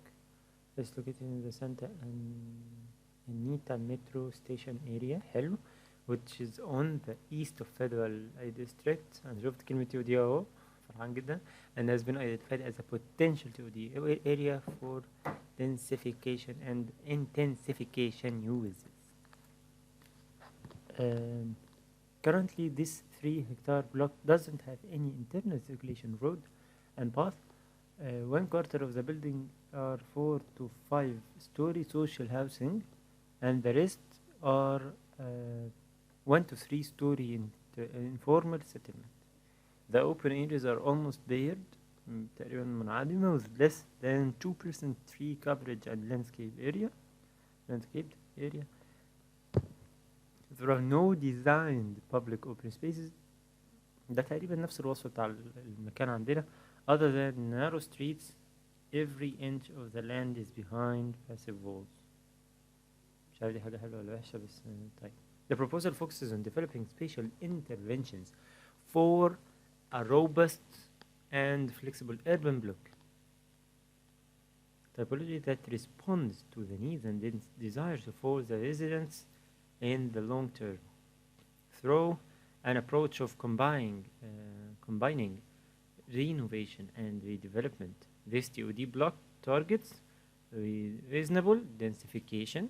It's located in the Santa Anita metro station area. حلو. Which is on the east of Federal District. أنا شفت كلمة TOD أهو، فرحان جدا. And has been identified as a potential TOD area for densification and intensification uses. Currently, this 3-hectare block doesn't have any internal circulation road and path. 1/4 of the building are 4 to 5 story social housing, and the rest are 1 to 3 story informal settlement. The open areas are almost bared, تقريبا منعدمة, with less than 2% tree coverage and landscaped area. There are no designed public open spaces. ده تقريبا نفس الوصف بتاع المكان عندنا. Other than narrow streets, every inch of the land is behind passive walls. مش عارف دي حاجة حلوة ولا وحشة، بس طيب. The proposal focuses on developing spatial interventions for a robust and flexible urban block typology that responds to the needs and desires for the residents in the long term through an approach of combining renovation and redevelopment. This TOD block targets reasonable densification,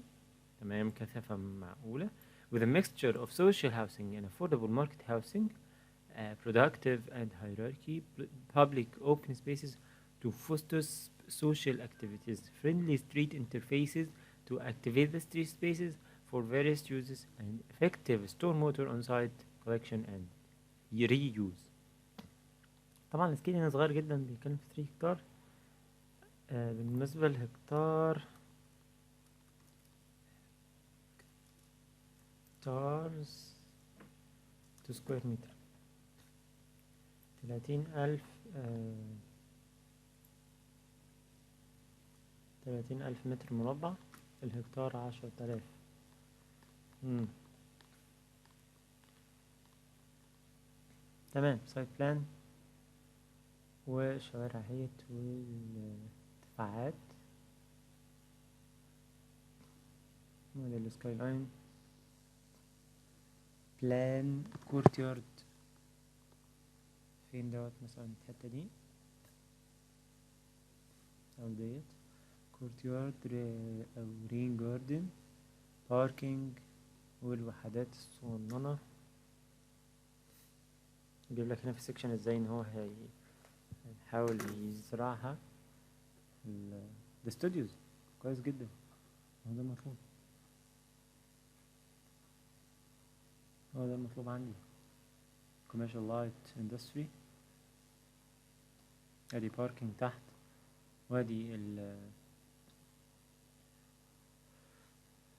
تمام، كثافة معقولة, with a mixture of social housing and affordable market housing, productive and hierarchy, public open spaces to foster social activities, friendly street interfaces to activate the street spaces for various uses, and effective stormwater on-site collection and reuse. طبعا السكيل هنا صغير جدا، بيتكلم في 3 هكتار. بالنسبة للهكتار هكتارز تو سكوير متر 30,000 30,000 متر مربع. الهكتار 10,000. تمام. سايت بلان وشوارع هيت والارتفاعات موديل السكاي لاين، بلان كورتيارد فين دوت مثلا الحتة دي او ديت كورتيارد او رين جاردن، باركينج والوحدات الصغننة. يجيب لك هنا في السكشن ازاي ان هو هيحاول يزرعها الاستوديوز. كويس جدا، هو ده المطلوب، هو ده المطلوب عندي. commercial light industry، ادي باركينج تحت، وادي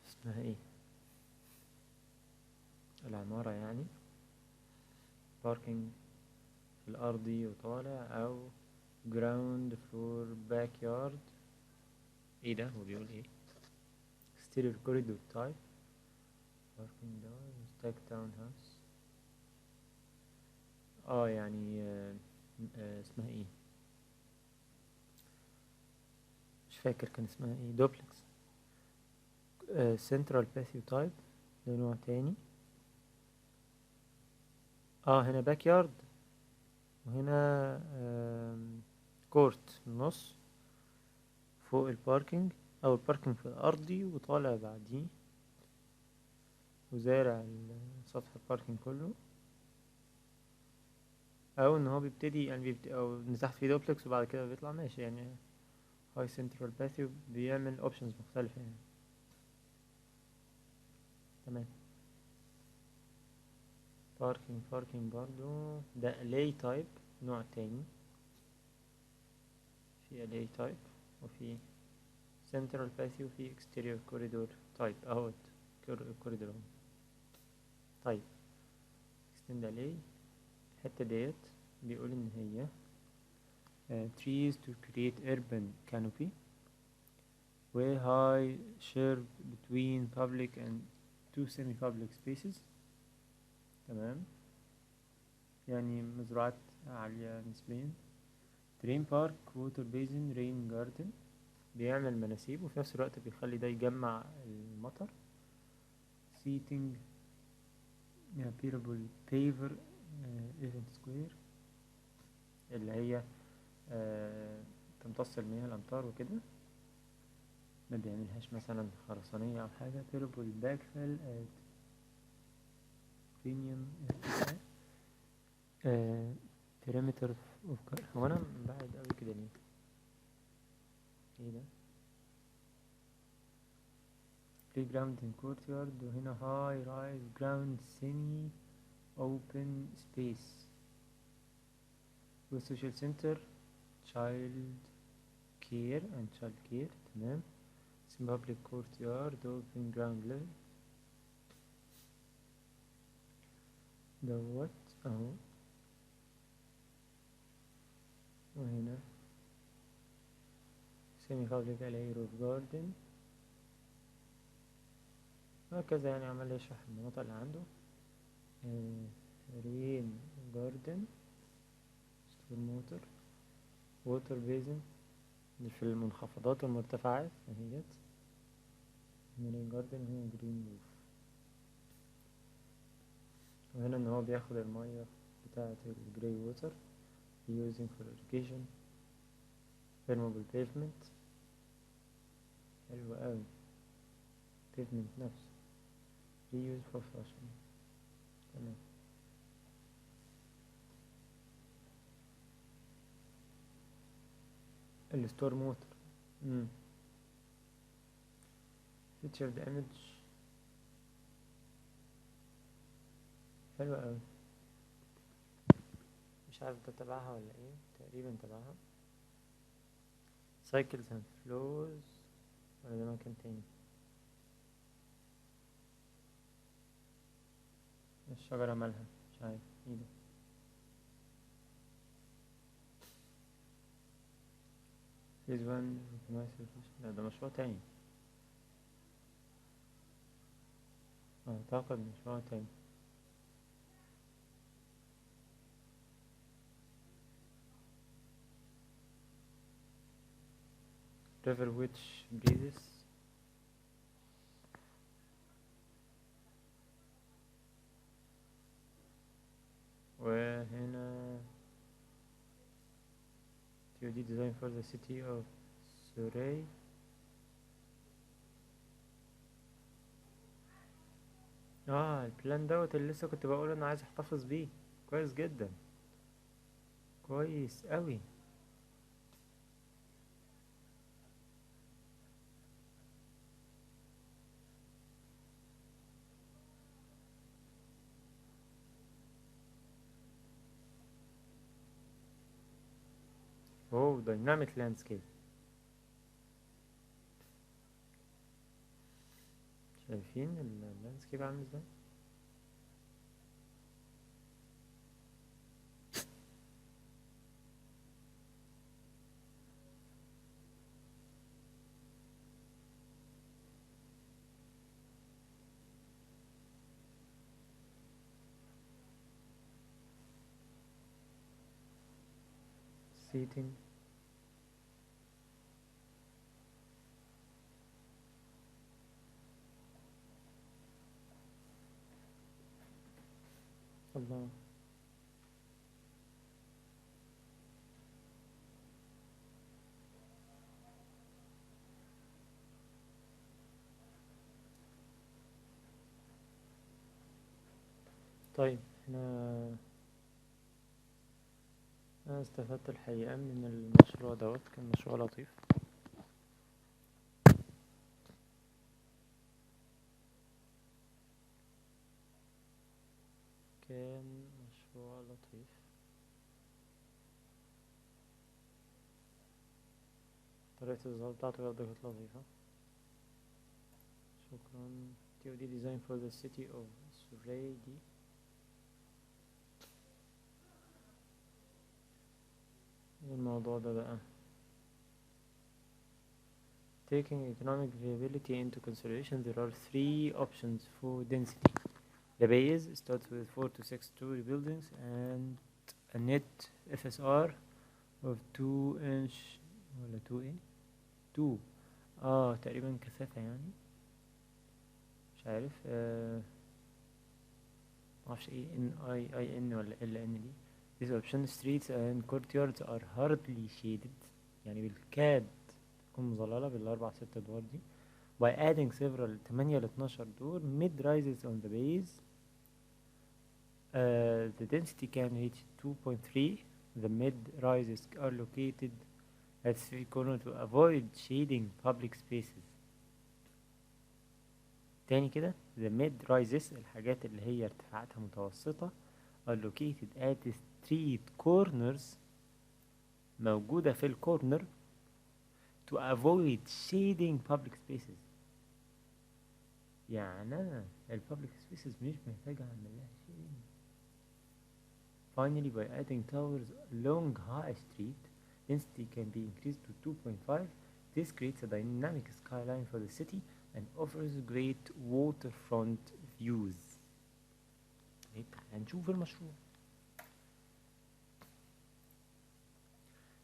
اسمها ايه العمارة يعني، باركينج في الأرضي وطالع أو جراوند فلور باك يارد. ايه ده هو بيقول ايه؟ exterior corridor type parking door stack town house. يعني اسمها ايه مش فاكر كان اسمها ايه، دوبلكس. central patio type ده نوع تاني. هنا باك يارد، وهنا كورت في النص فوق الباركينج، او الباركينج في الارضي وطالع بعديه وزارع سطح الباركينج كله، او ان هو بيبتدي يعني او ان تحت فيه دوبلكس وبعد كده بيطلع ماشي يعني. هاي سنترال باثيو بيعمل اوبشنز مختلفة يعني. تمام. باركينج برضو ده لي تايب، نوع تاني. في لي تايب وفي سنترال باثيو وفي اكستيريور كوريدور تايب اهوت كوريدور. طيب اكستند لي الحتة ديت بيقول ان هي trees to create urban canopy و high share between public and two semi-public spaces. تمام، يعني مزرعات عالية نسبيا. درين بارك ووتر بيزن رين جاردن، بيعمل مناسيب وفي نفس الوقت بيخلي ده يجمع المطر. سيتنج بيربل بيفر ايفنت سكوير، اللي هي تمتص المياه الأمطار وكده، ما بيعملهاش مثلا خرسانية أو حاجة. بيربل باكفل بريميوم perimeter of هو أنا بعد أوي كده ليه؟ ايه ده؟ playground and courtyard، وهنا high rise ground semi open space و social center child care and child care. تمام. public courtyard open ground level دوت اهو، وهنا semi public alley roof garden، وهكذا يعني عمال يشرح المناطق اللي عنده. رين جاردن ستور موتر ووتر بيزن في المنخفضات والمرتفعات اهيت. رين جاردن هنا جرين روف، وهنا ان هو بياخد المية بتاعة الجري ووتر reusing for irrigation permeable pavement حلو اوي pavement نفسه reuse for flushing تمام الستورم ووتر featured image حلو اوي مش عارف ده تبعها ولا ايه تقريبا تبعها cycles and flows ولا ده مكان تاني الشجرة مالها مش عارف ايه ده phase 1 لا ده مشروع تاني اعتقد مشروع تاني river which breathes وهنا جديد design for the city of سوري البلان دوت اللي لسه كنت بقول انا عايز احتفظ بيه كويس جدا كويس قوي اوه دايناميك لاندسكيب شايفين اللاندسكيب عامل ازاي seating الله طيب احنا انا استفدت الحقيقة من المشروع دوت كان مشروع لطيف كان مشروع لطيف طريقة الظهور بتاعته برضه كانت لطيفة شكرا TOD design for the city of Surrey دي ايه الموضوع ده بقى taking economic viability into consideration there are three options for density the base starts with 4 to 6 story buildings and a net FSR of 2 inch ولا 2 ايه 2 تقريبا كثافة يعني مش عارف معرفش ايه NIIN ولا LN دي these option streets and courtyards are hardly shaded يعني بالكاد تكون مظللة بالأربع ست أدوار دي by adding several 8 ل 12 دور mid rises on the base the density can reach 2.3 the mid rises are located at 3 corners to avoid shading public spaces تاني كده the mid rises الحاجات اللي هي ارتفاعاتها متوسطة are located at street corners موجودة في الكورنر to avoid shading public spaces يعني أنا public spaces مش محتاجة أعمل لها shading finally by adding towers along High Street density can be increased to 2.5 this creates a dynamic skyline for the city and offers great waterfront views تعال نشوف المشروع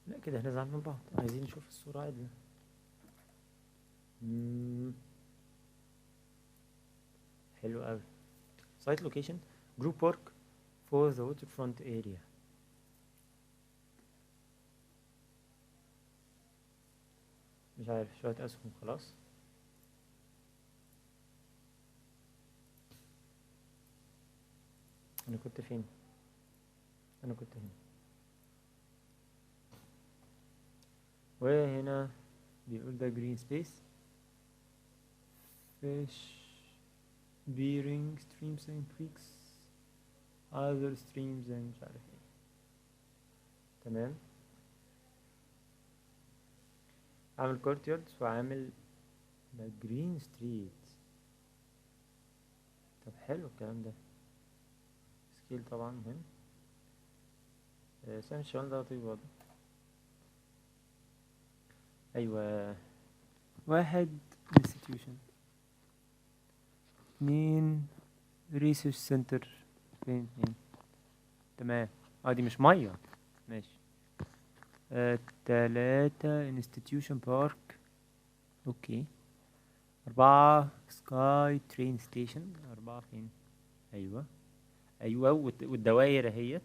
لا كده هنزعل من بعض عايزين نشوف الصورة عدلة حلو قوي site location group work for the waterfront area مش عارف، شوية اسهم خلاص. انا كنت فين؟ انا كنت هنا. وهنا بيقول ده green space fish bearing streams and creeks other streams and مش عارف ايه. تمام. عامل courtyards وعامل ده green street. طب حلو الكلام ده. سكيل طبعا مهم. سامي الشمال ده لطيف برضه. ايوه. واحد institution، اتنين research center. فين اتنين؟ تمام. دي مش مية. ماشي. تلاتة institution park. اوكي. أربعة سكاي ترين ستيشن. أربعة فين؟ أيوة. أيوة والدواير اهيت.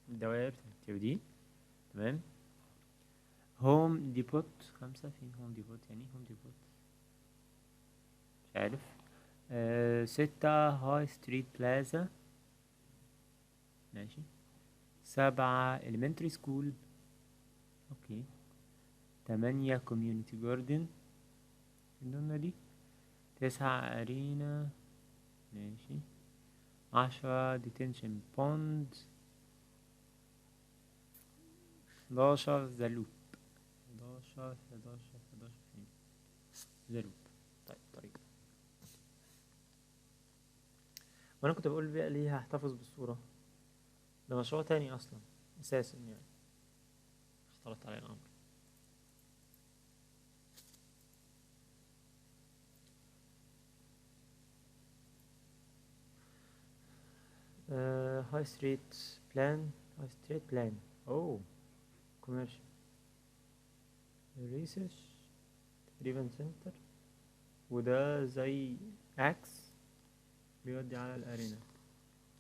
الدواير دي. تمام. هوم ديبوت. خمسة فين هوم ديبوت؟ يعني هوم ديبوت مش عارف. ستة هاي ستريت بلازا. ماشي. سبعة elementary school. اوكي. تمانية community garden النونة دي. تسعة أرينا. ماشي. عشرة detention pond. 11 ذا لوب. 11 فين؟ ذا لوب. طيب. وانا كنت بقول بقى ليه هحتفظ بالصورة. ده مشروع تاني اصلا اساسا يعني. اختلط علي الامر. هاي ستريت بلان. هاي ستريت بلان. اوه كوميرشال ريسيرش تقريبا سنتر. وده زي عكس بيودي على الارينا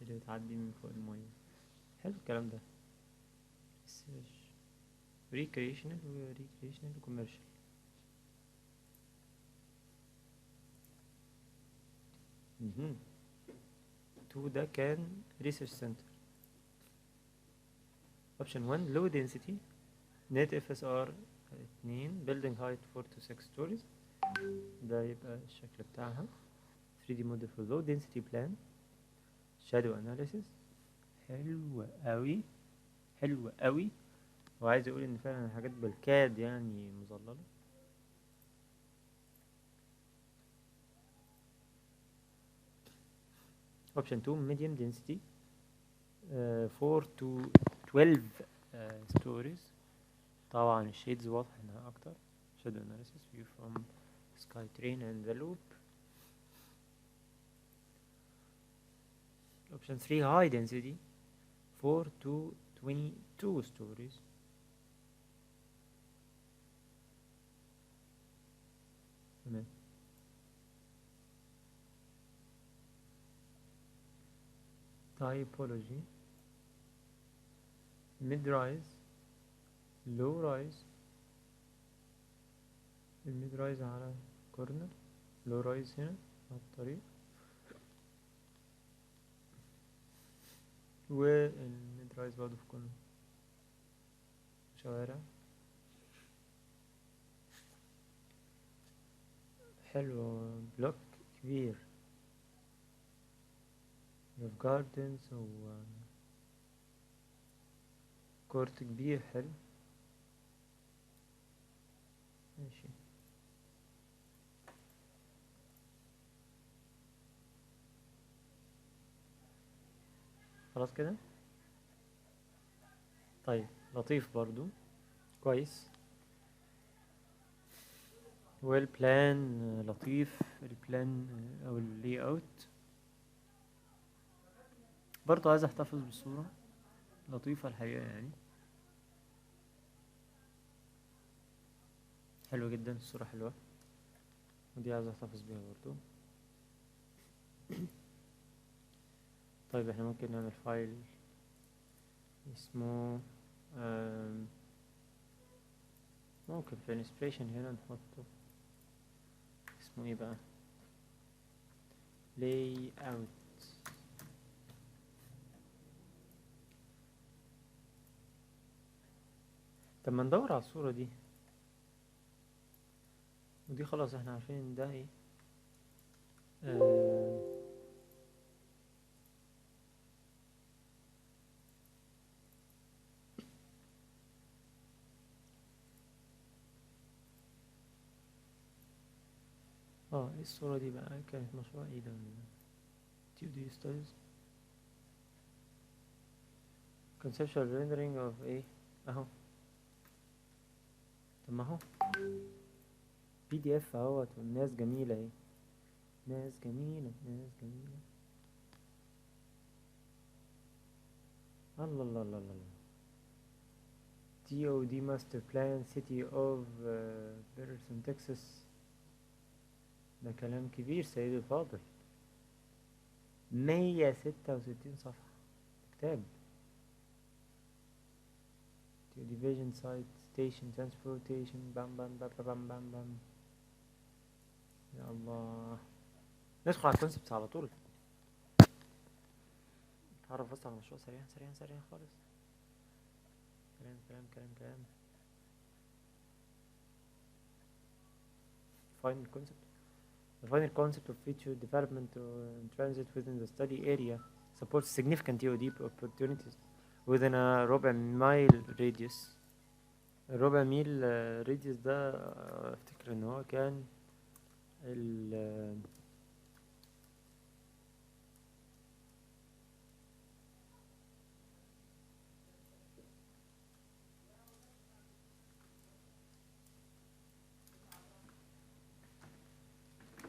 اللي بتعدي من فوق المية. حلو الكلام ده. ريسيرش ريكريشنال وكوميرشال. تو ده كان ريسيرش سنتر. اوبشن 1 لو density net FSR 2 building height 4 to 6 stories. ده يبقى الشكل بتاعها. 3D model for low density plan. shadow analysis. حلو قوي. حلو قوي. وعايز اقول ان فعلا الحاجات بالكاد يعني مظللة. option 2 medium density 4 to 12 stories. طبعا الشيدز واضح انها اكتر. shadow analysis view from sky train and the loop. option 3 high density 4 to 22 stories. تمام. typology mid rise low rise. الميد رايز على كورنر. لو رايز هنا على الطريق. والميد رايز برضه في كل شوارع. حلو. بلوك كبير في جاردنز و كورت كبير. حلو. ماشي. خلاص كده. طيب لطيف برضو. كويس. والبلان لطيف. البلان او اللي اوت برضو عايز احتفظ بالصورة. لطيفة الحقيقة يعني. حلوة جدا الصورة حلوة. ودي عايز احتفظ بيها برضو. طيب احنا ممكن نعمل فايل اسمه ممكن في الانسبريشن هنا نحطه اسمه ايه بقى، لاي اوت. طب ما ندور على الصورة دي، ودي خلاص احنا عارفين ان ده ايه. ايه الصورة دي بقى، كانت مشروع ايه ده، تيودي ستايلز conceptual rendering of ايه اهو. طب ما هو بي دي اف اهوت، والناس جميلة اهي، ناس جميلة ناس جميلة. الله الله الله الله. TOD master plan city of Pearson تكساس. ده كلام كبير سيدي الفاضل، 166 صفحة كتاب. division site station transportation بام بام بام بام بام بام. يا الله، ندخل على الكونسبت على طول. هعرف بس على المشروع سريعا سريعا سريعا خالص. كلام كلام كلام كلام. final concept. The final concept of feature development and transit within the study area supports significant TOD opportunities within a ربع مايل radius. الربع ميل radius ده افتكر ان هو كان ال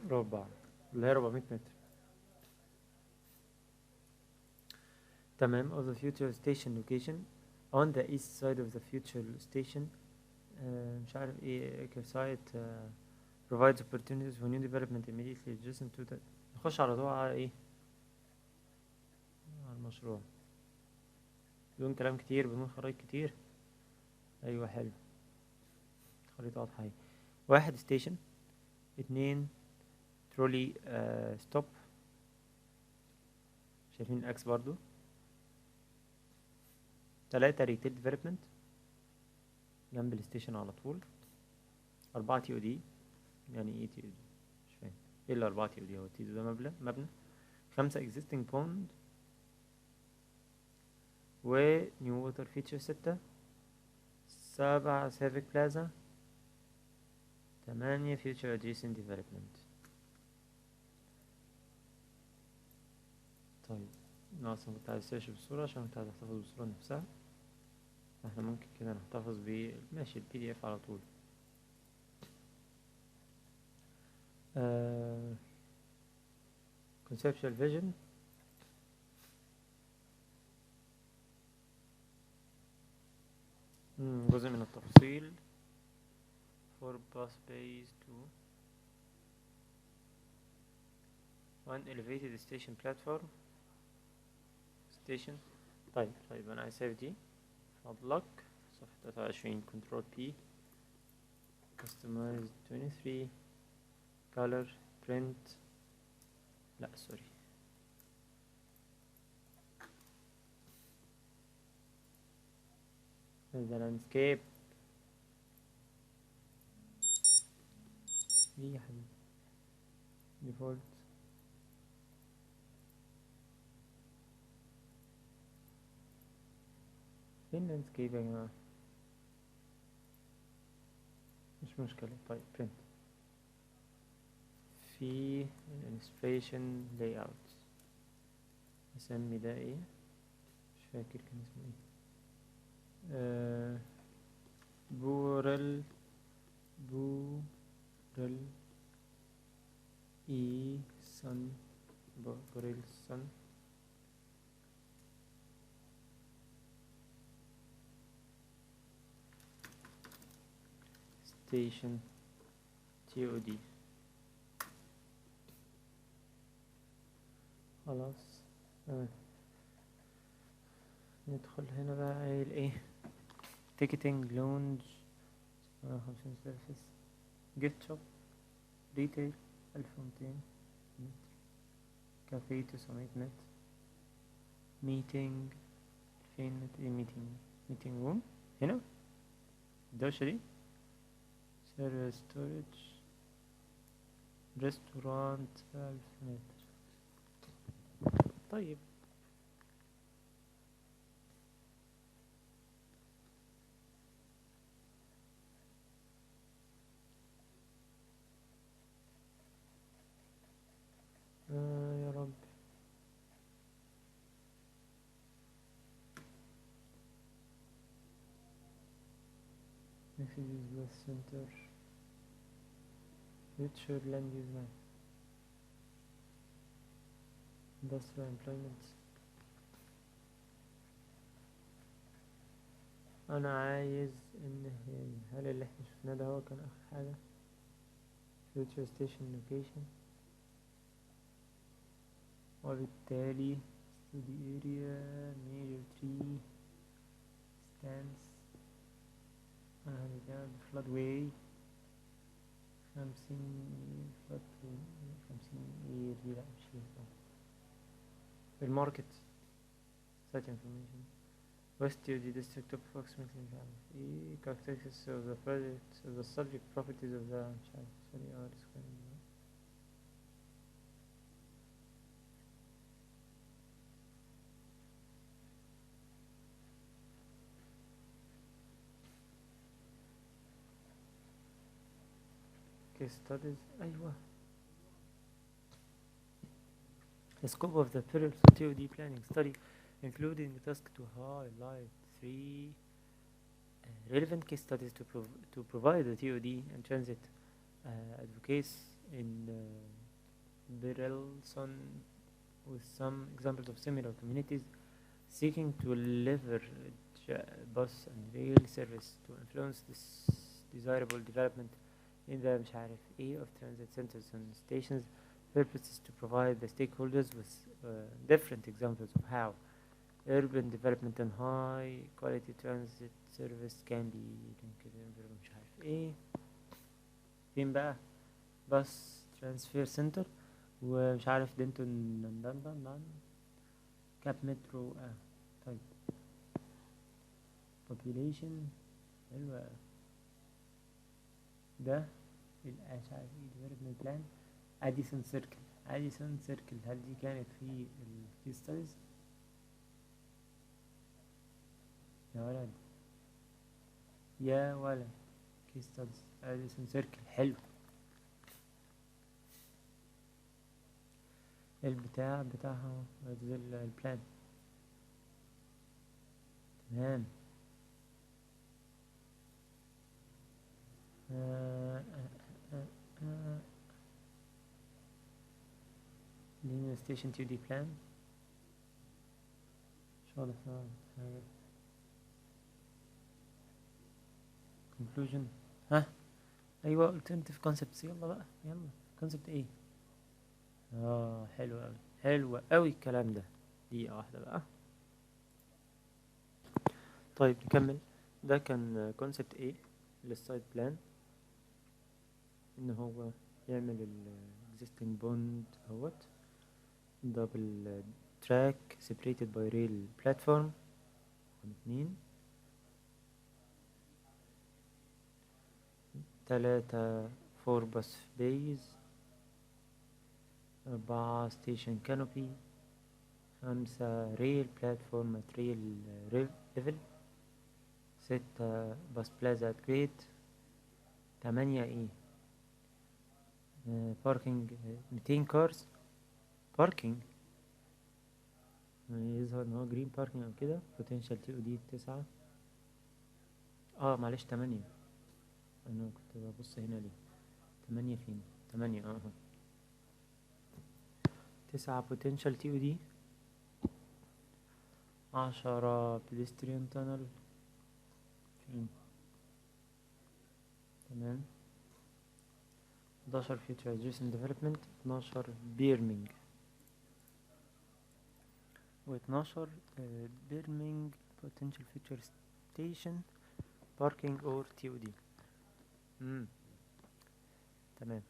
ربع اللي هي 400 متر. تمام. of the future station location on the east side of the future station. مش عارف ايه site provides opportunities for new development immediately adjacent to the. نخش على طول على ايه، على المشروع بدون كلام كتير بدون خرايط كتير. ايوه حلو، خريطة واضحة اهي. 1 ستيشن، 2 ترولي ستوب، شايفين الاكس برضو. 3 ريتيل ديفلوبمنت جنب الستيشن على طول. 4 تي او دي. يعني ايه تي او دي مش فاهم، ايه اللي 4 تي او دي، هو تي ده مبنى. 5 existing pond و new water feature 6. 7 civic plaza. 8 future adjacent development. طيب انا اصلا كنت عايز اسيرش بالصورة عشان كنت عايز احتفظ بالصورة نفسها، احنا ممكن كده نحتفظ ماشي البي دي اف على طول. conceptual vision. جزء من التفصيل for bus base 2. one elevated station platform station. طيب انا عايز اسيب دي فضلك. صفحة 23 كنترول بي customize 23 color print. لا سوري، ده landscape. ايه يا حبيبي default. فين landscape يا جماعة، مش مشكلة. طيب print في illustration layout. نسمي ده ايه، مش فاكر كان اسمه ايه. بورل اي سن بوريل سن. ستيشن تي او دي. خلاص ندخل هنا بقى قايل ايه، ticketing lounge 50 سيرفيس. جيفت شوب. ريتيل 1200 متر. كافيه 900 متر. ميتينج 2000 متر. ايه ميتينج؟ ميتينج روم هنا الدوشة دي. سيرفيس ستورج. ريستورانت 1000 متر. طيب يا رب. messages bus center. future land use map. industrial employment. انا عايز ان هل اللي احنا شفناه ده هو كان اخر حاجة؟ future station location. وبالتالي study area major tree stands flood way 50 flood 50 ايه دي؟ لا مش هي. الماركت site information. West UD district approximately مش عارف ايه. characteristics of the project of the subject properties of the مش عارف sorry case studies. أيوة. The scope of the period of TOD planning study including the task to highlight 3 relevant case studies to provide the TOD and transit advocates in Berelson with some examples of similar communities seeking to leverage bus and rail service to influence this desirable development in the مش عارف ايه of transit centers and stations. Purpose is to provide the stakeholders with different examples of how urban development and high quality transit service can be مش عارف ايه. فين بقى؟ bus transfer center ومش عارف دنتون كاب مترو. طيب population حلوة. ده مش عارف ايه development plan. اديسون سيركل هل دي كانت في الكيس ستاديز؟ يا ولد كيس ستاديز اديسون سيركل. حلو. البتاع بتاعها البلان. تمام. linear station 2D plan. شغل حاجة. conclusion. ها ايوه alternative concepts. يلا بقى يلا. concept ايه؟ حلو اوي حلو اوي الكلام ده. دقيقة واحدة بقى. طيب نكمل. ده كان concept ايه للسايد بلان، ان هو يعمل ال existing bond اهوت double track separated by rail platform. 2 3 4 bus bays. 4 station canopy. 5 rail platform at rail level. 6 bus plaza at grade. 8 ايه parking 200 cars parking. يظهر ان هو green parking او كده. potential TOD 9. معلش 8. انا كنت ببص هنا ليه 8 فين 8 9 potential TOD. 10 pedestrian tunnel فين. تمام. 11 future adjacent development. 12 بيرمينج و12 بيرمينج potential future station parking or TOD. امم تمام.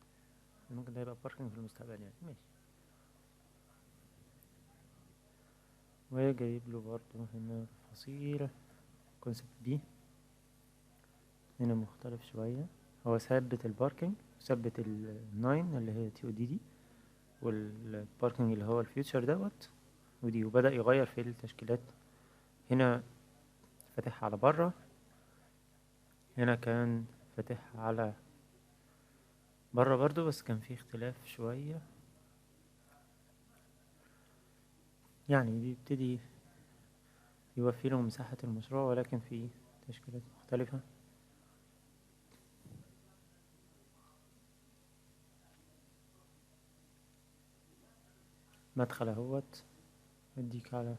ممكن ده يبقى باركنج في المستقبل يعني، ماشي. وجايب له برضو هنا تفاصيل كونسبت بي. هنا مختلف شوية، هو ثبت الباركنج، ثبت الناين اللي هي تي او دي دي، والباركنج اللي هو الفيوتشر دوت ودي، وبدأ يغير في التشكيلات. هنا فاتحها على بره، هنا كان فاتحها على بره برضو، بس كان في اختلاف شوية يعني. بيبتدي يوفي له مساحة المشروع ولكن في تشكيلات مختلفة. مدخل اهوت يديك على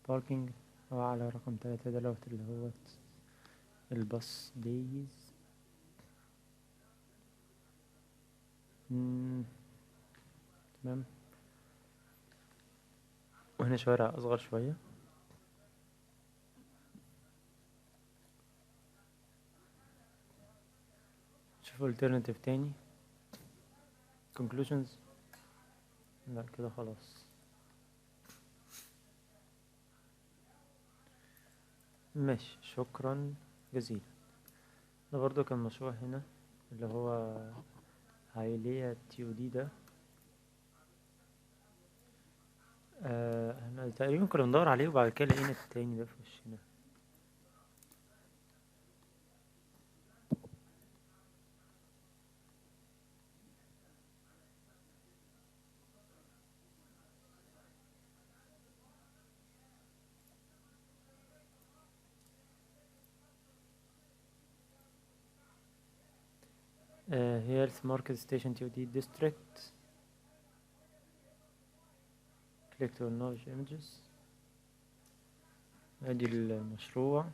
باركينج، أو على رقم 3 دوت اللي هو الباص دايز. تمام. وهنا شوارع أصغر شوية. شوف alternative تاني. conclusions. لا كده خلاص. ماشي، شكرا جزيلا. ده برضو كان مشروع هنا اللي هو عائلية تيو دي ده. احنا تقريبا كنا بندور عليه وبعد كده لقينا التاني ده في وشنا. هي ماركت ستيشن تيو دي ديستريكت. click to acknowledge images. ادي المشروع،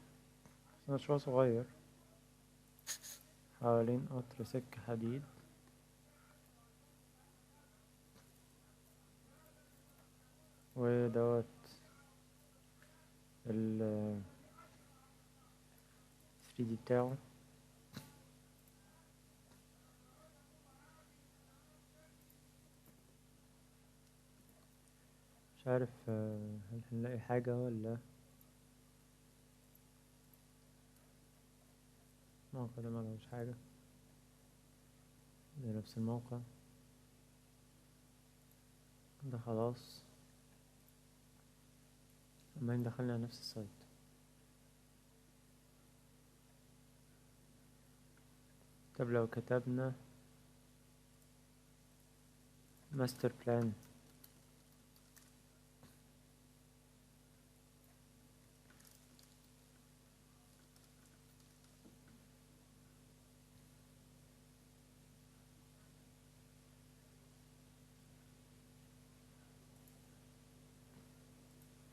مشروع صغير حوالين قطر سكة حديد. ودوت ال 3D بتاعه. مش عارف هل هنلاقي حاجة ولا الموقع ده ملهوش حاجة. ده نفس الموقع ده خلاص. عمالين دخلنا على نفس السايت. طب لو كتبنا ماستر بلان،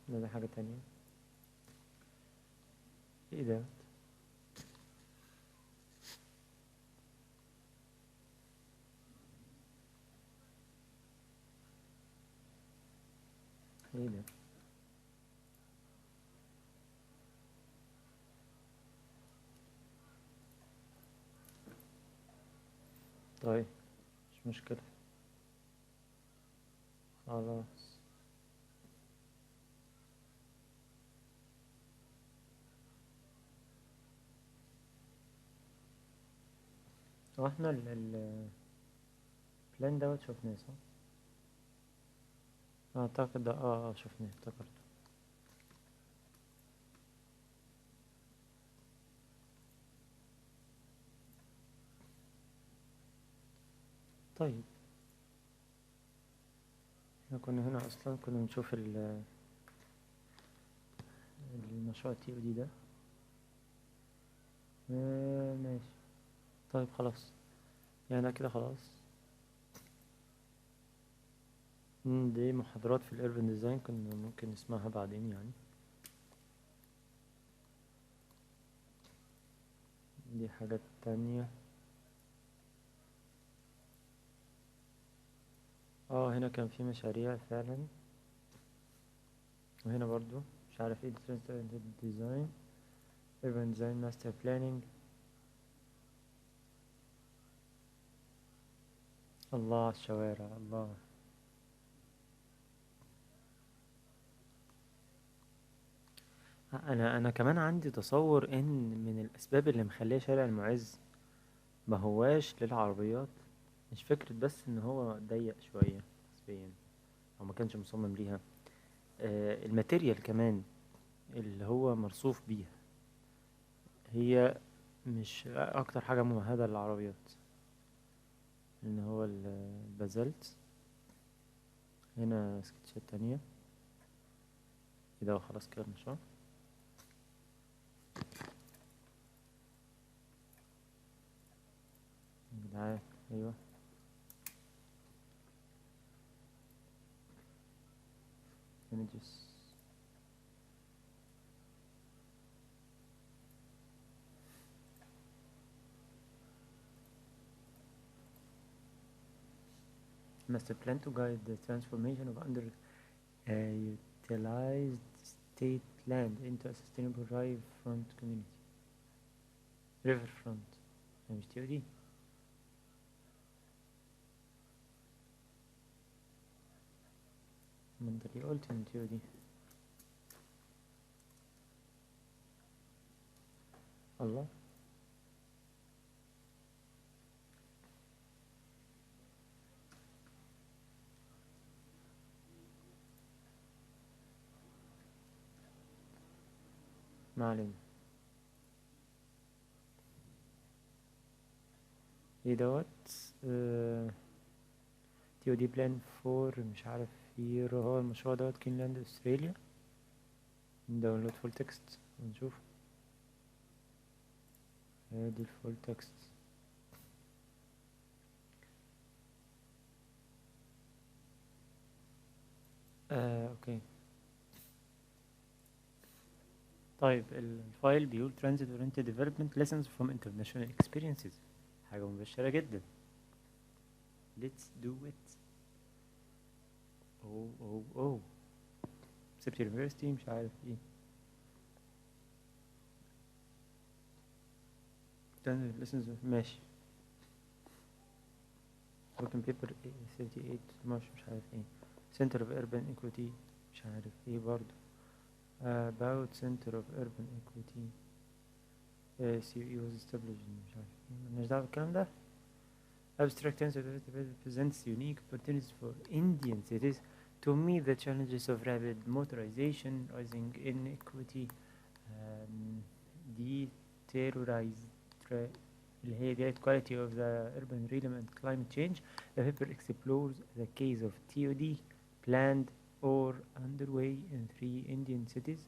ده حاجة تانية. ايه ده؟ ايه ده؟ طيب مش مشكلة، خلاص. هو احنا البلان دوت شفناه صح؟ اعتقد ده شفناه، افتكرته. طيب احنا كنا هنا اصلا كنا بنشوف المشروع التي او دي ده. ماشي. طيب خلاص، يعني كده خلاص. دي محاضرات في الاربن ديزاين كنا ممكن نسمعها بعدين يعني. دي حاجات تانية. هنا كان في مشاريع فعلا. وهنا برضو مش عارف ايه different design urban design master planning. الله على الشوارع، الله. انا كمان عندي تصور ان من الاسباب اللي مخليه شارع المعز ما هواش للعربيات، مش فكرة بس ان هو ضيق شوية نسبيا او ما كانش مصمم ليها. الماتيريال كمان اللي هو مرصوف بيها هي مش اكتر حاجة ممهدة للعربيات، ان هو البازلت. هنا سكتشات تانية كده وخلاص كده المشروع. يا جدعان ايوه. images. Master plan to guide the transformation of utilized state land into a sustainable riverfront community. riverfront مش تي او دي. ما انت ليه قلت ان تي او دي؟ الله. ما علينا. ايه دوت؟ تي او دي بلان فور مش عارف ايه هو المشروع دوت. كينلاند استراليا. داونلود فول تكست ونشوف. ادي الفول تكست. اوكي. طيب الفايل بيقول Transit Oriented Development Lessons from International Experiences. حاجة مبشرة جدا. Let's do it. اوه سبت يونيفرسيتي مش عارف ايه. Transit Lessons ماشي. Working paper 38 مش عارف ايه. Center of Urban Equity مش عارف ايه برضو. About Center of Urban Equity. CE was established مش عارف ايه. مالناش دعوة بالكلام ده. Abstract Tensor presents unique opportunities for Indian cities to meet the challenges of rapid motorization, rising inequity, اللي هي ديت quality of the urban rhythm and climate change. The paper explores the case of TOD planned or underway in 3 Indian cities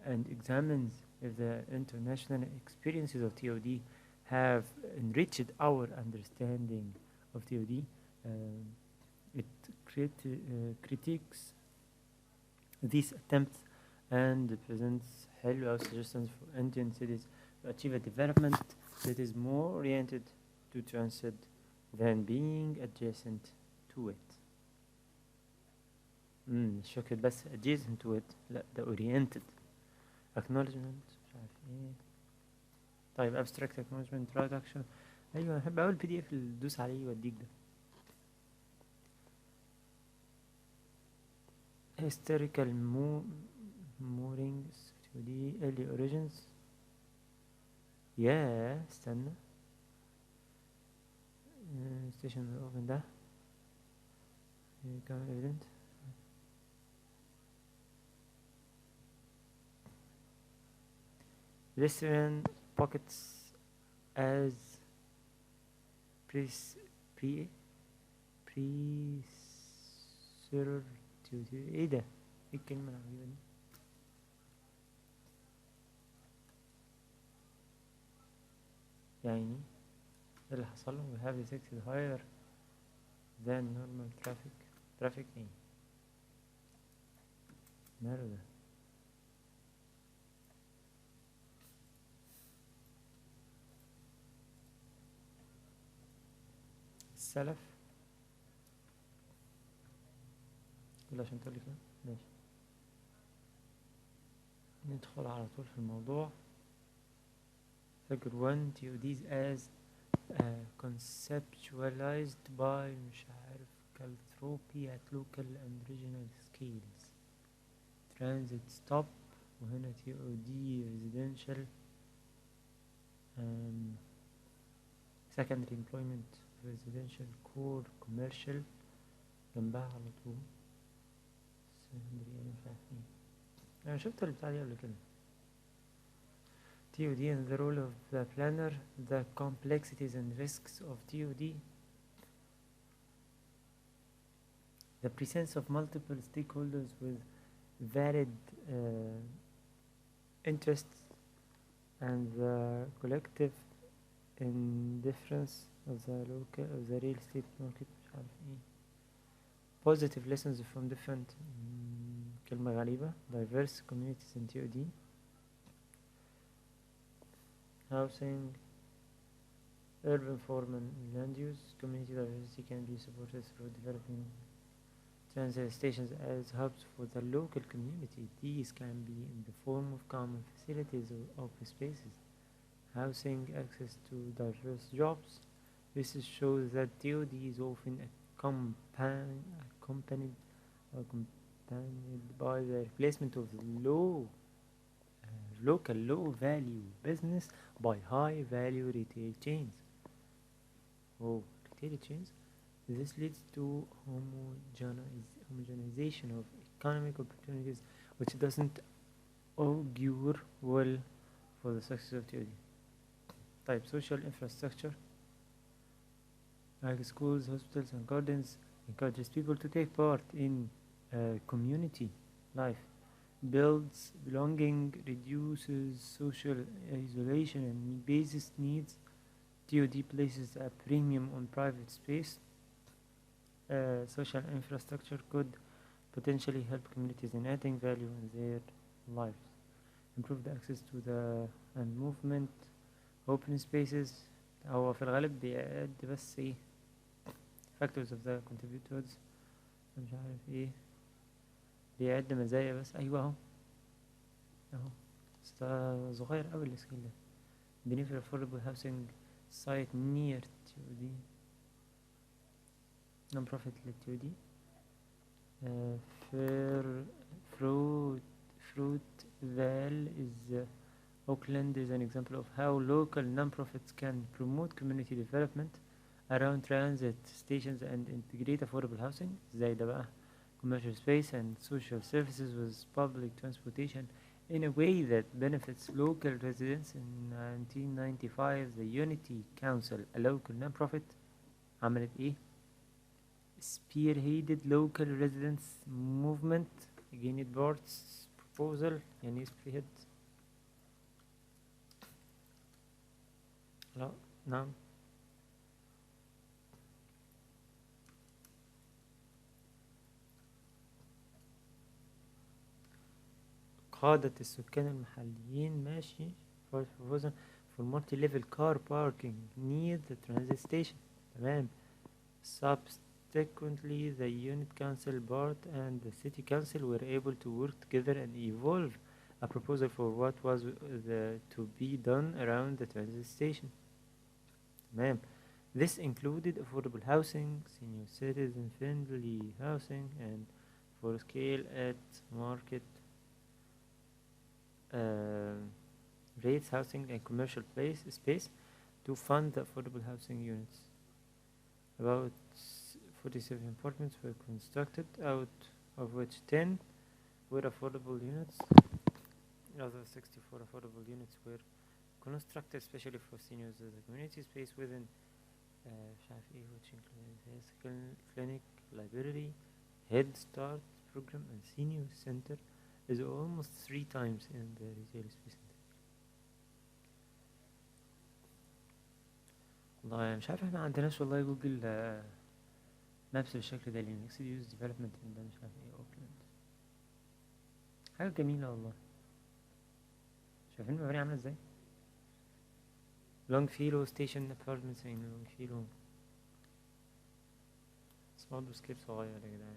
and examines if the international experiences of TOD have enriched our understanding of TOD. It critiques these attempts and presents helpful suggestions for Indian cities to achieve a development that is more oriented to transit than being adjacent to it. مش فكرة بس adjacent to it، لا ده oriented. acknowledgement مش عارف ايه. طيب abstract acknowledgement traduction. ايوه انا بحب اول بي دي اف اللي تدوس عليه يوديك ده. historical moorings دي early origins. ياه استنى. station open ده كان evident. pedestrian pockets as pre preserve ايه ده؟ ايه الكلمة العجيبة دي؟ يعني ايه اللي حصل له؟ we have detected higher than normal traffic ايه؟ ماله ده؟ السلف ولا عشان تقولي كده؟ ماشي ندخل على طول في الموضوع. figure 1 TODs as conceptualized by مش عارف calthropy at local and regional scales. transit stop وهنا TOD residential secondary employment residential core commercial جنبها على طول secondary أنا مش عارف ايه. أنا شفت البتاع دي قبل كده. TOD and the role of the planner, the complexities and risks of TOD, the presence of multiple stakeholders with varied interests, and the collective indifference of the real estate market. مش عارف ايه. positive lessons from different كلمة غريبة diverse communities in TOD. housing, urban form and land use. Community diversity can be supported through developing transit stations as hubs for the local community. These can be in the form of common facilities or open spaces. Housing, access to diverse jobs. This shows that TOD is often accompanied by the replacement of local low value business by high value retail chains. Retail chains? This leads to homogenization of economic opportunities, which doesn't augur well for the success of TOD. Type social infrastructure like schools, hospitals and gardens encourages people to take part in community life, builds belonging, reduces social isolation and basic needs. TOD places a premium on private space. Social infrastructure could potentially help communities in adding value in their lives, improve the access to the and movement, open spaces. هو في الغالب بيعد بس ايه factors of the contributors مش عارف ايه بيعد مزايا بس. ايوه اهو بس ده صغير اوي السكيل ده. deliver affordable housing site near TOD non-profit TOD. Fruitvale is Auckland is an example of how local non-profits can promote community development around transit stations and integrate affordable housing. زي ده بقى commercial space and social services with public transportation in a way that benefits local residents. In 1995 the Unity Council, a local non-profit, عملت ايه؟ spearheaded local residents movement against board's proposal. يعني spearhead لا نعم قادة السكان المحليين ماشي for proposal for multi-level car parking near the transit station. تمام. Subsequently the unit council board and the city council were able to work together and evolve a proposal for what was to be done around the transit station. تمام. This included affordable housing, senior citizen friendly housing, and for scale at market rates housing and commercial space to fund the affordable housing units. About 47 apartments were constructed, out of which 10 were affordable units. Other 64 affordable units were constructed especially for seniors as a community space within مش عارف ايه which includes clinic, library, head start program and senior center is almost 3 times in the retail space. والله مش عارف احنا عندناش والله جوجل مابس بالشكل ده ليه. نكسد يوز ديفلوبمنت ده مش عارف ايه اوكلاند حاجة جميلة والله. شايفين المباني عاملة ازاي؟ لونجفيلو ستيشن ابارتمنتس ان لونجفيلو بس برضه سكيب صغير يا جدعان.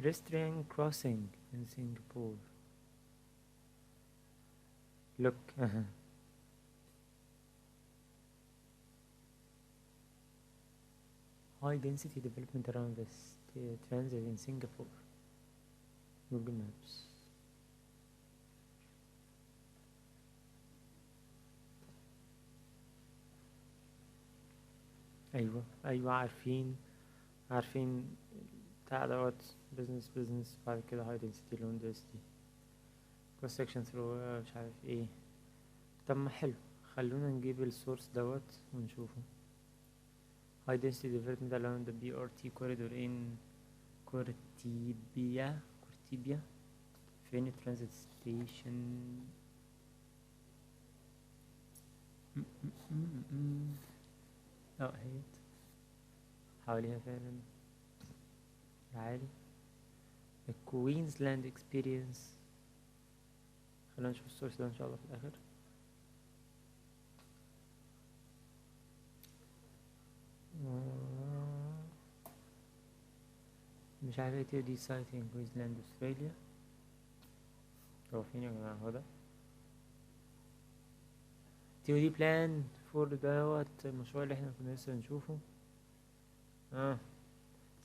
pedestrian crossing in Singapore. Look. High density development around the transit in Singapore. Google Maps. ايوه عارفين بتاع دوت business بعد كده high density low density cross section through مش عارف ايه. طب ما حلو، خلونا نجيب السورس دوت ونشوفه. high density development along the BRT corridor in كورتيبيا فين الترانزيت ستيشن؟ هي حواليها فعلا عالي. الكوينزلاند اكسبيرينس. خلينا نشوف السورس ده ان شاء الله في الاخر. مش عارف ايه دي سايت ان كوينزلاند استراليا. هو فين يا جماعه؟ هو ده تي دي بلان فور دوت المشروع اللي احنا كنا لسه بنشوفه.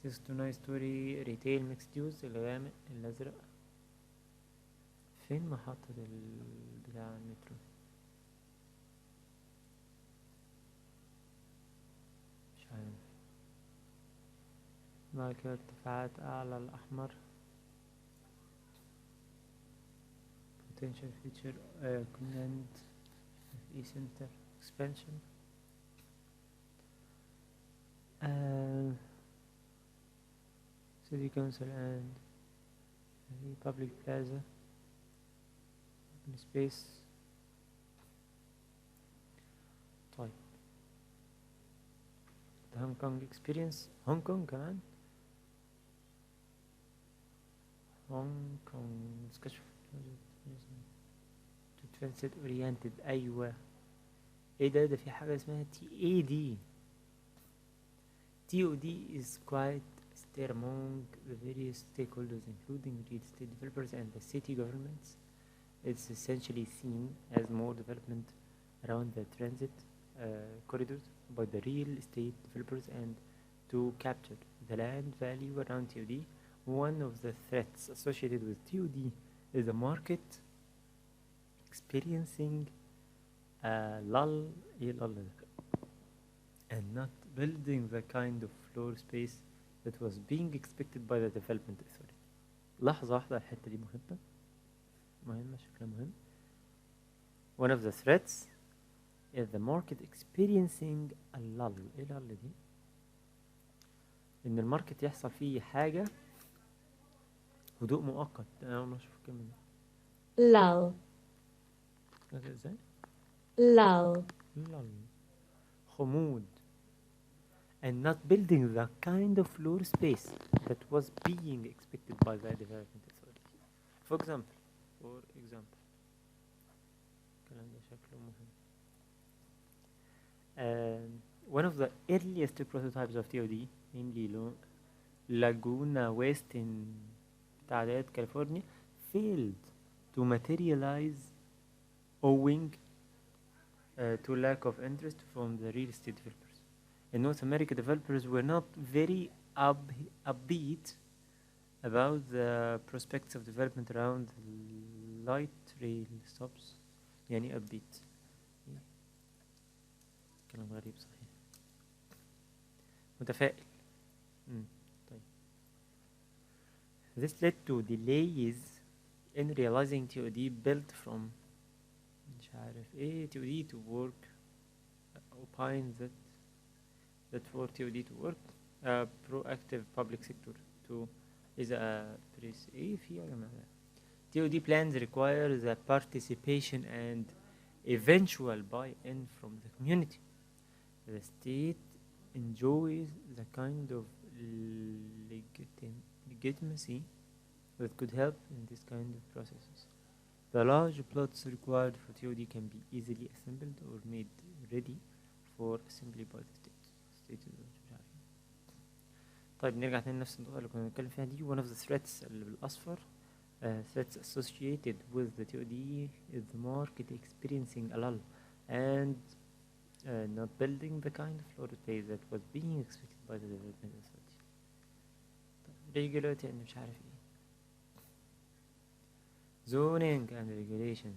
6 to 9 story retail mixed use الغامق الازرق. فين محطة بتاع المترو؟ مش عارف. بعد كده ارتفاعات اعلى الاحمر. potential future command center expansion. city council and public plaza open space. طيب the Hong Kong experience. هونج كونج كمان. هونج كونج discussion to transit oriented. ايوه ايه ده في حاجة اسمها TAD. TOD is quite stir among the various stakeholders including real estate developers and the city governments. It's essentially seen as more development around the transit corridors by the real estate developers and to capture the land value around TOD. One of the threats associated with TOD is the market experiencing a lull and not building the kind of floor space that was being expected by the development authority. لحظة واحدة، الحتة دي مهمة شكلها مهم. One of the threats is the market experiencing a lull. ايه lull دي؟ ان الماركت يحصل فيه حاجة هدوء مؤقت. انا اول مرة اشوف الكلمة دي. lull ازاي؟ lull lull خمود and not building the kind of floor space that was being expected by the development authority. For example الكلام ده شكله مهم. One of the earliest prototypes of TOD, namely Laguna West in تعداد كاليفورنيا, failed to materialize owing to lack of interest from the real estate developers. In North America, developers were not very upbeat about the prospects of development around light rail stops. يعني upbeat كلام غريب صحيح. متفائل. طيب. This led to delays in realizing TOD built from مش عارف ايه TOD to work. Opines that for TOD to work a proactive public sector to is a ايه في يا جماعة. TOD plans require the participation and eventual buy-in from the community. The state enjoys the kind of legitimacy that could help in this kind of processes. The large plots required for TOD can be easily assembled or made ready for assembly by the state. طيب نرجع تاني لنفس النقطة اللي كنا بنتكلم فيها دي. one of the threats اللي بالأصفر threats associated with the TOD is the market experiencing a lull and not building the kind of floor space that was being expected by the development authority. regulate يعني مش عارف ايه zoning and regulation.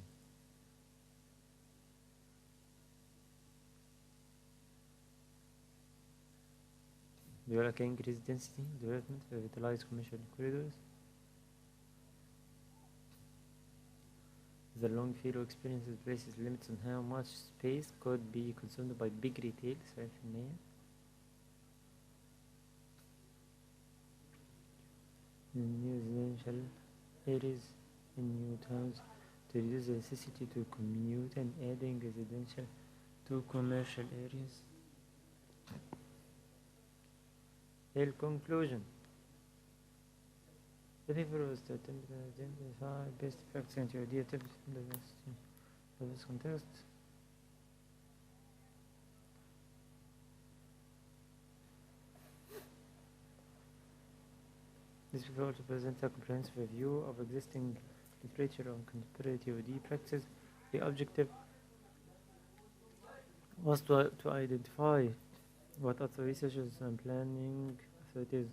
بيقول لك increase density development revitalize commercial corridors. The long fellow experiences places limits on how much space could be consumed by big retail 70%. in new residential areas in new towns to reduce the necessity to commute and adding residential to commercial areas. conclusion. The paper was to identify best practice and your idea tips in this context. This paper also presents a comprehensive review of existing literature on contemporary TOD practices. The objective was to identify what other researchers and planning authorities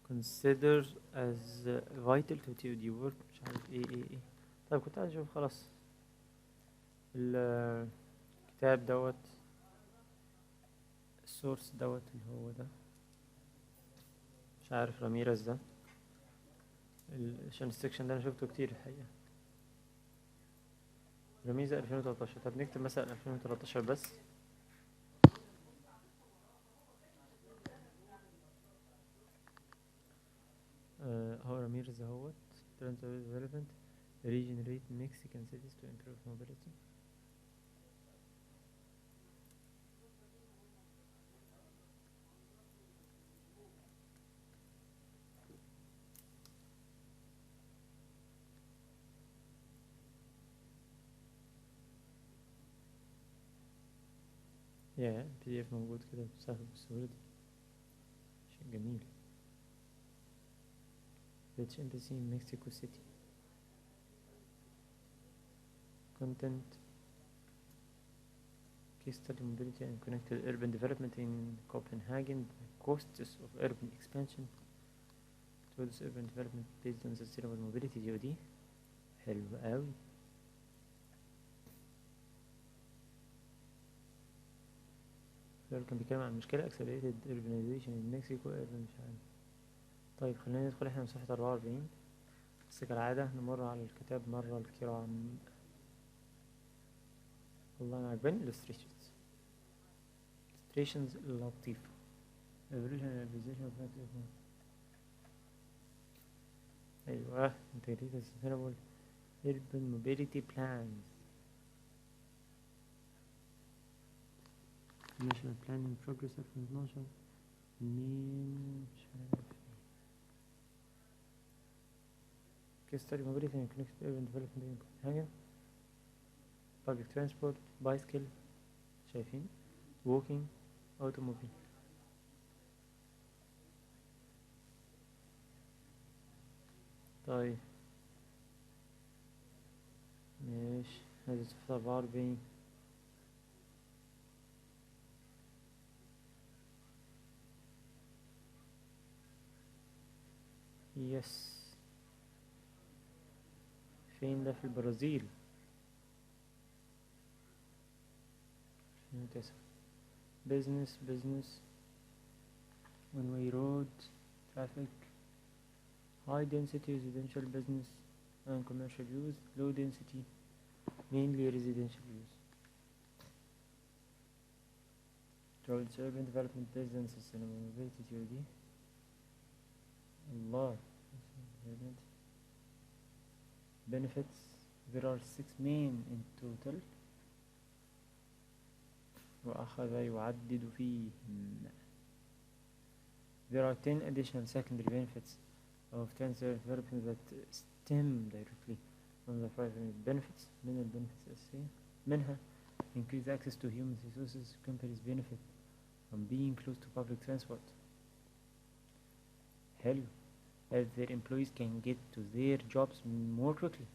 consider as vital to TOD work. مش عارف ايه. طيب كنت عايز اشوف خلاص الكتاب دوت السورس دوت اللي هو ده مش عارف راميرز ده عشان السكشن ده انا شفته كتير الحقيقة. رميزة 2013. طب نكتب مثلا 2013 بس. هو راميرز اهوت Transport Development Regenerate Mexican cities to improve mobility. يا PDF موجود كده بسهل بالسهولة دي. شيء جميل. Rich Embassy in Mexico City. Content Case study mobility and connected urban development in Copenhagen. Costs of urban expansion towards urban development based on sustainable mobility. دي حلو قوي. كان بيتكلم عن مشكلة accelerated urbanization in Mexico urban مش عارف. طيب خلينا ندخل احنا من صفحة 44 بس كالعادة نمر على الكتاب مرة الكرام. والله أنا عجباني illustrations لطيفة. أيوة integrated sustainable urban mobility plans. national planning progress 2012 مين مش عارف. case study mobility and connected urban development in Copenhagen. public transport bicycle شايفين walking automobile. طيب ماشي هذه صفحة 44. يس فين ده؟ في البرازيل. 2009 business one way road traffic high density residential business and commercial use low density mainly residential use towards urban development based on sustainable mobility TOD. Allah. benefits there are 6 main in total وأخذ يعدد فيهم. There are 10 additional secondary benefits of transport development that stem directly from the private benefits. من البنفيتس الأساسية منها increase access to human resources. companies benefit from being close to public transport. حلو. as their employees can get to their jobs more quickly,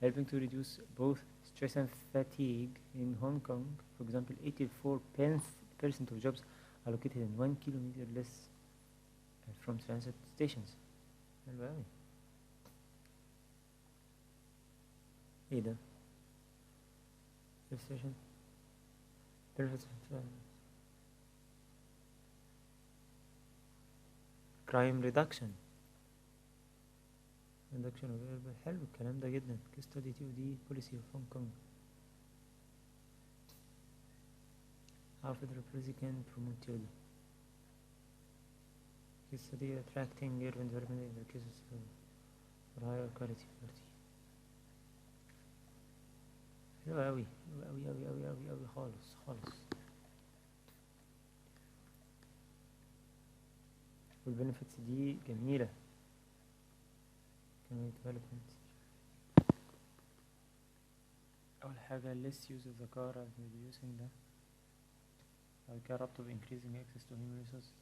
helping to reduce both stress and fatigue. In Hong Kong, for example, 84% of jobs are located in 1 kilometer less from transit stations. حلو أوي. ايه ده؟ station benefits crime reduction of urban. حلو الكلام ده جدا. case study ودي policy of Hong Kong. how federal policy can promote yoga. case study attracting urban development in the cases for higher quality. حلو أوي أوي أوي أوي أوي أوي خالص خالص. والبنفيتس دي جميلة. كمان development. أول حاجة less use of the car and reducing ده. بعد كده ربطه ب increasing access to human resources.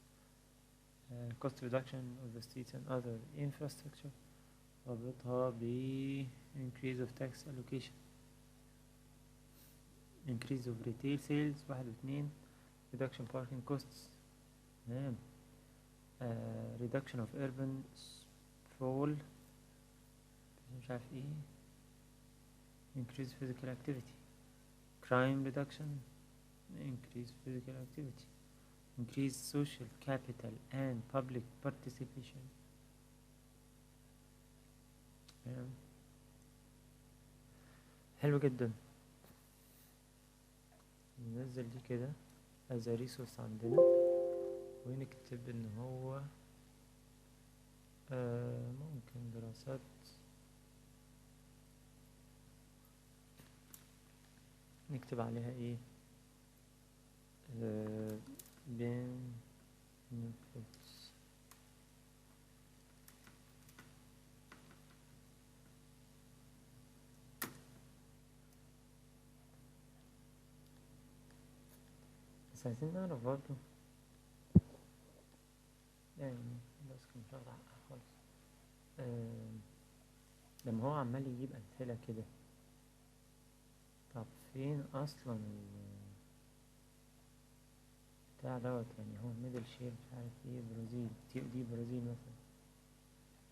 cost reduction of the streets and other infrastructure. ربطها ب increase of tax allocation. increase of retail sales 1 و 2. reduction parking costs. تمام. reduction of urban sprawl مش عارف ايه. increase physical activity. crime reduction. increase physical activity. increase social capital and public participation. حلو جدا. ننزل دي كده as a resource عندنا ونكتب ان هو ممكن دراسات نكتب عليها ايه benefits بس عايزين نعرف برضه يعني بس كان مش هقدر احقق خالص. لما هو عمال يجيب امثله كده، طب فين اصلا بتاع دوت؟ يعني هو ميدل شير مش عارف ايه برازيل تي او دي برازيل مثلا.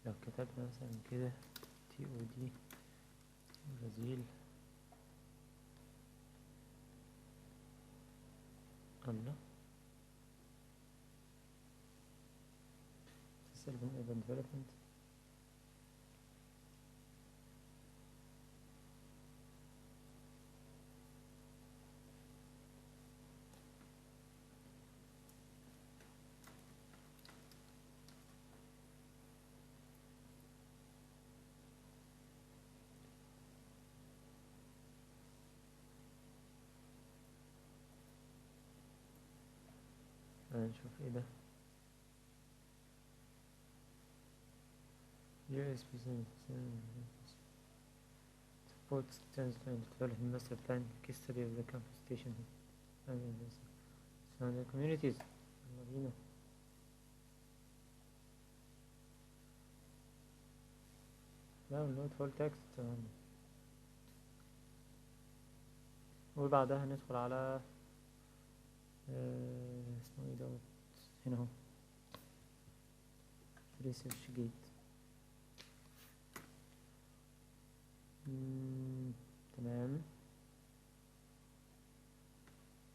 لو كتبنا مثلا كده تي او دي برازيل، الله تستخدم urban development. نشوف ايه ده. US business supports transplant development master plan case study of the campus station surrounding communities. يلا بينا. download full text. وبعدها ندخل على اسمه ايه دوت هنا اهو research gate. تمام.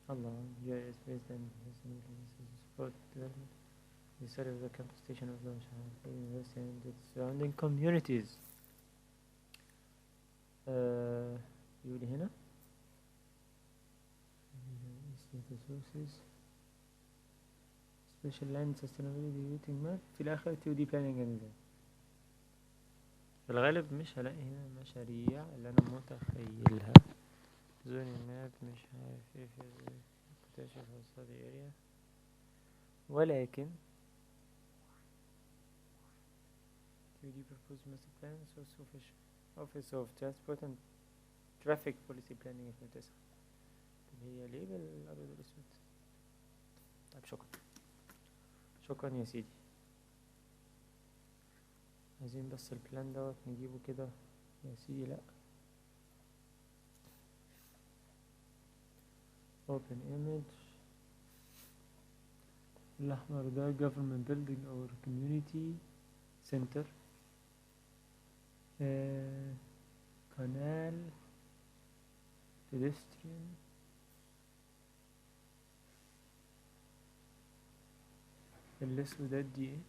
الله GIS based and support development the study of the campus station of the university and its surrounding communities. يقولي هنا resources special land sustainability rating map في الآخر 2D planning and design. في الغالب مش هلاقي هنا مشاريع اللي أنا متخيلها. zoning map مش عارف ايه في potential for study area. ولكن 2D proposed master plan source office of transport and traffic policy planning 2009. طب هي ليه بالأبيض والأسود؟ طيب شكرا يا سيدي. عايزين بس البلان دوت نجيبه كده يا سيدي. لأ open image. الأحمر ده government building or community center. قنال pedestrian. الأسود ده دي ايه؟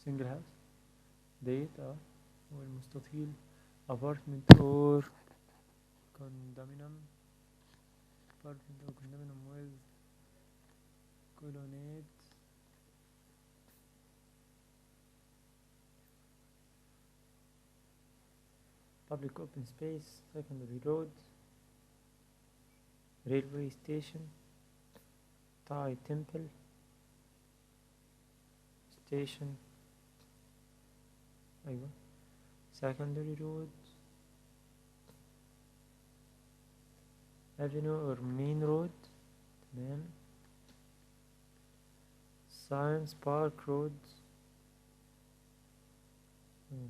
single house ديت والمستطيل apartment or condominium. apartment or condominium with colonnade. public open space. secondary road. railway station. Thai temple station. أيوة secondary road. avenue or main road. تمام. science park road.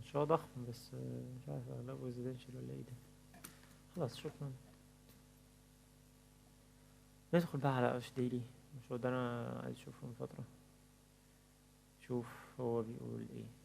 مشروع ضخم بس مش عارف اغلبه residential ولا ايه ده. خلاص شكرا. ندخل بقى على اش ديلي. المشروع ده انا عايز اشوفه من فترة. شوف هو بيقول ايه.